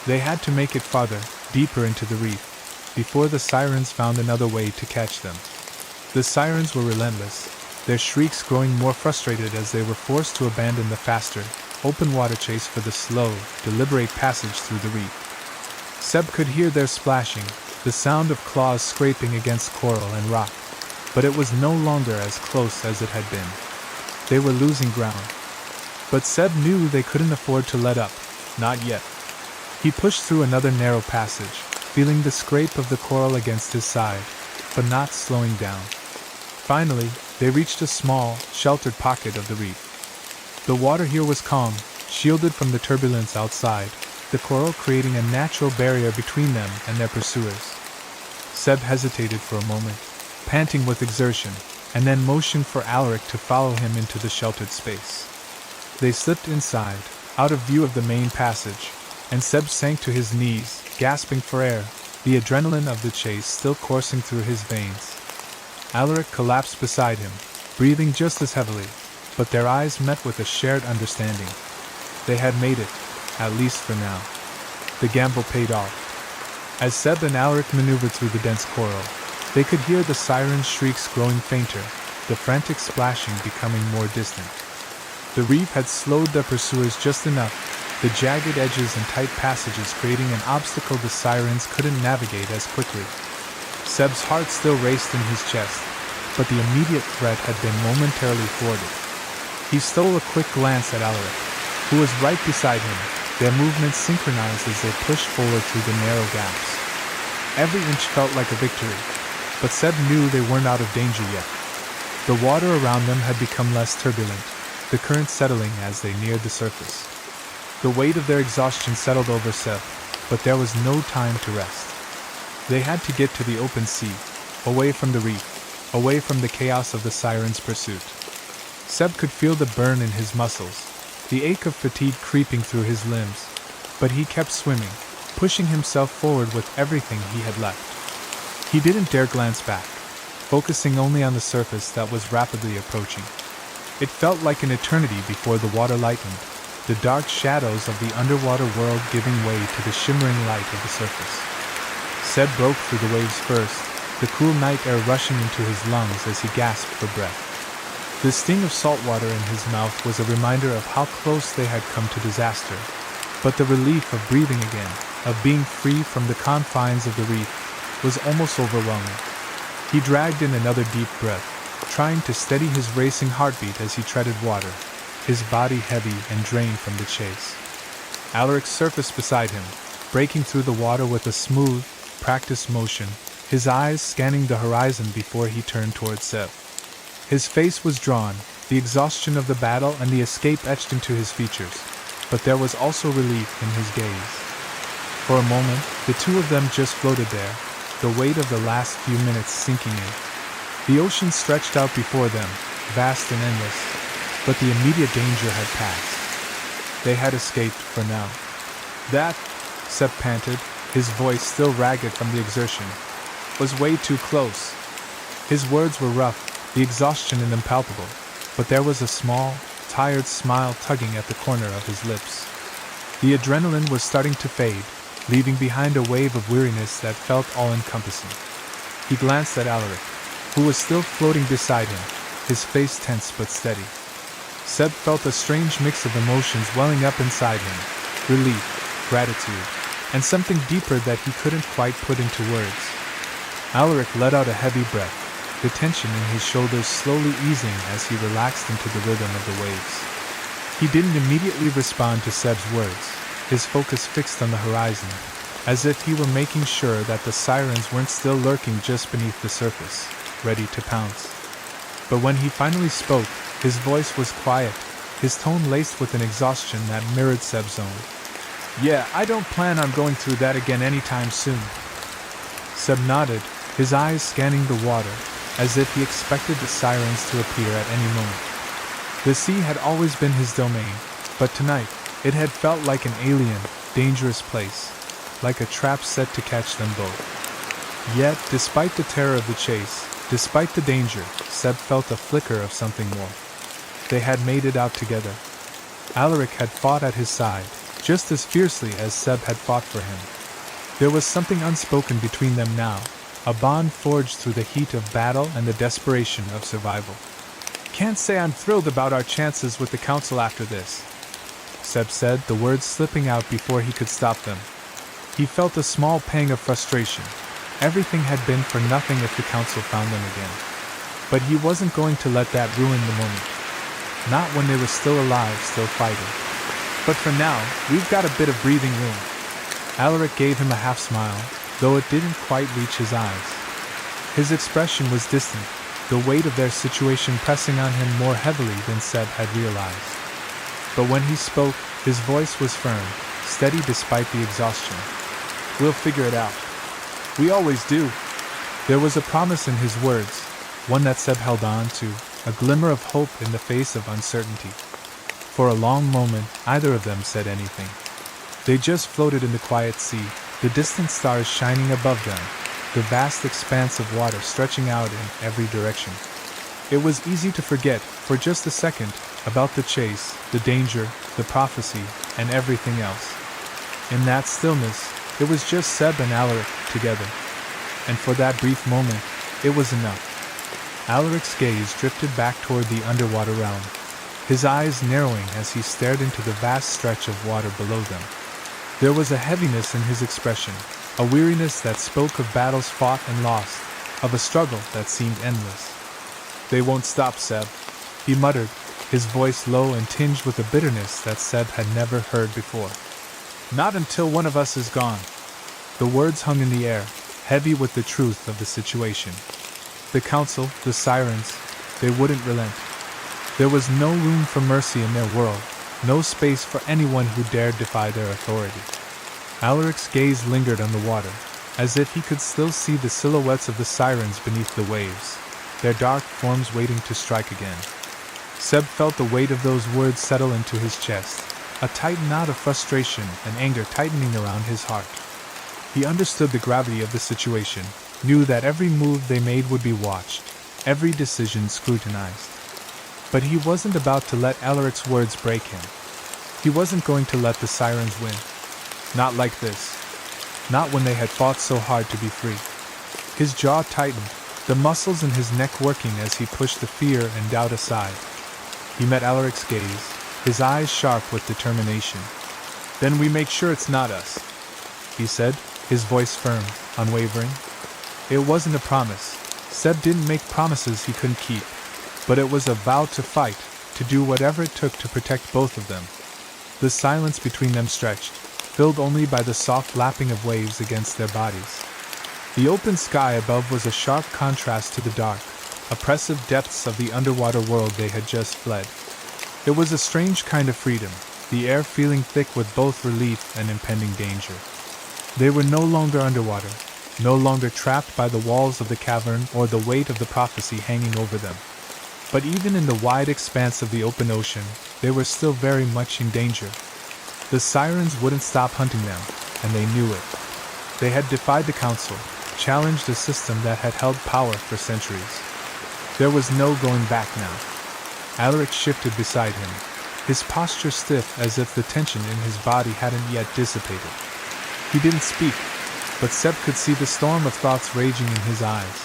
They had to make it farther, deeper into the reef, before the sirens found another way to catch them. The sirens were relentless, their shrieks growing more frustrated as they were forced to abandon the faster, open water chase for the slow, deliberate passage through the reef. Seb could hear their splashing, the sound of claws scraping against coral and rock, but it was no longer as close as it had been. They were losing ground. But Seb knew they couldn't afford to let up, not yet. He pushed through another narrow passage, feeling the scrape of the coral against his side, but not slowing down. Finally, they reached a small, sheltered pocket of the reef. The water here was calm, shielded from the turbulence outside, the coral creating a natural barrier between them and their pursuers. Seb hesitated for a moment, panting with exertion, and then motioned for Alaric to follow him into the sheltered space. They slipped inside, out of view of the main passage, and Seb sank to his knees, gasping for air, the adrenaline of the chase still coursing through his veins. Alaric collapsed beside him, breathing just as heavily, but their eyes met with a shared understanding. They had made it, at least for now. The gamble paid off. As Seb and Alaric maneuvered through the dense coral, they could hear the sirens' shrieks growing fainter, the frantic splashing becoming more distant. The reef had slowed their pursuers just enough, the jagged edges and tight passages creating an obstacle the sirens couldn't navigate as quickly. Seb's heart still raced in his chest, but the immediate threat had been momentarily thwarted. He stole a quick glance at Alaric, who was right beside him, their movements synchronized as they pushed forward through the narrow gaps. Every inch felt like a victory, but Seb knew they weren't out of danger yet. The water around them had become less turbulent, the current settling as they neared the surface. The weight of their exhaustion settled over Seb, but there was no time to rest. They had to get to the open sea, away from the reef, away from the chaos of the sirens' pursuit. Seb could feel the burn in his muscles, the ache of fatigue creeping through his limbs, but he kept swimming, pushing himself forward with everything he had left. He didn't dare glance back, focusing only on the surface that was rapidly approaching. It felt like an eternity before the water lightened, the dark shadows of the underwater world giving way to the shimmering light of the surface. Seb broke through the waves first, the cool night air rushing into his lungs as he gasped for breath. The sting of salt water in his mouth was a reminder of how close they had come to disaster, but the relief of breathing again, of being free from the confines of the reef, was almost overwhelming. He dragged in another deep breath, trying to steady his racing heartbeat as he treaded water, his body heavy and drained from the chase. Alaric surfaced beside him, breaking through the water with a smooth, practiced motion, his eyes scanning the horizon before he turned toward Seb. His face was drawn, the exhaustion of the battle and the escape etched into his features, but there was also relief in his gaze. For a moment, the two of them just floated there, the weight of the last few minutes sinking in. The ocean stretched out before them, vast and endless, but the immediate danger had passed. They had escaped for now. That, Seb panted, his voice still ragged from the exertion, was way too close. His words were rough, the exhaustion in them palpable, but there was a small, tired smile tugging at the corner of his lips. The adrenaline was starting to fade, leaving behind a wave of weariness that felt all-encompassing. He glanced at Alaric, who was still floating beside him, his face tense but steady. Seb felt a strange mix of emotions welling up inside him: relief, gratitude, and something deeper that he couldn't quite put into words. Alaric let out a heavy breath, the tension in his shoulders slowly easing as he relaxed into the rhythm of the waves. He didn't immediately respond to Seb's words, his focus fixed on the horizon, as if he were making sure that the sirens weren't still lurking just beneath the surface, ready to pounce. But when he finally spoke, his voice was quiet, his tone laced with an exhaustion that mirrored Seb's own. "Yeah, I don't plan on going through that again anytime soon." Seb nodded, his eyes scanning the water, as if he expected the sirens to appear at any moment. The sea had always been his domain, but tonight, it had felt like an alien, dangerous place, like a trap set to catch them both. Yet, despite the terror of the chase, despite the danger, Seb felt a flicker of something more. They had made it out together. Alaric had fought at his side, just as fiercely as Seb had fought for him. There was something unspoken between them now, a bond forged through the heat of battle and the desperation of survival. "Can't say I'm thrilled about our chances with the council after this," Seb said, the words slipping out before he could stop them. He felt a small pang of frustration. Everything had been for nothing if the council found them again. But he wasn't going to let that ruin the moment. Not when they were still alive, still fighting. "But for now, we've got a bit of breathing room." Alaric gave him a half smile, though it didn't quite reach his eyes. His expression was distant, the weight of their situation pressing on him more heavily than Seb had realized. But when he spoke, his voice was firm, steady despite the exhaustion. "We'll figure it out. We always do." There was a promise in his words, one that Seb held on to, a glimmer of hope in the face of uncertainty. For a long moment, neither of them said anything. They just floated in the quiet sea, the distant stars shining above them, the vast expanse of water stretching out in every direction. It was easy to forget, for just a second, about the chase, the danger, the prophecy, and everything else. In that stillness, it was just Seb and Alaric together. And for that brief moment, it was enough. Alaric's gaze drifted back toward the underwater realm, his eyes narrowing as he stared into the vast stretch of water below them. There was a heaviness in his expression, a weariness that spoke of battles fought and lost, of a struggle that seemed endless. "They won't stop, Seb," he muttered, his voice low and tinged with a bitterness that Seb had never heard before. "Not until one of us is gone." The words hung in the air, heavy with the truth of the situation. The council, the sirens, they wouldn't relent. There was no room for mercy in their world, no space for anyone who dared defy their authority. Alaric's gaze lingered on the water, as if he could still see the silhouettes of the sirens beneath the waves, their dark forms waiting to strike again. Seb felt the weight of those words settle into his chest, a tight knot of frustration and anger tightening around his heart. He understood the gravity of the situation, knew that every move they made would be watched, every decision scrutinized. But he wasn't about to let Alaric's words break him. He wasn't going to let the sirens win. Not like this. Not when they had fought so hard to be free. His jaw tightened, the muscles in his neck working as he pushed the fear and doubt aside. He met Alaric's gaze, his eyes sharp with determination. "Then we make sure it's not us," he said, his voice firm, unwavering. It wasn't a promise. Seb didn't make promises he couldn't keep. But it was a vow to fight, to do whatever it took to protect both of them. The silence between them stretched, filled only by the soft lapping of waves against their bodies. The open sky above was a sharp contrast to the dark, oppressive depths of the underwater world they had just fled. It was a strange kind of freedom, the air feeling thick with both relief and impending danger. They were no longer underwater, no longer trapped by the walls of the cavern or the weight of the prophecy hanging over them. But even in the wide expanse of the open ocean, they were still very much in danger. The sirens wouldn't stop hunting them, and they knew it. They had defied the council, challenged a system that had held power for centuries. There was no going back now. Alaric shifted beside him, his posture stiff as if the tension in his body hadn't yet dissipated. He didn't speak, but Seb could see the storm of thoughts raging in his eyes.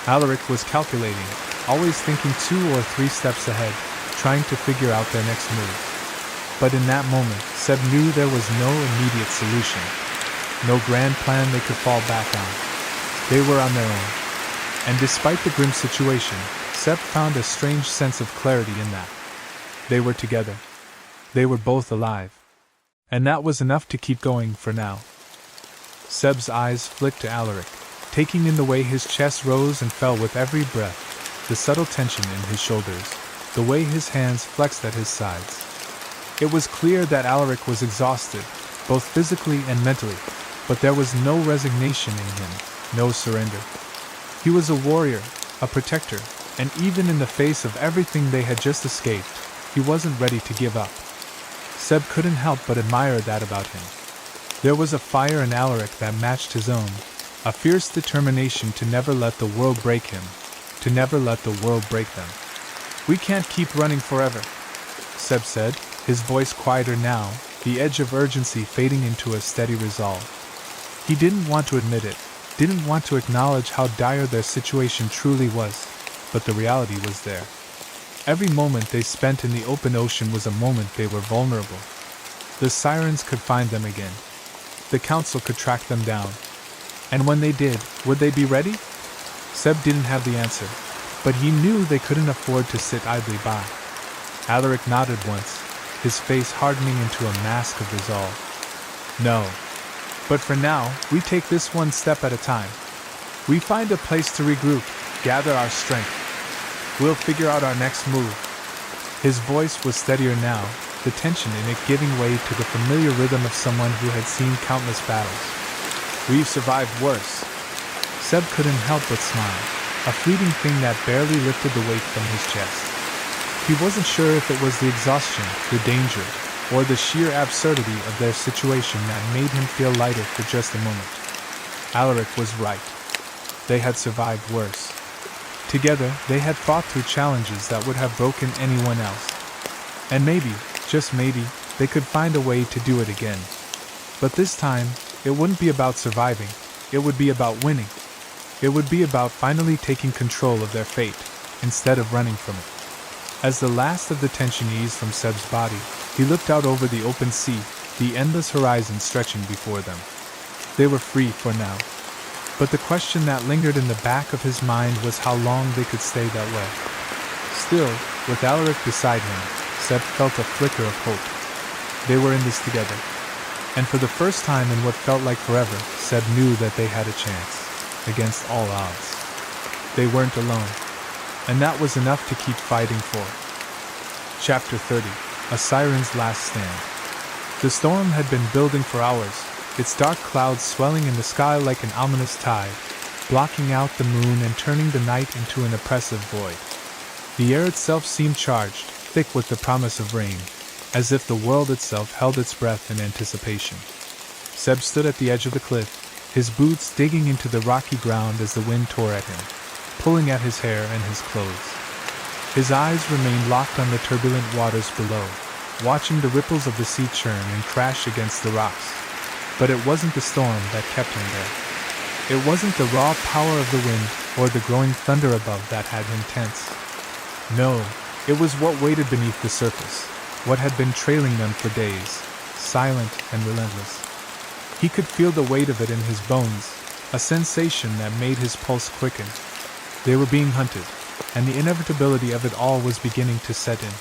Alaric was calculating, always thinking 2 or 3 steps ahead, trying to figure out their next move. But in that moment, Seb knew there was no immediate solution. No grand plan they could fall back on. They were on their own. And despite the grim situation, Seb found a strange sense of clarity in that. They were together. They were both alive. And that was enough to keep going for now. Seb's eyes flicked to Alaric, taking in the way his chest rose and fell with every breath, the subtle tension in his shoulders, the way his hands flexed at his sides. It was clear that Alaric was exhausted, both physically and mentally, but there was no resignation in him, no surrender. He was a warrior, a protector, and even in the face of everything they had just escaped, he wasn't ready to give up. Seb couldn't help but admire that about him. There was a fire in Alaric that matched his own, a fierce determination to never let the world break him, to never let the world break them. "We can't keep running forever," Seb said, his voice quieter now, the edge of urgency fading into a steady resolve. He didn't want to admit it, didn't want to acknowledge how dire their situation truly was, but the reality was there. Every moment they spent in the open ocean was a moment they were vulnerable. The sirens could find them again. The council could track them down. And when they did, would they be ready? Seb didn't have the answer, but he knew they couldn't afford to sit idly by. Alaric nodded once, his face hardening into a mask of resolve. "No. But for now, we take this one step at a time. We find a place to regroup, gather our strength. We'll figure out our next move." His voice was steadier now, the tension in it giving way to the familiar rhythm of someone who had seen countless battles. "We've survived worse." Seb couldn't help but smile, a fleeting thing that barely lifted the weight from his chest. He wasn't sure if it was the exhaustion, the danger, or the sheer absurdity of their situation that made him feel lighter for just a moment. Alaric was right. They had survived worse. Together, they had fought through challenges that would have broken anyone else. And maybe, just maybe, they could find a way to do it again. But this time, it wouldn't be about surviving, it would be about winning. It would be about finally taking control of their fate, instead of running from it. As the last of the tension eased from Seb's body, he looked out over the open sea, the endless horizon stretching before them. They were free for now. But the question that lingered in the back of his mind was how long they could stay that way. Still, with Alaric beside him, Seb felt a flicker of hope. They were in this together. And for the first time in what felt like forever, Seb knew that they had a chance, against all odds. They weren't alone. And that was enough to keep fighting for. Chapter 30. A Siren's Last Stand. The storm had been building for hours, its dark clouds swelling in the sky like an ominous tide, blocking out the moon and turning the night into an oppressive void. The air itself seemed charged, thick with the promise of rain, as if the world itself held its breath in anticipation. Seb stood at the edge of the cliff, his boots digging into the rocky ground as the wind tore at him, pulling at his hair and his clothes. His eyes remained locked on the turbulent waters below, watching the ripples of the sea churn and crash against the rocks. But it wasn't the storm that kept him there. It wasn't the raw power of the wind or the growing thunder above that had him tense. No, it was what waited beneath the surface, what had been trailing them for days, silent and relentless. He could feel the weight of it in his bones, a sensation that made his pulse quicken. They were being hunted, and the inevitability of it all was beginning to set in.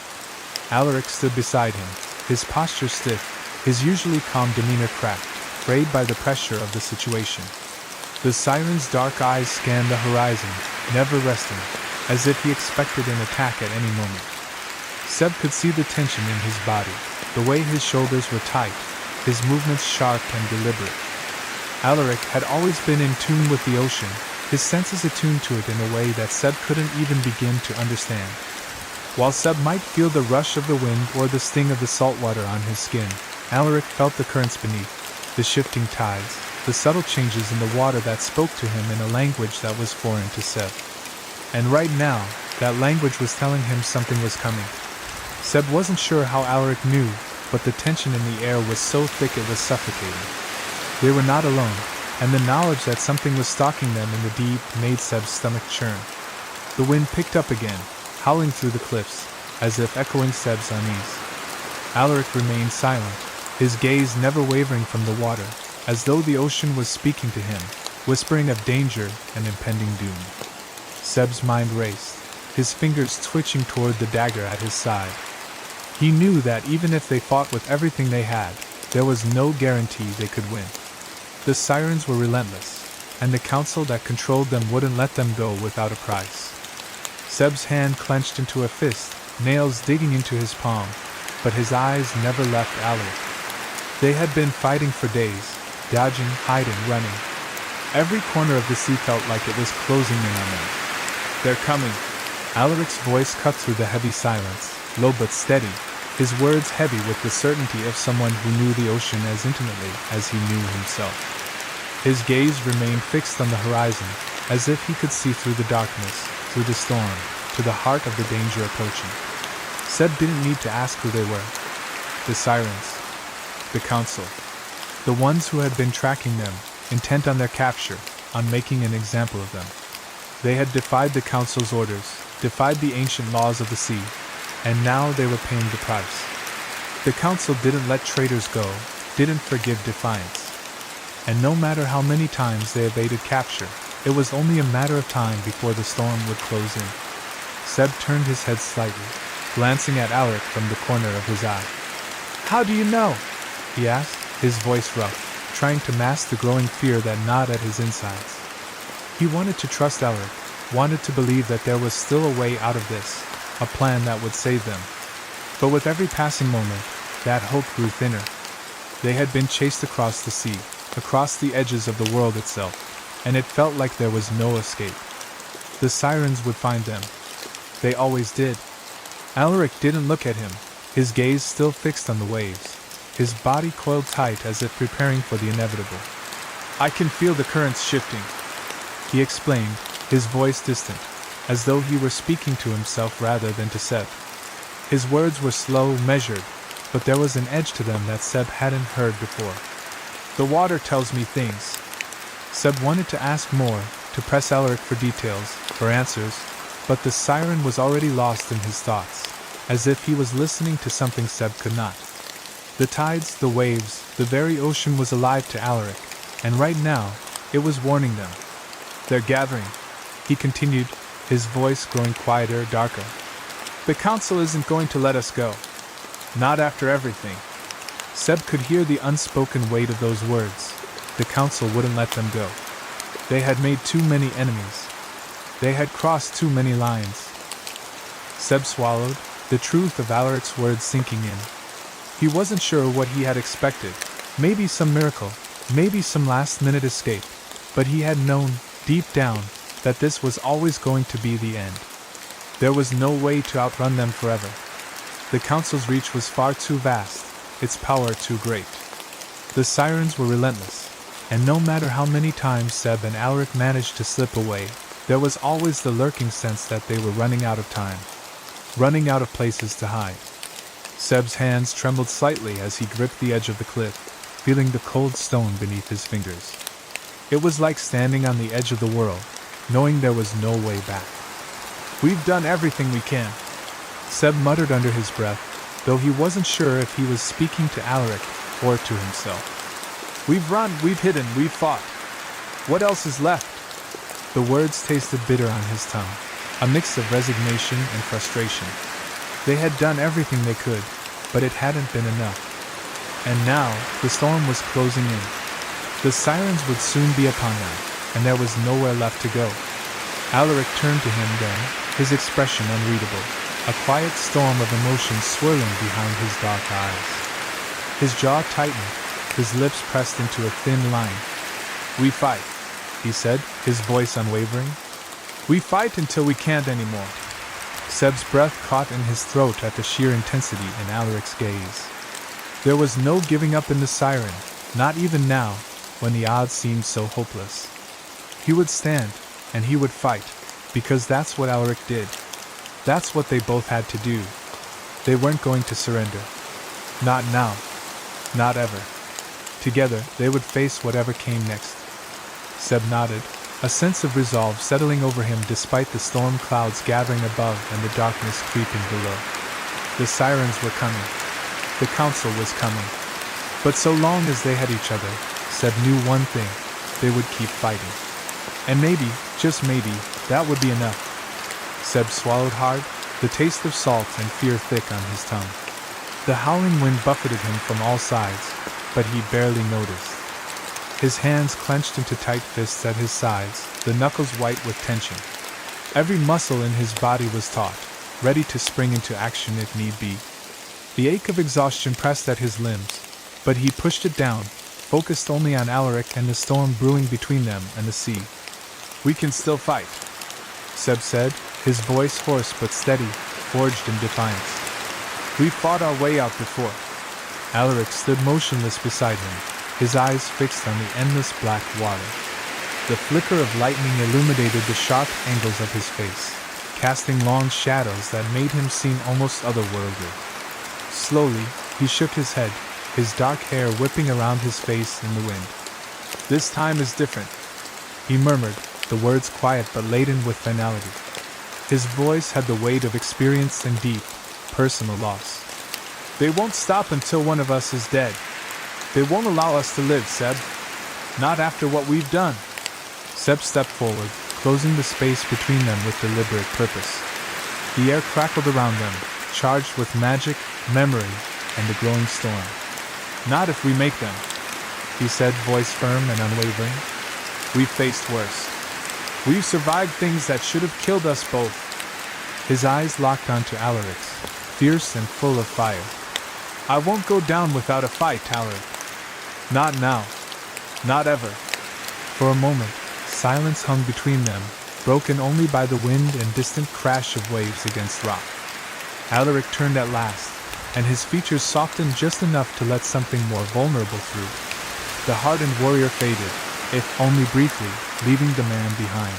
Alaric stood beside him, his posture stiff, his usually calm demeanor cracked, frayed by the pressure of the situation. The siren's dark eyes scanned the horizon, never resting, as if he expected an attack at any moment. Seb could see the tension in his body, the way his shoulders were tight, his movements sharp and deliberate. Alaric had always been in tune with the ocean, his senses attuned to it in a way that Seb couldn't even begin to understand. While Seb might feel the rush of the wind or the sting of the salt water on his skin, Alaric felt the currents beneath, the shifting tides, the subtle changes in the water that spoke to him in a language that was foreign to Seb. And right now, that language was telling him something was coming. Seb wasn't sure how Alaric knew, but the tension in the air was so thick it was suffocating. They were not alone. and the knowledge that something was stalking them in the deep made Seb's stomach churn. The wind picked up again, howling through the cliffs, as if echoing Seb's unease. Alaric remained silent, his gaze never wavering from the water, as though the ocean was speaking to him, whispering of danger and impending doom. Seb's mind raced, his fingers twitching toward the dagger at his side. He knew that even if they fought with everything they had, there was no guarantee they could win. The sirens were relentless, and the council that controlled them wouldn't let them go without a price. Seb's hand clenched into a fist, nails digging into his palm, but his eyes never left Alaric. They had been fighting for days, dodging, hiding, running. Every corner of the sea felt like it was closing in on them. "They're coming." Alaric's voice cut through the heavy silence, low but steady, his words heavy with the certainty of someone who knew the ocean as intimately as he knew himself. His gaze remained fixed on the horizon, as if he could see through the darkness, through the storm, to the heart of the danger approaching. Seb didn't need to ask who they were. The sirens. The council. The ones who had been tracking them, intent on their capture, on making an example of them. They had defied the council's orders, defied the ancient laws of the sea, and now they were paying the price. The council didn't let traitors go, didn't forgive defiance. And no matter how many times they evaded capture, it was only a matter of time before the storm would close in. Seb turned his head slightly, glancing at Alaric from the corner of his eye. "How do you know?" he asked, his voice rough, trying to mask the growing fear that gnawed at his insides. He wanted to trust Alaric, wanted to believe that there was still a way out of this, a plan that would save them. But with every passing moment, that hope grew thinner. They had been chased across the sea, across the edges of the world itself, and it felt like there was no escape. The sirens would find them. They always did. Alaric didn't look at him, his gaze still fixed on the waves, his body coiled tight as if preparing for the inevitable. "I can feel the currents shifting," he explained, his voice distant, as though he were speaking to himself rather than to Seb. His words were slow, measured, but there was an edge to them that Seb hadn't heard before. "The water tells me things." Seb wanted to ask more, to press Alaric for details, for answers, but the siren was already lost in his thoughts, as if he was listening to something Seb could not. The tides, the waves, the very ocean was alive to Alaric, and right now, it was warning them. "They're gathering," he continued, his voice growing quieter, darker. "The council isn't going to let us go. Not after everything." Seb could hear the unspoken weight of those words. The council wouldn't let them go. They had made too many enemies. They had crossed too many lines. Seb swallowed, the truth of Alaric's words sinking in. He wasn't sure what he had expected, maybe some miracle, maybe some last-minute escape, but he had known, deep down, that this was always going to be the end. There was no way to outrun them forever. The council's reach was far too vast, its power too great. The sirens were relentless, and no matter how many times Seb and Alaric managed to slip away, there was always the lurking sense that they were running out of time, running out of places to hide. Seb's hands trembled slightly as he gripped the edge of the cliff, feeling the cold stone beneath his fingers. It was like standing on the edge of the world, knowing there was no way back. "We've done everything we can," Seb muttered under his breath, though he wasn't sure if he was speaking to Alaric or to himself. "We've run, we've hidden, we've fought. What else is left?" The words tasted bitter on his tongue, a mix of resignation and frustration. They had done everything they could, but it hadn't been enough. And now, the storm was closing in. The sirens would soon be upon them, and there was nowhere left to go. Alaric turned to him then, his expression unreadable, a quiet storm of emotion swirling behind his dark eyes. His jaw tightened, his lips pressed into a thin line. "We fight," he said, his voice unwavering. "We fight until we can't anymore." Seb's breath caught in his throat at the sheer intensity in Alaric's gaze. There was no giving up in the siren, not even now, when the odds seemed so hopeless. He would stand, and he would fight, because that's what Alaric did. That's what they both had to do. They weren't going to surrender. Not now. Not ever. Together, they would face whatever came next. Seb nodded, a sense of resolve settling over him despite the storm clouds gathering above and the darkness creeping below. The sirens were coming. The council was coming. But so long as they had each other, Seb knew one thing: they would keep fighting. And maybe, just maybe, that would be enough. Seb swallowed hard, the taste of salt and fear thick on his tongue. The howling wind buffeted him from all sides, but he barely noticed. His hands clenched into tight fists at his sides, the knuckles white with tension. Every muscle in his body was taut, ready to spring into action if need be. The ache of exhaustion pressed at his limbs, but he pushed it down, focused only on Alaric and the storm brewing between them and the sea. "We can still fight," Seb said, his voice hoarse but steady, forged in defiance. "We fought our way out before." Alaric stood motionless beside him, his eyes fixed on the endless black water. The flicker of lightning illuminated the sharp angles of his face, casting long shadows that made him seem almost otherworldly. Slowly, he shook his head, his dark hair whipping around his face in the wind. "This time is different," he murmured, the words quiet but laden with finality. His voice had the weight of experience and deep, personal loss. "They won't stop until one of us is dead. They won't allow us to live, Seb. Not after what we've done." Seb stepped forward, closing the space between them with deliberate purpose. The air crackled around them, charged with magic, memory, and the growing storm. "Not if we make them," he said, voice firm and unwavering. "We've faced worse. We've survived things that should have killed us both." His eyes locked onto Alaric's, fierce and full of fire. "I won't go down without a fight, Alaric. Not now. Not ever." For a moment, silence hung between them, broken only by the wind and distant crash of waves against rock. Alaric turned at last, and his features softened just enough to let something more vulnerable through. The hardened warrior faded, if only briefly, leaving the man behind.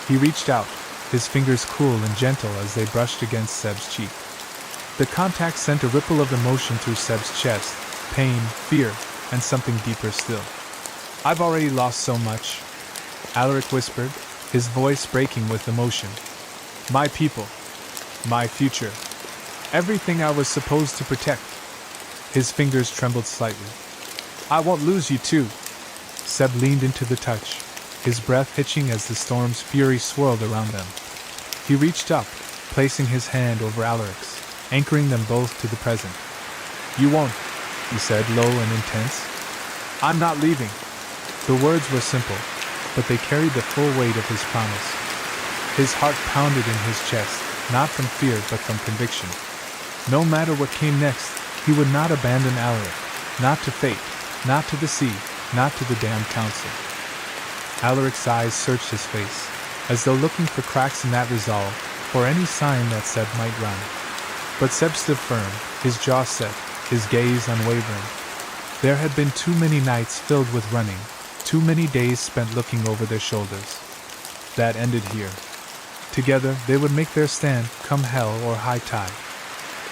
He reached out, his fingers cool and gentle as they brushed against Seb's cheek. The contact sent a ripple of emotion through Seb's chest, pain, fear, and something deeper still. "I've already lost so much," Alaric whispered, his voice breaking with emotion. "My people. My future. Everything I was supposed to protect." His fingers trembled slightly. "I won't lose you too." Seb leaned into the touch, his breath hitching as the storm's fury swirled around them. He reached up, placing his hand over Alaric's, anchoring them both to the present. "You won't," he said, low and intense. "I'm not leaving." The words were simple, but they carried the full weight of his promise. His heart pounded in his chest, not from fear but from conviction. No matter what came next, he would not abandon Alaric, not to fate, not to the sea, not to the damned council. Alaric's eyes searched his face, as though looking for cracks in that resolve, for any sign that Seb might run. But Seb stood firm, his jaw set, his gaze unwavering. There had been too many nights filled with running, too many days spent looking over their shoulders. That ended here. Together they would make their stand, come hell or high tide.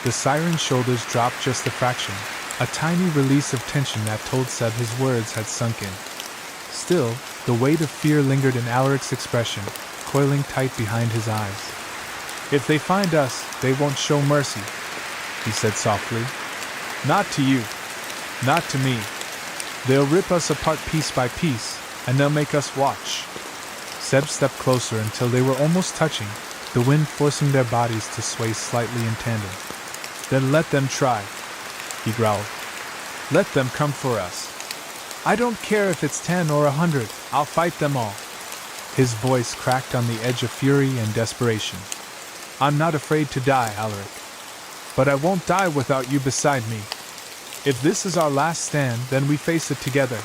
The siren's shoulders dropped just a fraction, a tiny release of tension that told Seb his words had sunk in. Still, the weight of fear lingered in Alaric's expression, coiling tight behind his eyes. "If they find us, they won't show mercy," he said softly. "Not to you. Not to me. They'll rip us apart piece by piece, and they'll make us watch." Seb stepped closer until they were almost touching, the wind forcing their bodies to sway slightly in tandem. "Then let them try," he growled. "Let them come for us. I don't care if it's 10 or 100, I'll fight them all." His voice cracked on the edge of fury and desperation. "I'm not afraid to die, Alaric. But I won't die without you beside me. If this is our last stand, then we face it together."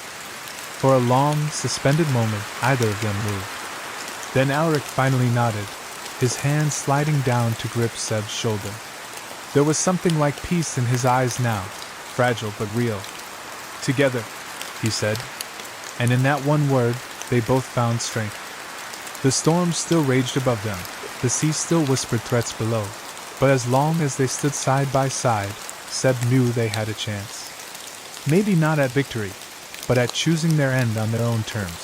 For a long, suspended moment, neither of them moved. Then Alaric finally nodded, his hand sliding down to grip Seb's shoulder. There was something like peace in his eyes now, fragile but real. "Together," he said. And in that one word, they both found strength. The storm still raged above them, the sea still whispered threats below, but as long as they stood side by side, Seb knew they had a chance. Maybe not at victory, but at choosing their end on their own terms.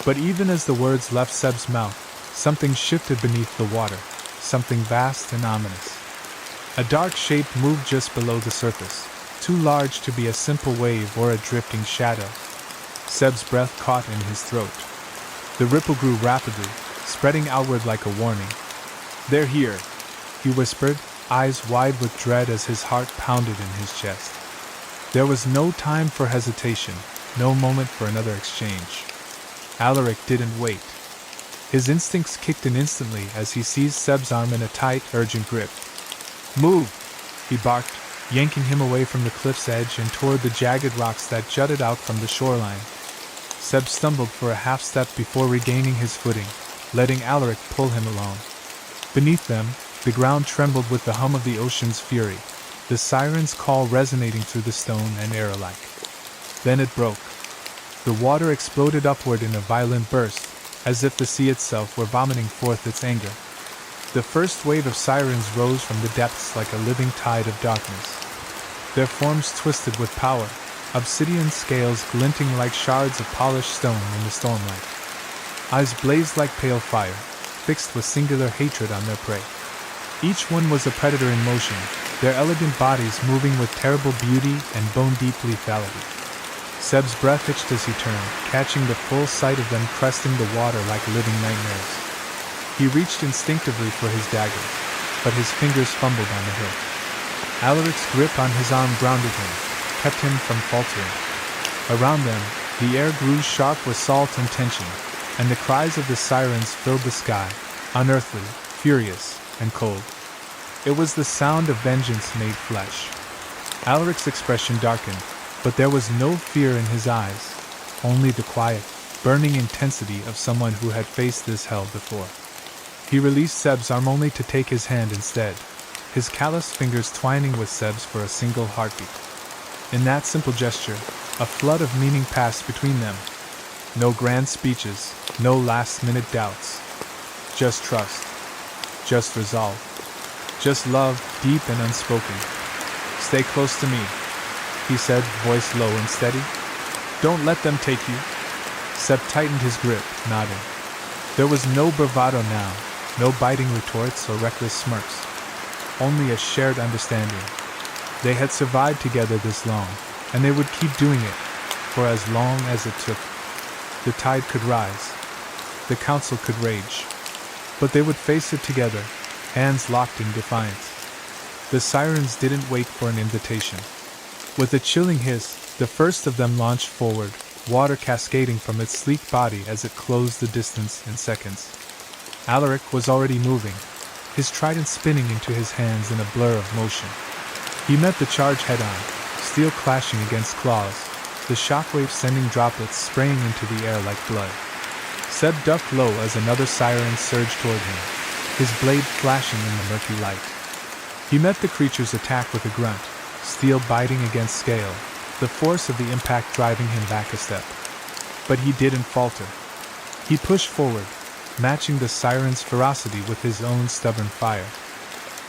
But even as the words left Seb's mouth, something shifted beneath the water, something vast and ominous. A dark shape moved just below the surface, too large to be a simple wave or a drifting shadow. Seb's breath caught in his throat. The ripple grew rapidly, spreading outward like a warning. "They're here," he whispered, eyes wide with dread as his heart pounded in his chest. There was no time for hesitation, no moment for another exchange. Alaric didn't wait. His instincts kicked in instantly as he seized Seb's arm in a tight, urgent grip. "Move!" he barked, yanking him away from the cliff's edge and toward the jagged rocks that jutted out from the shoreline. Seb stumbled for a half step before regaining his footing, letting Alaric pull him along. Beneath them, the ground trembled with the hum of the ocean's fury, the siren's call resonating through the stone and air alike. Then it broke. The water exploded upward in a violent burst, as if the sea itself were vomiting forth its anger. The first wave of sirens rose from the depths like a living tide of darkness. Their forms twisted with power, obsidian scales glinting like shards of polished stone in the stormlight. Eyes blazed like pale fire, fixed with singular hatred on their prey. Each one was a predator in motion, their elegant bodies moving with terrible beauty and bone-deep lethality. Seb's breath hitched as he turned, catching the full sight of them cresting the water like living nightmares. He reached instinctively for his dagger, but his fingers fumbled on the hilt. Alaric's grip on his arm grounded him, kept him from faltering. Around them, the air grew sharp with salt and tension, and the cries of the sirens filled the sky, unearthly, furious, and cold. It was the sound of vengeance made flesh. Alaric's expression darkened, but there was no fear in his eyes, only the quiet, burning intensity of someone who had faced this hell before. He released Seb's arm only to take his hand instead, his calloused fingers twining with Seb's for a single heartbeat. In that simple gesture, a flood of meaning passed between them. No grand speeches, no last-minute doubts. Just trust. Just resolve. Just love, deep and unspoken. "Stay close to me," he said, voice low and steady. "Don't let them take you." Seb tightened his grip, nodding. There was no bravado now, no biting retorts or reckless smirks. Only a shared understanding. They had survived together this long, and they would keep doing it, for as long as it took. The tide could rise. The council could rage. But they would face it together, hands locked in defiance. The sirens didn't wait for an invitation. With a chilling hiss, the first of them launched forward, water cascading from its sleek body as it closed the distance in seconds. Alaric was already moving, his trident spinning into his hands in a blur of motion. He met the charge head-on, steel clashing against claws, the shockwave sending droplets spraying into the air like blood. Seb ducked low as another siren surged toward him, his blade flashing in the murky light. He met the creature's attack with a grunt, steel biting against scale, the force of the impact driving him back a step. But he didn't falter. He pushed forward, matching the siren's ferocity with his own stubborn fire.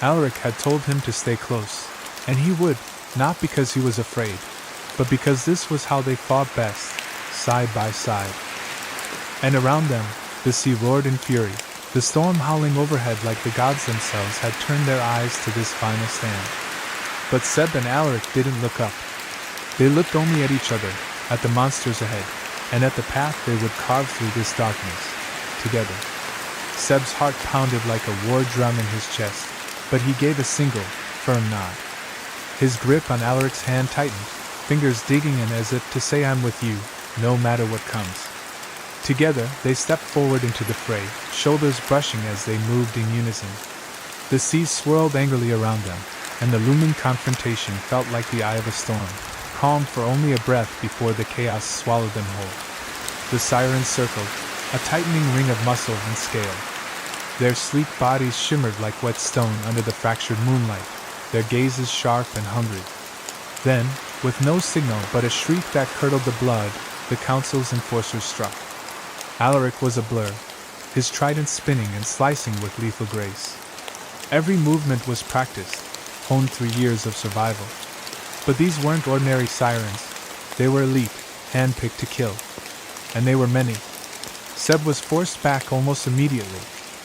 Alaric had told him to stay close, and he would, not because he was afraid, but because this was how they fought best, side by side. And around them, the sea roared in fury, the storm howling overhead like the gods themselves had turned their eyes to this final stand. But Seb and Alaric didn't look up. They looked only at each other, at the monsters ahead, and at the path they would carve through this darkness, together. Seb's heart pounded like a war drum in his chest, but he gave a single, firm nod. His grip on Alaric's hand tightened, fingers digging in as if to say, "I'm with you, no matter what comes." Together, they stepped forward into the fray, shoulders brushing as they moved in unison. The sea swirled angrily around them, and the looming confrontation felt like the eye of a storm, calm for only a breath before the chaos swallowed them whole. The sirens circled, a tightening ring of muscle and scale. Their sleek bodies shimmered like wet stone under the fractured moonlight, their gazes sharp and hungry. Then, with no signal but a shriek that curdled the blood, the council's enforcers struck. Alaric was a blur, his trident spinning and slicing with lethal grace. Every movement was practiced, honed through years of survival. But these weren't ordinary sirens, they were elite, handpicked to kill. And they were many. Seb was forced back almost immediately,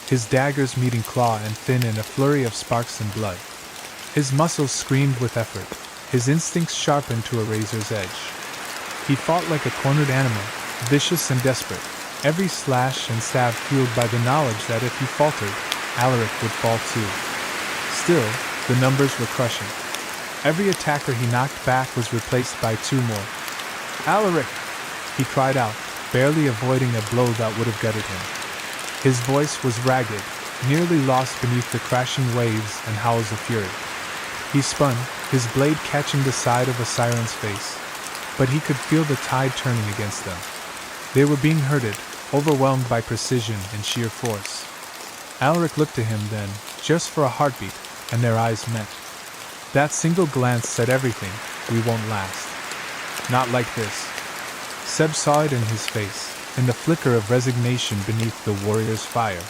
his daggers meeting claw and fin in a flurry of sparks and blood. His muscles screamed with effort, his instincts sharpened to a razor's edge. He fought like a cornered animal, vicious and desperate, every slash and stab fueled by the knowledge that if he faltered, Alaric would fall too. Still, the numbers were crushing. Every attacker he knocked back was replaced by two more. "Alaric!" he cried out, barely avoiding a blow that would have gutted him. His voice was ragged, nearly lost beneath the crashing waves and howls of fury. He spun, his blade catching the side of a siren's face, but he could feel the tide turning against them. They were being herded, overwhelmed by precision and sheer force. Alaric looked to him then, just for a heartbeat, and their eyes met. That single glance said everything: "We won't last." Not like this. Seb saw it in his face, in the flicker of resignation beneath the warrior's fire.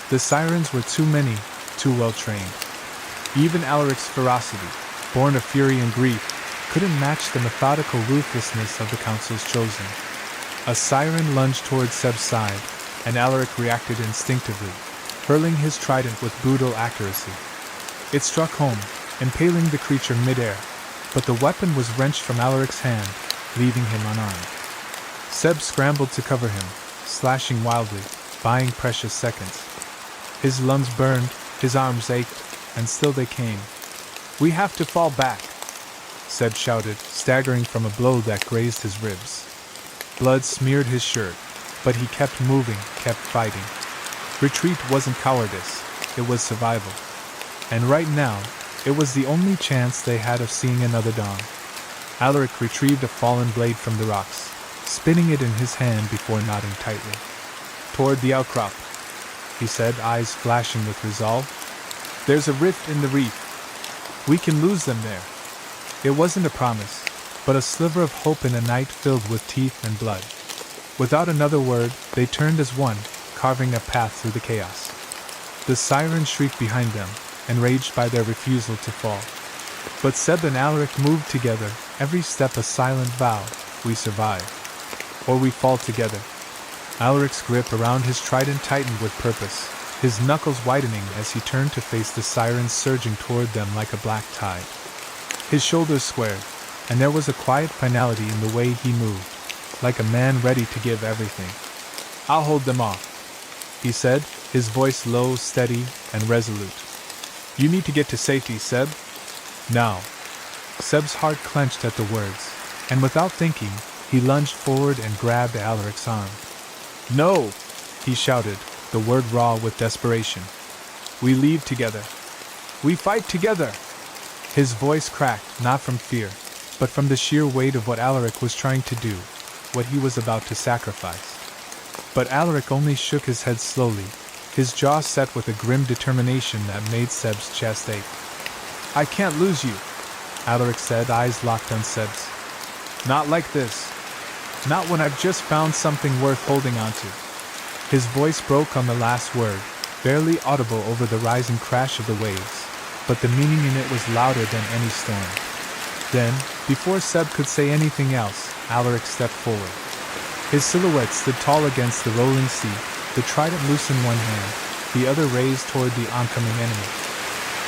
The sirens were too many, too well trained. Even Alaric's ferocity, born of fury and grief, couldn't match the methodical ruthlessness of the council's chosen. A siren lunged toward Seb's side, and Alaric reacted instinctively, hurling his trident with brutal accuracy. It struck home, impaling the creature midair, but the weapon was wrenched from Alaric's hand, leaving him unarmed. Seb scrambled to cover him, slashing wildly, buying precious seconds. His lungs burned, his arms ached, and still they came. "We have to fall back," Seb shouted, staggering from a blow that grazed his ribs. Blood smeared his shirt, but he kept moving, kept fighting. Retreat wasn't cowardice, it was survival. And right now, it was the only chance they had of seeing another dawn. Alaric retrieved a fallen blade from the rocks, spinning it in his hand before knotting tightly. "Toward the outcrop," he said, eyes flashing with resolve. "There's a rift in the reef. We can lose them there." It wasn't a promise, but a sliver of hope in a night filled with teeth and blood. Without another word, they turned as one, carving a path through the chaos. The siren shrieked behind them, enraged by their refusal to fall. But Seb and Alaric moved together, every step a silent vow: "We survive, or we fall together." Alaric's grip around his trident tightened with purpose, his knuckles widening as he turned to face the sirens surging toward them like a black tide. His shoulders squared, and there was a quiet finality in the way he moved, like a man ready to give everything. "I'll hold them off," he said, his voice low, steady, and resolute. "You need to get to safety, Seb." "Now." Seb's heart clenched at the words, and without thinking, he lunged forward and grabbed Alaric's arm. "No!" he shouted, the word raw with desperation. "We leave together. We fight together!" His voice cracked, not from fear, but from the sheer weight of what Alaric was trying to do, what he was about to sacrifice. But Alaric only shook his head slowly, his jaw set with a grim determination that made Seb's chest ache. "I can't lose you," Alaric said, eyes locked on Seb's. "Not like this. Not when I've just found something worth holding on to." His voice broke on the last word, barely audible over the rising crash of the waves, but the meaning in it was louder than any storm. Then, before Seb could say anything else, Alaric stepped forward. His silhouette stood tall against the rolling sea, the trident loose in one hand, the other raised toward the oncoming enemy.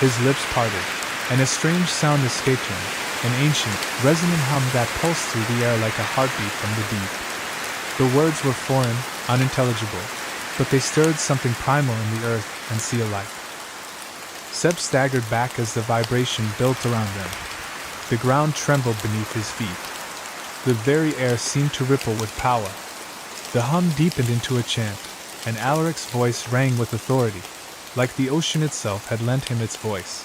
His lips parted, and a strange sound escaped him, an ancient, resonant hum that pulsed through the air like a heartbeat from the deep. The words were foreign, unintelligible, but they stirred something primal in the earth and sea alike. Seb staggered back as the vibration built around them. The ground trembled beneath his feet. The very air seemed to ripple with power. The hum deepened into a chant, and Alaric's voice rang with authority, like the ocean itself had lent him its voice.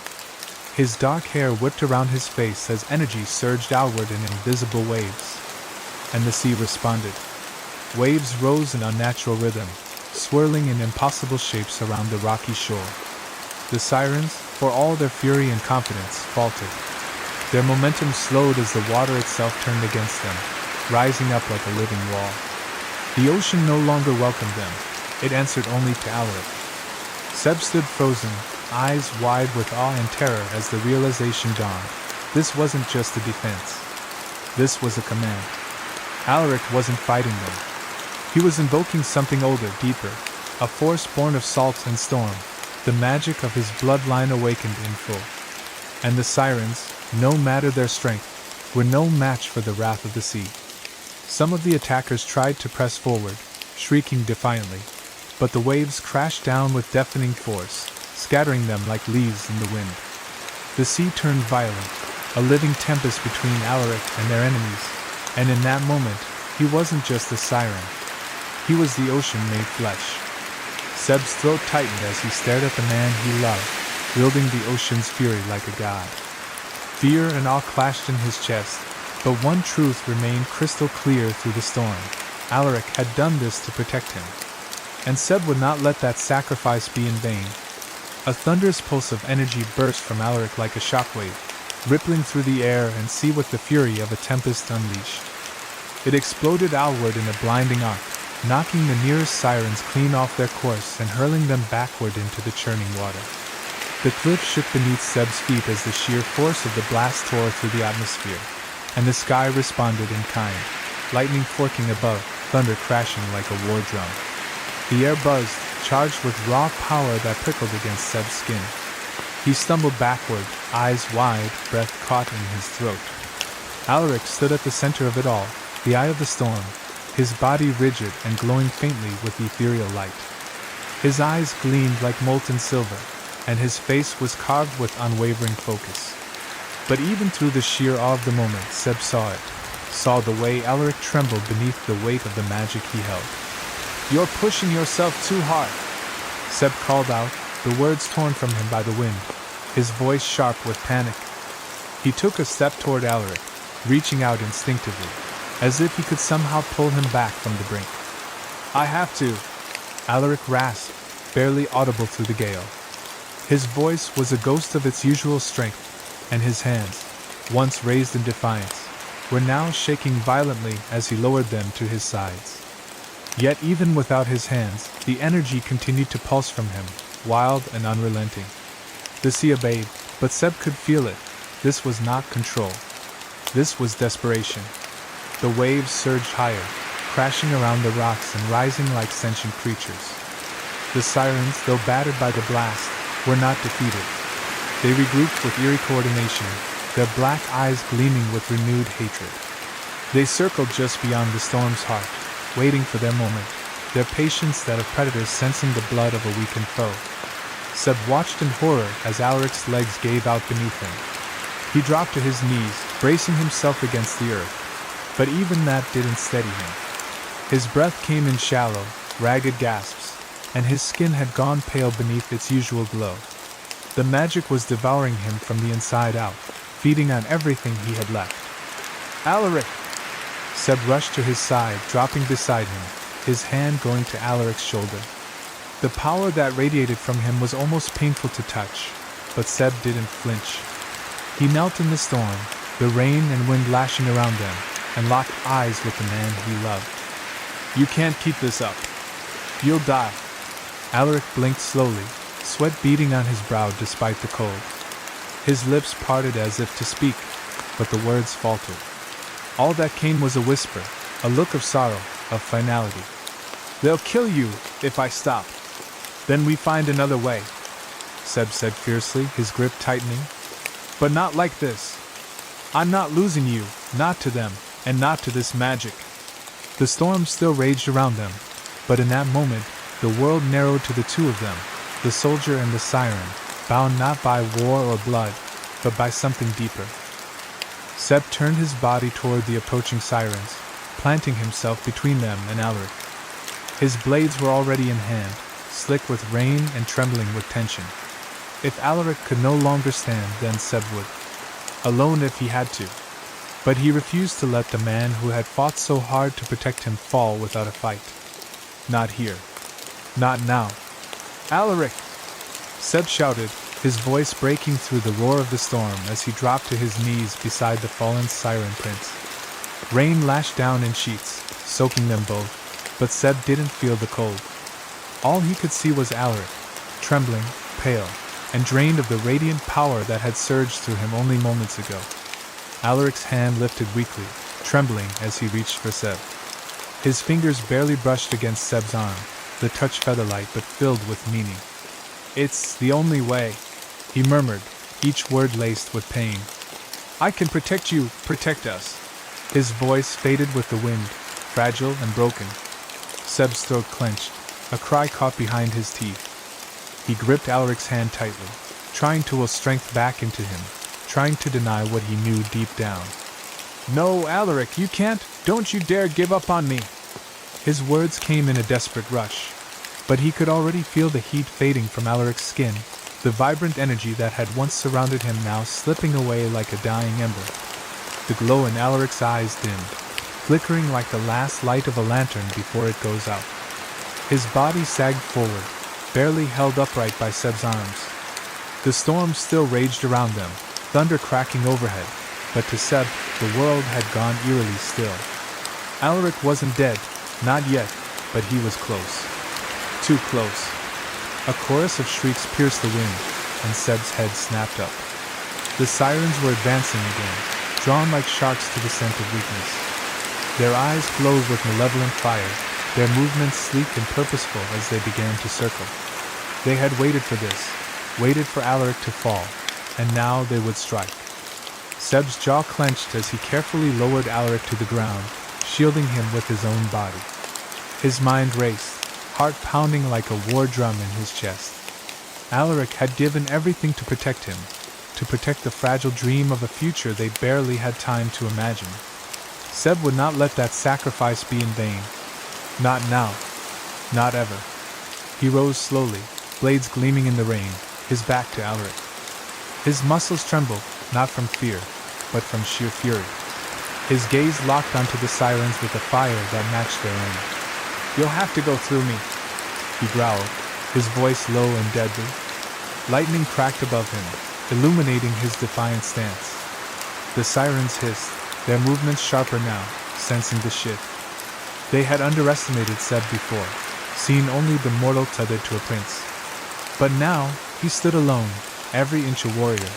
His dark hair whipped around his face as energy surged outward in invisible waves. And the sea responded. Waves rose in unnatural rhythm, swirling in impossible shapes around the rocky shore. The sirens, for all their fury and confidence, faltered. Their momentum slowed as the water itself turned against them, rising up like a living wall. The ocean no longer welcomed them, it answered only to Alaric. Seb stood frozen, eyes wide with awe and terror as the realization dawned. This wasn't just a defense. This was a command. Alaric wasn't fighting them. He was invoking something older, deeper, a force born of salt and storm. The magic of his bloodline awakened in full. And the sirens, no matter their strength, were no match for the wrath of the sea. Some of the attackers tried to press forward, shrieking defiantly, but the waves crashed down with deafening force, scattering them like leaves in the wind. The sea turned violent, a living tempest between Alaric and their enemies, and in that moment, he wasn't just a siren. He was the ocean made flesh. Seb's throat tightened as he stared at the man he loved, wielding the ocean's fury like a god. Fear and awe clashed in his chest, but one truth remained crystal clear through the storm. Alaric had done this to protect him, and Seb would not let that sacrifice be in vain. A thunderous pulse of energy burst from Alaric like a shockwave, rippling through the air and sea with the fury of a tempest unleashed. It exploded outward in a blinding arc, knocking the nearest sirens clean off their course and hurling them backward into the churning water. The cliff shook beneath Seb's feet as the sheer force of the blast tore through the atmosphere, and the sky responded in kind, lightning forking above, thunder crashing like a war drum. The air buzzed, charged with raw power that prickled against Seb's skin. He stumbled backward, eyes wide, breath caught in his throat. Alaric stood at the center of it all, the eye of the storm, his body rigid and glowing faintly with ethereal light. His eyes gleamed like molten silver, and his face was carved with unwavering focus. But even through the sheer awe of the moment, Seb saw the way Alaric trembled beneath the weight of the magic he held. "You're pushing yourself too hard," Seb called out, the words torn from him by the wind, his voice sharp with panic. He took a step toward Alaric, reaching out instinctively, as if he could somehow pull him back from the brink. "I have to," Alaric rasped, barely audible through the gale. His voice was a ghost of its usual strength, and his hands, once raised in defiance, were now shaking violently as he lowered them to his sides. Yet even without his hands, the energy continued to pulse from him, wild and unrelenting. The sea obeyed, but Seb could feel it. This was not control. This was desperation. The waves surged higher, crashing around the rocks and rising like sentient creatures. The sirens, though battered by the blast, were not defeated. They regrouped with eerie coordination, their black eyes gleaming with renewed hatred. They circled just beyond the storm's heart, waiting for their moment, their patience that of predators sensing the blood of a weakened foe. Seb watched in horror as Alaric's legs gave out beneath him. He dropped to his knees, bracing himself against the earth, but even that didn't steady him. His breath came in shallow, ragged gasps, and his skin had gone pale beneath its usual glow. The magic was devouring him from the inside out, feeding on everything he had left. "Alaric!" Seb rushed to his side, dropping beside him, his hand going to Alaric's shoulder. The power that radiated from him was almost painful to touch, but Seb didn't flinch. He knelt in the storm, the rain and wind lashing around them, and locked eyes with the man he loved. "You can't keep this up. You'll die." Alaric blinked slowly, sweat beading on his brow despite the cold. His lips parted as if to speak, but the words faltered. All that came was a whisper, a look of sorrow, of finality. "They'll kill you if I stop. Then we find another way," Seb said fiercely, his grip tightening. "But not like this. I'm not losing you, not to them, and not to this magic." The storm still raged around them, but in that moment, the world narrowed to the two of them, the soldier and the siren, bound not by war or blood, but by something deeper. Seb turned his body toward the approaching sirens, planting himself between them and Alaric. His blades were already in hand, slick with rain and trembling with tension. If Alaric could no longer stand, then Seb would. Alone if he had to. But he refused to let the man who had fought so hard to protect him fall without a fight. Not here. Not now. "Alaric!" Seb shouted, his voice breaking through the roar of the storm as he dropped to his knees beside the fallen siren prince. Rain lashed down in sheets, soaking them both, but Seb didn't feel the cold. All he could see was Alaric, trembling, pale, and drained of the radiant power that had surged through him only moments ago. Alaric's hand lifted weakly, trembling as he reached for Seb. His fingers barely brushed against Seb's arm, the touch featherlight but filled with meaning. "It's the only way," he murmured, each word laced with pain. "I can protect you, protect us." His voice faded with the wind, fragile and broken. Seb's throat clenched, a cry caught behind his teeth. He gripped Alaric's hand tightly, trying to will strength back into him, trying to deny what he knew deep down. "No, Alaric, you can't! Don't you dare give up on me!" His words came in a desperate rush, but he could already feel the heat fading from Alaric's skin, the vibrant energy that had once surrounded him now slipping away like a dying ember. The glow in Alaric's eyes dimmed, flickering like the last light of a lantern before it goes out. His body sagged forward, barely held upright by Seb's arms. The storm still raged around them, thunder cracking overhead, but to Seb, the world had gone eerily still. Alaric wasn't dead, not yet, but he was close. Too close. A chorus of shrieks pierced the wind, and Seb's head snapped up. The sirens were advancing again, drawn like sharks to the scent of weakness. Their eyes glowed with malevolent fire, their movements sleek and purposeful as they began to circle. They had waited for this, waited for Alaric to fall, and now they would strike. Seb's jaw clenched as he carefully lowered Alaric to the ground, shielding him with his own body. His mind raced, heart pounding like a war drum in his chest. Alaric had given everything to protect him, to protect the fragile dream of a future they barely had time to imagine. Seb would not let that sacrifice be in vain. Not now. Not ever. He rose slowly, blades gleaming in the rain, his back to Alaric. His muscles trembled, not from fear, but from sheer fury. His gaze locked onto the sirens with a fire that matched their own. "You'll have to go through me," he growled, his voice low and deadly. Lightning cracked above him, illuminating his defiant stance. The sirens hissed, their movements sharper now, sensing the shift. They had underestimated Seb before, seen only the mortal tethered to a prince. But now, he stood alone, every inch a warrior.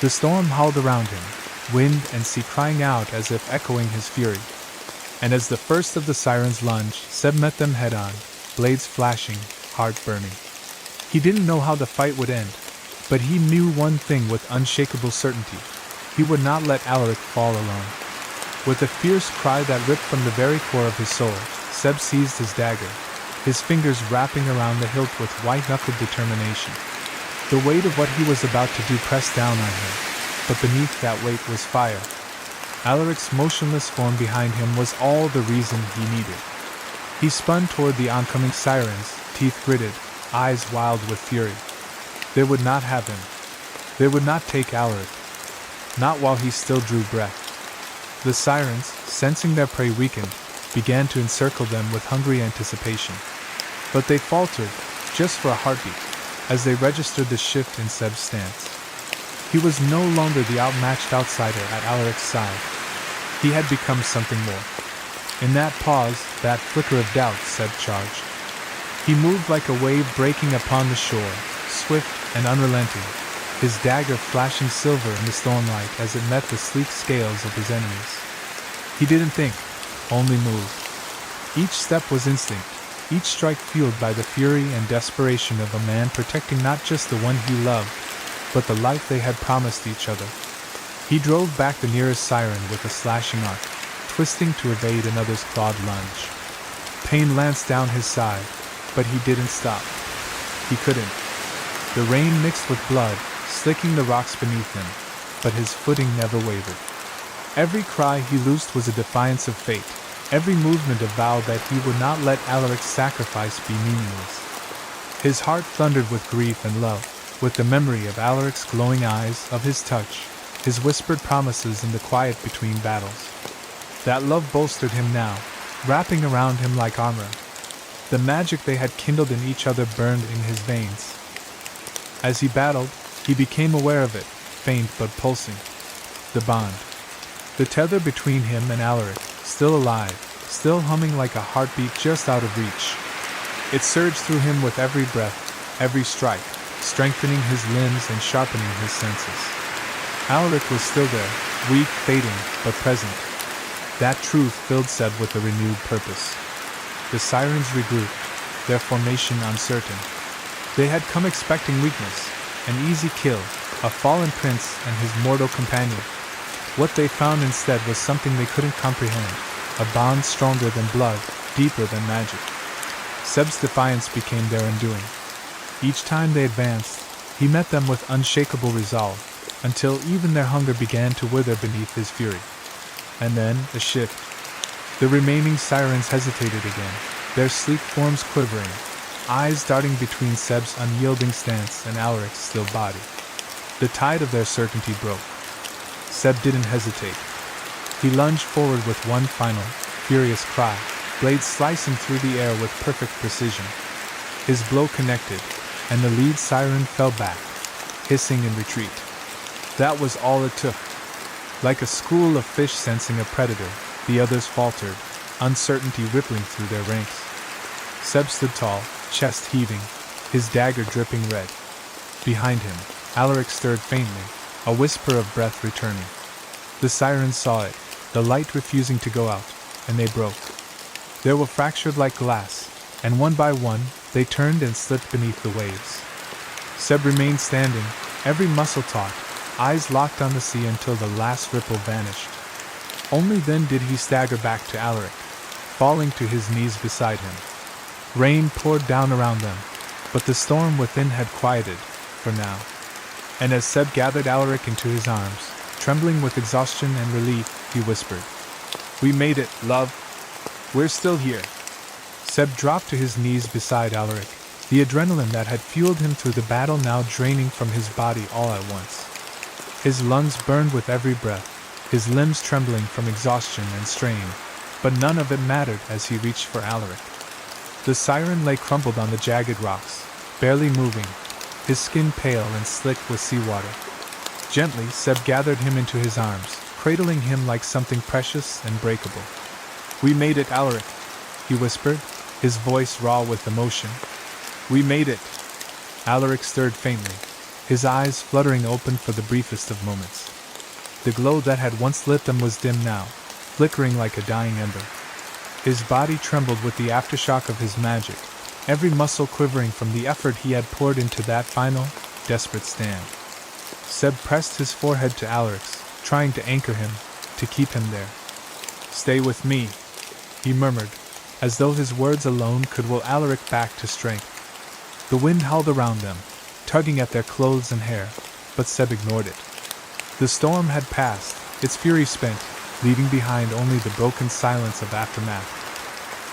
The storm howled around him, wind and sea crying out as if echoing his fury. And as the first of the sirens lunged, Seb met them head-on, blades flashing, heart burning. He didn't know how the fight would end, but he knew one thing with unshakable certainty. He would not let Alaric fall alone. With a fierce cry that ripped from the very core of his soul, Seb seized his dagger, his fingers wrapping around the hilt with white-knuckled determination. The weight of what he was about to do pressed down on him, but beneath that weight was fire. Alaric's motionless form behind him was all the reason he needed. He spun toward the oncoming sirens, teeth gritted, eyes wild with fury. They would not have him. They would not take Alaric. Not while he still drew breath. The sirens, sensing their prey weakened, began to encircle them with hungry anticipation. But they faltered, just for a heartbeat, as they registered the shift in Seb's stance. He was no longer the outmatched outsider at Alaric's side. He had become something more. In that pause, that flicker of doubt, Seb charged. He moved like a wave breaking upon the shore, swift and unrelenting, his dagger flashing silver in the stormlight as it met the sleek scales of his enemies. He didn't think, only moved. Each step was instinct, each strike fueled by the fury and desperation of a man protecting not just the one he loved, but the life they had promised each other. He drove back the nearest siren with a slashing arc, twisting to evade another's clawed lunge. Pain lanced down his side, but he didn't stop. He couldn't. The rain mixed with blood, slicking the rocks beneath him, but his footing never wavered. Every cry he loosed was a defiance of fate, every movement a vow that he would not let Alaric's sacrifice be meaningless. His heart thundered with grief and love, with the memory of Alaric's glowing eyes, of his touch, his whispered promises in the quiet between battles. That love bolstered him now, wrapping around him like armor. The magic they had kindled in each other burned in his veins. As he battled, he became aware of it, faint but pulsing. The bond. The tether between him and Alaric, still alive, still humming like a heartbeat just out of reach. It surged through him with every breath, every strike, strengthening his limbs and sharpening his senses. Alaric was still there, weak, fading, but present. That truth filled Seb with a renewed purpose. The sirens regrouped, their formation uncertain. They had come expecting weakness, an easy kill, a fallen prince and his mortal companion. What they found instead was something they couldn't comprehend, a bond stronger than blood, deeper than magic. Seb's defiance became their undoing. Each time they advanced, he met them with unshakable resolve, until even their hunger began to wither beneath his fury. And then, a shift. The remaining sirens hesitated again, their sleek forms quivering, eyes darting between Seb's unyielding stance and Alaric's still body. The tide of their certainty broke. Seb didn't hesitate. He lunged forward with one final, furious cry, blades slicing through the air with perfect precision. His blow connected, and the lead siren fell back, hissing in retreat. That was all it took. Like a school of fish sensing a predator, the others faltered, uncertainty rippling through their ranks. Seb stood tall, chest heaving, his dagger dripping red. Behind him, Alaric stirred faintly, a whisper of breath returning. The sirens saw it, the light refusing to go out, and they broke. They were fractured like glass, and one by one, they turned and slipped beneath the waves. Seb remained standing, every muscle taut, eyes locked on the sea until the last ripple vanished. Only then did he stagger back to Alaric, falling to his knees beside him. Rain poured down around them, but the storm within had quieted, for now. And as Seb gathered Alaric into his arms, trembling with exhaustion and relief, he whispered, "We made it, love. We're still here." Seb dropped to his knees beside Alaric, the adrenaline that had fueled him through the battle now draining from his body all at once. His lungs burned with every breath, his limbs trembling from exhaustion and strain, but none of it mattered as he reached for Alaric. The siren lay crumpled on the jagged rocks, barely moving, his skin pale and slick with seawater. Gently, Seb gathered him into his arms, cradling him like something precious and breakable. "We made it, Alaric," he whispered, his voice raw with emotion. "We made it." Alaric stirred faintly, his eyes fluttering open for the briefest of moments. The glow that had once lit them was dim now, flickering like a dying ember. His body trembled with the aftershock of his magic, every muscle quivering from the effort he had poured into that final, desperate stand. Seb pressed his forehead to Alaric's, trying to anchor him, to keep him there. "Stay with me," he murmured, as though his words alone could will Alaric back to strength. The wind howled around them, tugging at their clothes and hair, but Seb ignored it. The storm had passed, its fury spent, leaving behind only the broken silence of aftermath.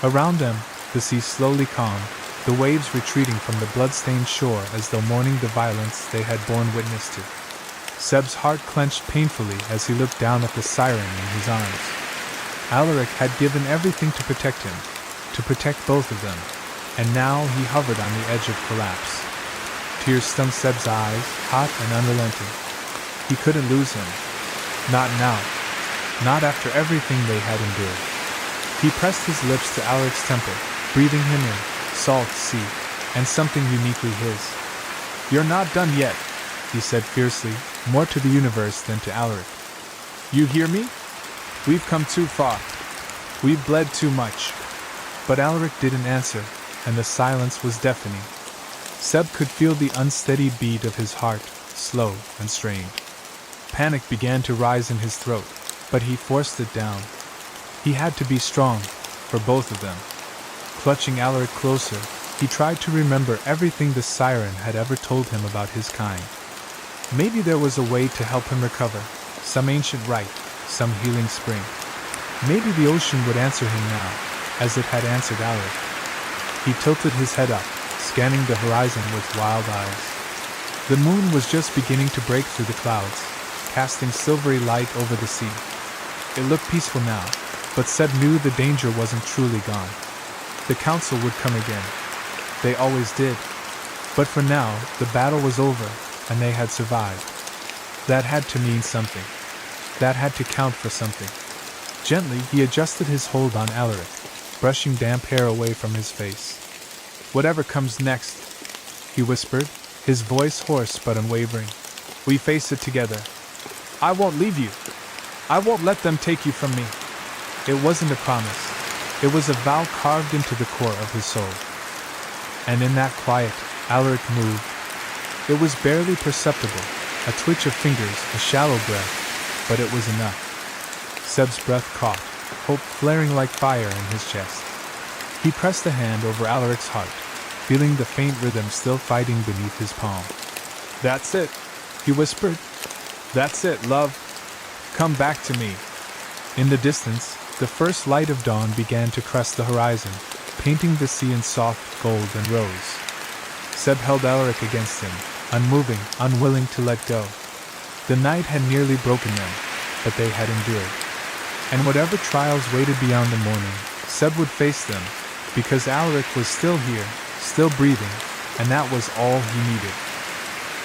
Around them, the sea slowly calmed, the waves retreating from the blood-stained shore as though mourning the violence they had borne witness to. Seb's heart clenched painfully as he looked down at the siren in his arms. Alaric had given everything to protect him, to protect both of them, and now he hovered on the edge of collapse. Tears stung Seb's eyes, hot and unrelenting. He couldn't lose him. Not now. Not after everything they had endured. He pressed his lips to Alaric's temple, breathing him in, salt sea, and something uniquely his. "You're not done yet," he said fiercely, more to the universe than to Alaric. "You hear me? We've come too far. We've bled too much." But Alaric didn't answer, and the silence was deafening. Seb could feel the unsteady beat of his heart, slow and strained. Panic began to rise in his throat, but he forced it down. He had to be strong, for both of them. Clutching Alaric closer, he tried to remember everything the siren had ever told him about his kind. Maybe there was a way to help him recover, some ancient rite, some healing spring. Maybe the ocean would answer him now, as it had answered Alaric. He tilted his head up, scanning the horizon with wild eyes. The moon was just beginning to break through the clouds, casting silvery light over the sea. It looked peaceful now, but Seb knew the danger wasn't truly gone. The council would come again. They always did. But for now, the battle was over, and they had survived. That had to mean something. That had to count for something. Gently, he adjusted his hold on Alaric, brushing damp hair away from his face. "Whatever comes next," he whispered, his voice hoarse but unwavering, "we face it together. I won't leave you. I won't let them take you from me." It wasn't a promise. It was a vow carved into the core of his soul. And in that quiet, Alaric moved. It was barely perceptible, a twitch of fingers, a shallow breath, but it was enough. Seb's breath caught, hope flaring like fire in his chest. He pressed a hand over Alaric's heart, feeling the faint rhythm still fighting beneath his palm. "That's it," he whispered. "That's it, love. Come back to me." In the distance, the first light of dawn began to crest the horizon, painting the sea in soft gold and rose. Seb held Alaric against him, unmoving, unwilling to let go. The night had nearly broken them, but they had endured. And whatever trials waited beyond the morning, Seb would face them, because Alaric was still here, still breathing, and that was all he needed.